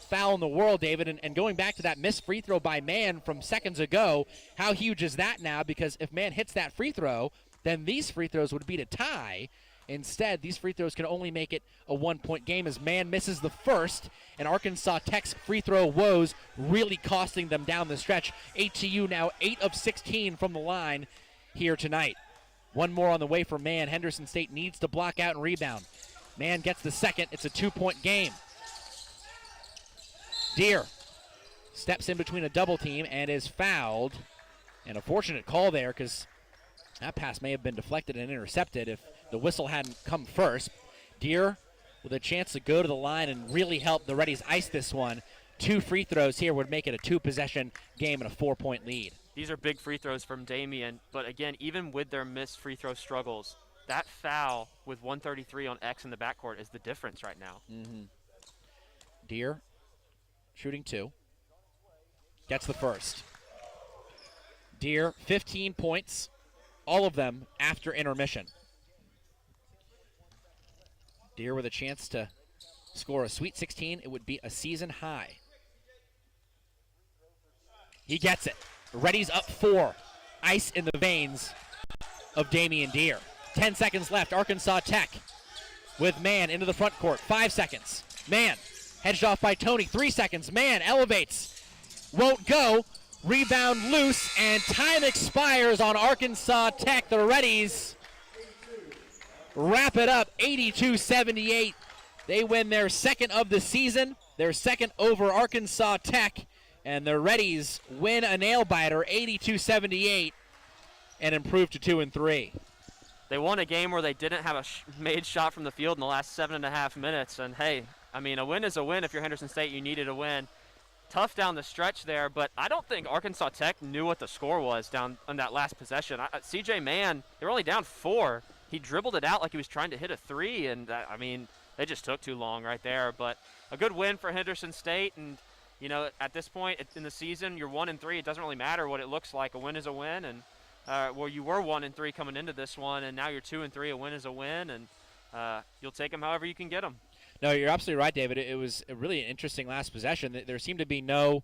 foul in the world, David. And going back to that missed free throw by Man from seconds ago, how huge is that now? Because if Man hits that free throw, then these free throws would beat a tie. Instead, these free throws can only make it a 1-point game as Man misses the first, and Arkansas Tech's free throw woes really costing them down the stretch. ATU now 8 of 16 from the line here tonight. One more on the way for Man. Henderson State needs to block out and rebound. Man gets the second. It's a 2-point game. Deere steps in between a double team and is fouled. And a fortunate call there, because that pass may have been deflected and intercepted if the whistle hadn't come first. Deere with a chance to go to the line and really help the Reddies ice this one. 2 free throws here would make it a 2-possession game and a 4-point lead. These are big free throws from Damian, but again, even with their missed free throw struggles, that foul with 133 on X in the backcourt is the difference right now. Deere shooting 2. Gets the first. Deere, 15 points, all of them after intermission. Deere with a chance to score a Sweet 16. It would be a season high. He gets it. Reddies up 4. Ice in the veins of Damian Deere. 10 seconds left. Arkansas Tech with Mann into the front court. 5 seconds. Mann hedged off by Tony. 3 seconds. Mann elevates. Won't go. Rebound loose, and time expires on Arkansas Tech. The Reddies wrap it up 82-78. They win their second of the season, their second over Arkansas Tech, and the Reddies win a nail-biter 82-78 and improve to 2-3. They won a game where they didn't have a made shot from the field in the last 7.5 minutes, and hey, I mean, a win is a win. If you're Henderson State, you needed a win. Tough down the stretch there, but I don't think Arkansas Tech knew what the score was down on that last possession. CJ Mann, they were only down 4. He dribbled it out like he was trying to hit a 3, and I mean, they just took too long right there. But a good win for Henderson State, and you know, at this point in the season, you're 1-3. It doesn't really matter what it looks like. A win is a win, and well, you were 1-3 coming into this one, and now you're 2-3. A win is a win, and you'll take them however you can get them. No, you're absolutely right, David. It was a really interesting last possession. There seemed to be no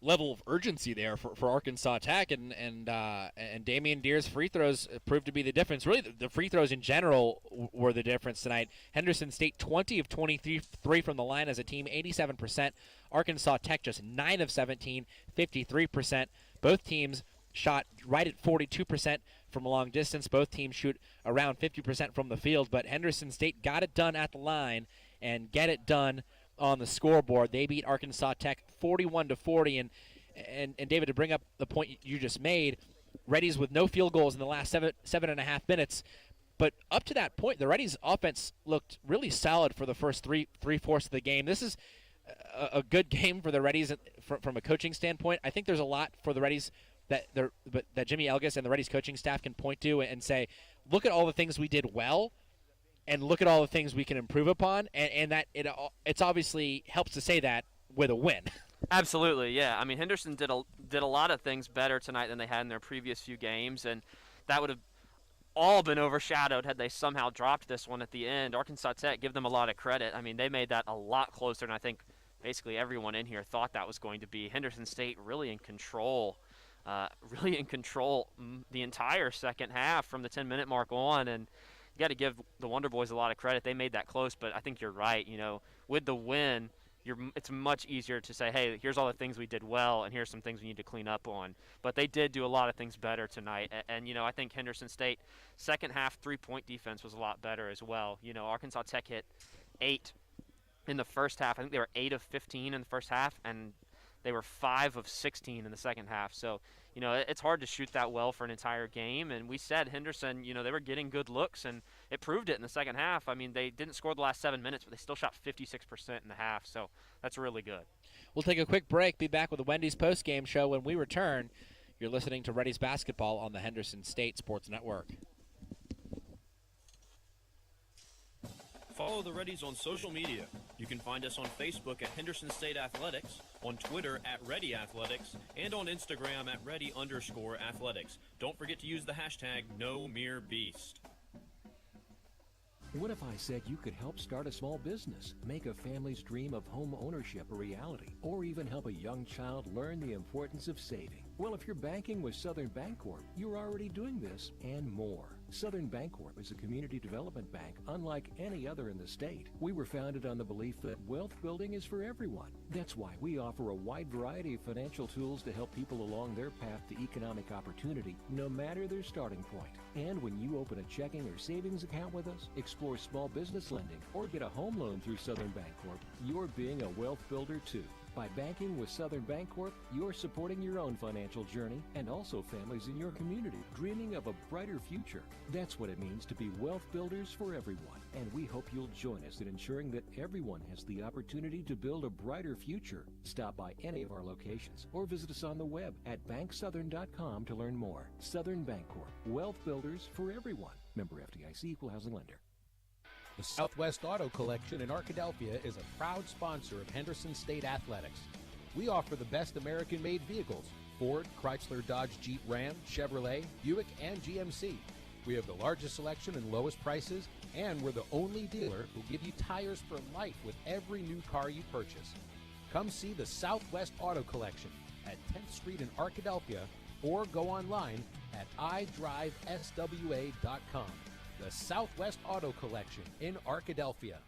level of urgency there for Arkansas Tech, and Damian Deere's free throws proved to be the difference. Really, the free throws in general were the difference tonight. Henderson State 20 of 23 from the line as a team, 87%. Arkansas Tech just 9 of 17, 53%. Both teams shot right at 42% from a long distance. Both teams shoot around 50% from the field, but Henderson State got it done at the line and get it done on the scoreboard. They beat Arkansas Tech 41-40, and David, to bring up the point you just made, Reddies with no field goals in the last 7.5 minutes, but up to that point, the Reddies offense looked really solid for the first three-fourths of the game. This is a good game for the Reddies from a coaching standpoint. I think there's a lot for the Reddies that Jimmy Elgis and the Reddies coaching staff can point to and say, look at all the things we did well, and look at all the things we can improve upon, and that it's obviously helps to say that with a win. Absolutely, yeah. I mean, Henderson did a lot of things better tonight than they had in their previous few games, and that would have all been overshadowed had they somehow dropped this one at the end. Arkansas Tech, give them a lot of credit. I mean, they made that a lot closer, and I think basically everyone in here thought that was going to be. Henderson State really in control the entire second half from the 10-minute mark on, and you got to give the Wonder Boys a lot of credit. They made that close, but I think you're right. You know, with the win, it's much easier to say, hey, here's all the things we did well, and here's some things we need to clean up on. But they did do a lot of things better tonight, and you know, I think Henderson State second half 3-point defense was a lot better as well. You know, Arkansas Tech hit 8 in the first half. I think they were 8 of 15 in the first half, and they were 5 of 16 in the second half. So, you know, it's hard to shoot that well for an entire game. And we said Henderson, you know, they were getting good looks, and it proved it in the second half. I mean, they didn't score the last 7 minutes, but they still shot 56% in the half. So that's really good. We'll take a quick break. Be back with the Wendy's postgame show when we return. You're listening to Reddies Basketball on the Henderson State Sports Network. Follow the Reddies on social media. You can find us on Facebook at Henderson State Athletics, on Twitter at Reddy Athletics, and on Instagram at Reddy_Athletics. Don't forget to use the hashtag #NoMereBeast. What if I said you could help start a small business, make a family's dream of home ownership a reality, or even help a young child learn the importance of saving? Well, if you're banking with Southern Bancorp, you're already doing this and more. Southern Bancorp is a community development bank unlike any other in the state. We were founded on the belief that wealth building is for everyone. That's why we offer a wide variety of financial tools to help people along their path to economic opportunity, no matter their starting point. And when you open a checking or savings account with us, explore small business lending, or get a home loan through Southern Bancorp, you're being a wealth builder too. By banking with Southern Bancorp, you're supporting your own financial journey and also families in your community dreaming of a brighter future. That's what it means to be wealth builders for everyone. And we hope you'll join us in ensuring that everyone has the opportunity to build a brighter future. Stop by any of our locations or visit us on the web at banksouthern.com to learn more. Southern Bancorp, wealth builders for everyone. Member FDIC, equal housing lender. The Southwest Auto Collection in Arkadelphia is a proud sponsor of Henderson State Athletics. We offer the best American-made vehicles: Ford, Chrysler, Dodge, Jeep, Ram, Chevrolet, Buick, and GMC. We have the largest selection and lowest prices, and we're the only dealer who give you tires for life with every new car you purchase. Come see the Southwest Auto Collection at 10th Street in Arkadelphia, or go online at idriveswa.com. The Southwest Auto Collection in Arkadelphia.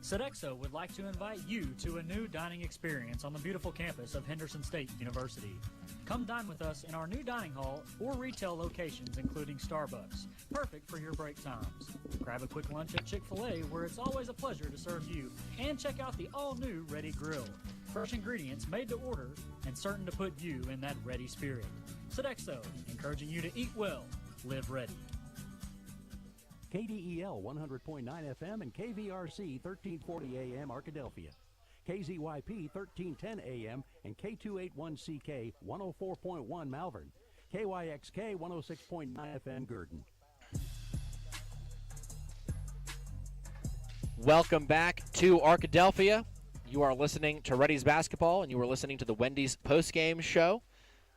Sodexo would like to invite you to a new dining experience on the beautiful campus of Henderson State University. Come dine with us in our new dining hall or retail locations, including Starbucks, perfect for your break times. Grab a quick lunch at Chick-fil-A, where it's always a pleasure to serve you, and check out the all-new Reddy Grill. Fresh ingredients made to order and certain to put you in that ready spirit. Sodexo, encouraging you to eat well, live ready. KDEL 100.9 FM and KVRC 1340 AM Arkadelphia. KZYP 1310 AM and K281CK 104.1 Malvern. KYXK 106.9 FM Gurdon. Welcome back to Arkadelphia. You are listening to Reddies Basketball, and you are listening to the Wendy's postgame show.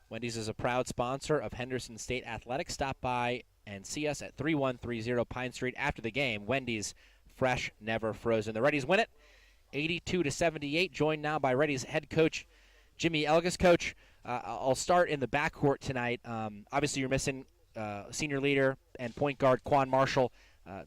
Wendy's is a proud sponsor of Henderson State Athletics. Stop by and see us at 3130 Pine Street after the game. Wendy's, fresh, never frozen. The Reddies win it 82-78, joined now by Reddies head coach Jimmy Elgas. Coach, I'll start in the backcourt tonight. Obviously, you're missing senior leader and point guard Quan Marshall.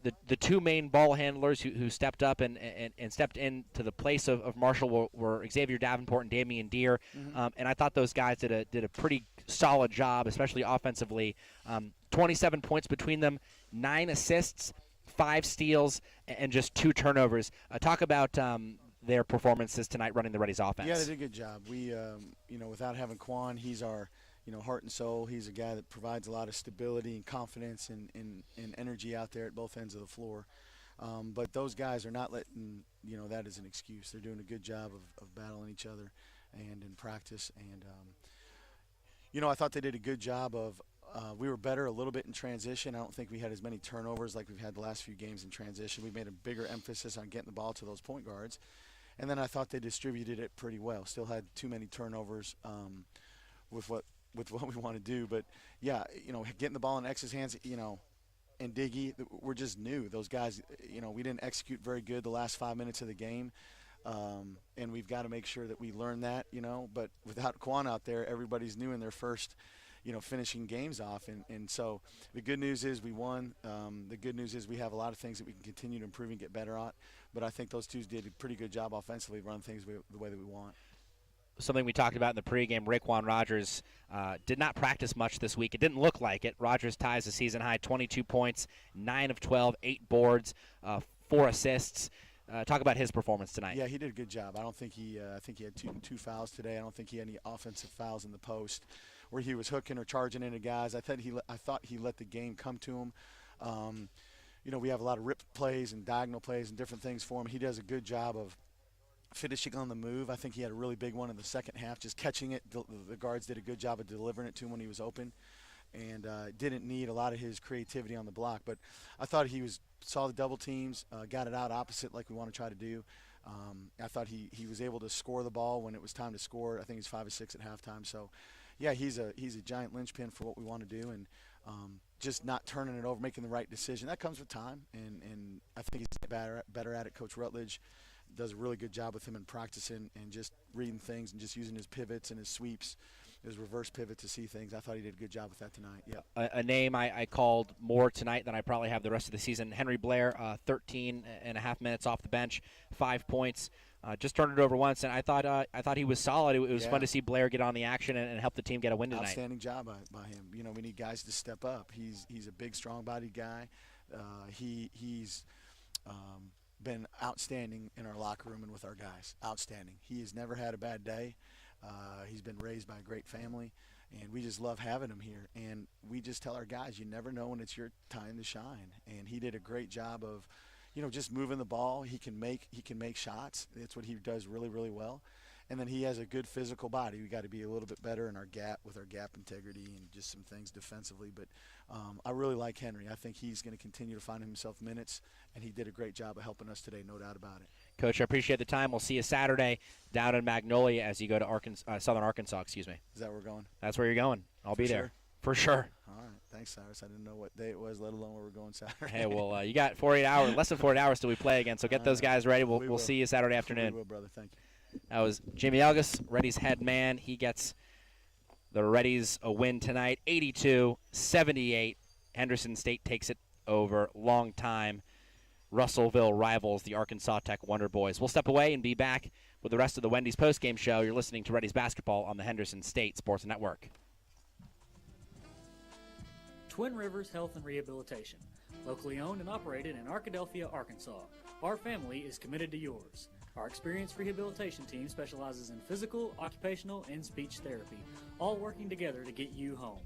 The two main ball handlers who stepped up and stepped into the place of Marshall were Xavier Davenport and Damian Deere. And I thought those guys did a pretty solid job, especially offensively. 27 points between them, 9 assists, 5 steals, and just 2 turnovers. Talk about their performances tonight running the Reddies offense. Yeah, they did a good job. We, without having Quan, he's our heart and soul. He's a guy that provides a lot of stability and confidence and energy out there at both ends of the floor. But those guys are not letting, that as an excuse. They're doing a good job of battling each other and in practice. And, I thought they did a good job of we were better a little bit in transition. I don't think we had as many turnovers like we've had the last few games in transition. We made a bigger emphasis on getting the ball to those point guards. And then I thought they distributed it pretty well. Still had too many turnovers with what we want to do. But, yeah, getting the ball in X's hands, and Diggy, we're just new. Those guys, we didn't execute very good the last 5 minutes of the game. And we've got to make sure that we learn that, But without Quan out there, everybody's new in their first, finishing games off. And so the good news is we won. The good news is we have a lot of things that we can continue to improve and get better at. But I think those two did a pretty good job offensively, run things the way that we want. Something we talked about in the pregame, Raekwon Rogers did not practice much this week. It didn't look like it. Rogers ties the season high, 22 points, 9 of 12, 8 boards, 4 assists. Talk about his performance tonight. Yeah, he did a good job. I don't think I think he had two fouls today. I don't think he had any offensive fouls in the post where he was hooking or charging into guys. I thought he let the game come to him. We have a lot of rip plays and diagonal plays and different things for him. He does a good job of finishing on the move. I think he had a really big one in the second half, just catching it. The guards did a good job of delivering it to him when he was open, and didn't need a lot of his creativity on the block. But I thought saw the double teams, got it out opposite like we want to try to do. I thought he was able to score the ball when it was time to score. I think he's 5 or 6 at halftime. So, yeah, he's a giant linchpin for what we want to do, and just not turning it over, making the right decision. That comes with time, and I think he's better at it. Coach Rutledge does a really good job with him in practicing and just reading things and just using his pivots and his sweeps, his reverse pivot to see things. I thought he did a good job with that tonight. Yeah. A name I called more tonight than I probably have the rest of the season. Henry Blair, 13 and a half minutes off the bench, 5 points. Just turned it over once, and I thought he was solid. It was fun to see Blair get on the action and help the team get a win tonight. Outstanding job by him. We need guys to step up. He's a big, strong-bodied guy. He's been outstanding in our locker room and with our guys. Outstanding. He has never had a bad day. He's been raised by a great family, and we just love having him here. And we just tell our guys, you never know when it's your time to shine. And he did a great job of, just moving the ball. He can make shots. That's what he does really, really well. And then he has a good physical body. We got to be a little bit better in our gap integrity and just some things defensively. But I really like Henry. I think he's going to continue to find himself minutes, and he did a great job of helping us today, no doubt about it. Coach, I appreciate the time. We'll see you Saturday down in Magnolia as you go to Southern Arkansas. Excuse me. Is that where we're going? That's where you're going. I'll be there. For sure. All right. Thanks, Cyrus. I didn't know what day it was, let alone where we're going Saturday. Hey, well, you got 48 hours, less than 48 hours till we play again, so get those guys ready. We'll see you Saturday afternoon. We will, brother. Thank you. That was Jimmy Elgus, Reddies head man. He gets the Reddies a win tonight, 82-78. Henderson State takes it over. Long time Russellville rivals, the Arkansas Tech Wonder Boys. We'll step away and be back with the rest of the Wendy's postgame show. You're listening to Reddies basketball on the Henderson State Sports Network. Twin Rivers Health and Rehabilitation, locally owned and operated in Arkadelphia, Arkansas. Our family is committed to yours. Our experienced rehabilitation team specializes in physical, occupational, and speech therapy, all working together to get you home.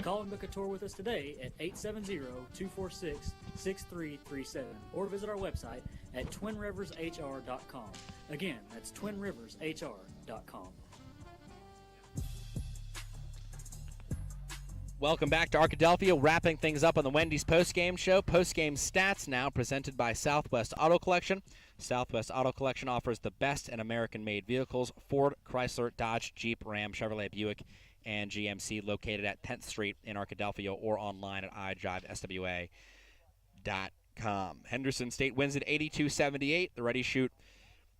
Call and book a tour with us today at 870-246-6337 or visit our website at twinrivershr.com. Again, that's twinrivershr.com. Welcome back to Arkadelphia, wrapping things up on the Wendy's postgame show. Postgame stats now presented by Southwest Auto Collection. Southwest Auto Collection offers the best in American-made vehicles: Ford, Chrysler, Dodge, Jeep, Ram, Chevrolet, Buick, and GMC, located at 10th Street in Arkadelphia or online at idriveswa.com. Henderson State wins at 82-78. The Reddies shoot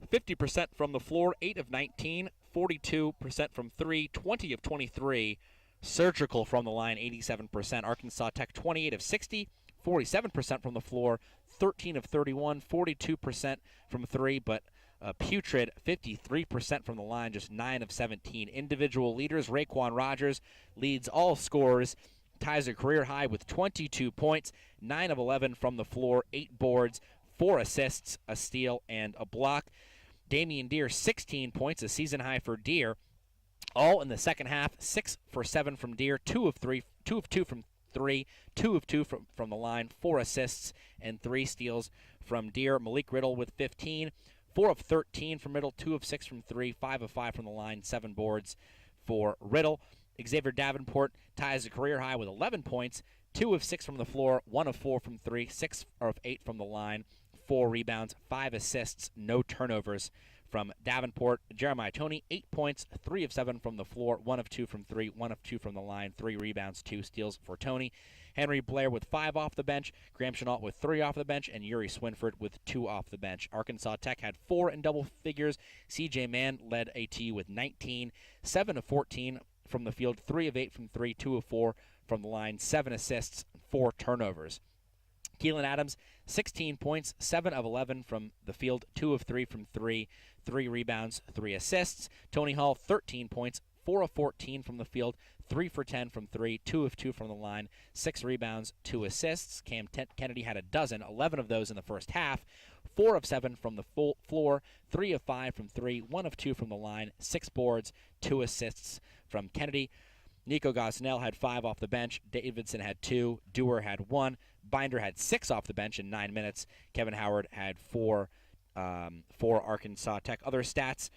50% from the floor, 8 of 19, 42% from 3, 20 of 23. Surgical from the line, 87%. Arkansas Tech, 28 of 60, 47% from the floor, 13 of 31, 42% from 3, but putrid, 53% from the line, just 9 of 17. Individual leaders, Raekwon Rogers leads all scorers, ties a career high with 22 points, 9 of 11 from the floor, 8 boards, 4 assists, a steal, and a block. Damian Deere, 16 points, a season high for Deere. All in the second half, 6 for 7 from Deere, 2 of 2 from 3, 2 of 2 from the line, 4 assists and 3 steals from Deere. Malik Riddle with 15, 4 of 13 from Riddle, 2 of 6 from 3, 5 of 5 from the line, 7 boards for Riddle. Xavier Davenport ties a career high with 11 points, 2 of 6 from the floor, 1 of 4 from 3, 6 of 8 from the line, 4 rebounds, 5 assists, no turnovers from Davenport. Jeremiah Toney, 8 points, 3 of 7 from the floor, 1 of 2 from 3, 1 of 2 from the line, 3 rebounds, 2 steals for Toney. Henry Blair with 5 off the bench, Graham Chenault with 3 off the bench, and Yuri Swinford with 2 off the bench. Arkansas Tech had 4 in double figures. C.J. Mann led ATU with 19, 7 of 14 from the field, 3 of 8 from 3, 2 of 4 from the line, 7 assists, 4 turnovers. Keelan Adams, 16 points, 7 of 11 from the field, 2 of 3 from 3, 3 rebounds, 3 assists. Tony Hall, 13 points, 4 of 14 from the field, 3 for 10 from 3, 2 of 2 from the line, 6 rebounds, 2 assists. Cam Kennedy had 11 of those in the first half, 4 of 7 from the floor, 3 of 5 from 3, 1 of 2 from the line, 6 boards, 2 assists from Kennedy. Nico Gosnell had 5 off the bench. Davidson had 2. Dewar had 1. Binder had 6 off the bench in 9 minutes. Kevin Howard had 4 for Arkansas Tech. Other stats: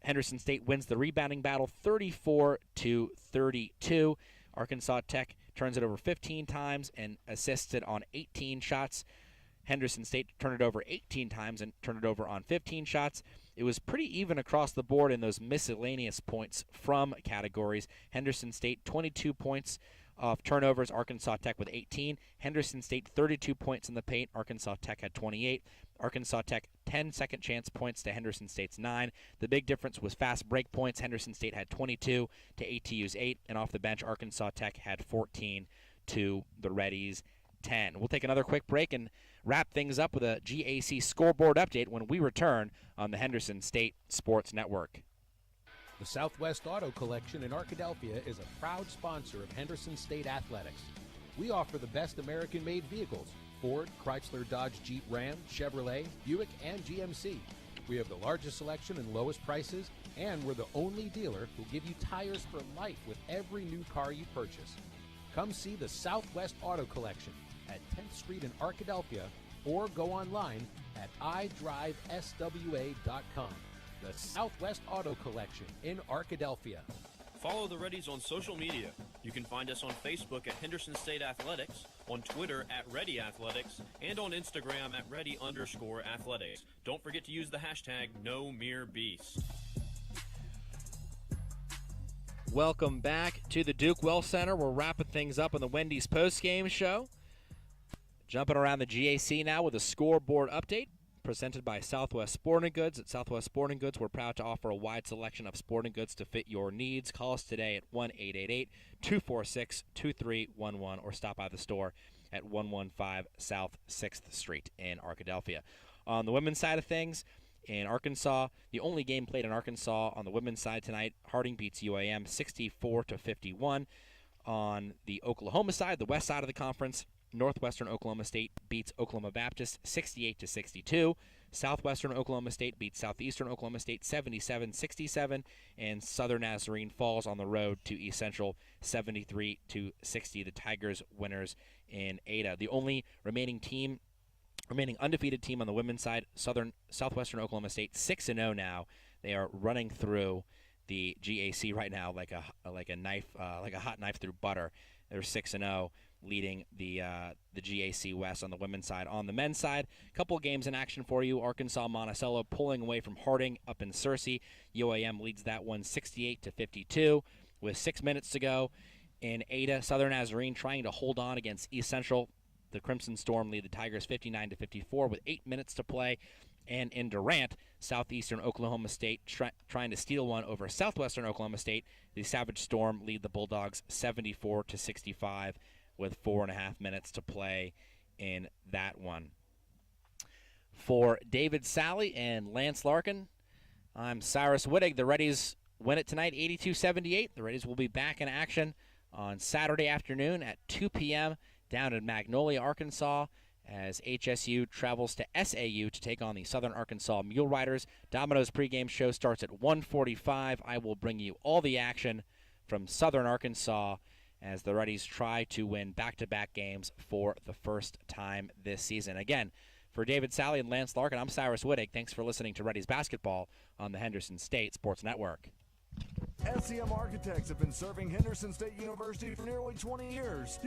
Henderson State wins the rebounding battle 34-32. Arkansas Tech turns it over 15 times and assists it on 18 shots. Henderson State turned it over 18 times and turned it over on 15 shots. It was pretty even across the board in those miscellaneous points from categories. Henderson State, 22 points of turnovers. Arkansas Tech with 18. Henderson State, 32 points in the paint. Arkansas Tech had 28. Arkansas Tech, 10 second chance points to Henderson State's 9. The big difference was fast break points. Henderson State had 22 to ATU's 8. And off the bench, Arkansas Tech had 14 to the Reddies' 10. We'll take another quick break and wrap things up with a GAC scoreboard update when we return on the Henderson State Sports Network. The Southwest Auto Collection in Arkadelphia is a proud sponsor of Henderson State Athletics. We offer the best American-made vehicles: Ford, Chrysler, Dodge, Jeep, Ram, Chevrolet, Buick, and GMC. We have the largest selection and lowest prices, and we're the only dealer who'll give you tires for life with every new car you purchase. Come see the Southwest Auto Collection at 10th Street in Arkadelphia, or go online at idriveswa.com. The Southwest Auto Collection in Arkadelphia. Follow the Reddies on social media. You can find us on Facebook at Henderson State Athletics, on Twitter at Reddy Athletics, and on Instagram at Reddy_Athletics. Don't forget to use the hashtag #NoMereBeast. Welcome back to the Duke Well Center. We're wrapping things up on the Wendy's postgame show. Jumping around the GAC now with a scoreboard update presented by Southwest Sporting Goods. At Southwest Sporting Goods, we're proud to offer a wide selection of sporting goods to fit your needs. Call us today at 1-888-246-2311 or stop by the store at 115 South 6th Street in Arkadelphia. On the women's side of things, in Arkansas, the only game played in Arkansas on the women's side tonight, Harding beats UAM 64-51. On the Oklahoma side, the west side of the conference, Northwestern Oklahoma State beats Oklahoma Baptist 68-62. Southwestern Oklahoma State beats Southeastern Oklahoma State 77-67, and Southern Nazarene falls on the road to East Central 73-60. The Tigers winners in Ada. The only remaining undefeated team on the women's side, Southwestern Oklahoma State, 6-0 now. They are running through the GAC right now like a hot knife through butter. They're 6-0. Leading the GAC West on the women's side. On the men's side, a couple of games in action for you. Arkansas Monticello pulling away from Harding up in Searcy. UAM leads that one 68-52 with 6 minutes to go. In Ada, Southern Nazarene trying to hold on against East Central. The Crimson Storm lead the Tigers 59-54 with 8 minutes to play. And in Durant, Southeastern Oklahoma State trying to steal one over Southwestern Oklahoma State. The Savage Storm lead the Bulldogs 74-65 with 4.5 minutes to play in that one. For David Sally and Lance Larkin, I'm Cyrus Wittig. The Reddies win it tonight, 82-78. The Reddies will be back in action on Saturday afternoon at 2 p.m. down in Magnolia, Arkansas, as HSU travels to SAU to take on the Southern Arkansas Mule Riders. Domino's pregame show starts at 1:45. I will bring you all the action from Southern Arkansas as the Reddies try to win back-to-back games for the first time this season. Again, for David Sally and Lance Larkin, I'm Cyrus Wittig. Thanks for listening to Reddies Basketball on the Henderson State Sports Network. SEM Architects have been serving Henderson State University for nearly 20 years.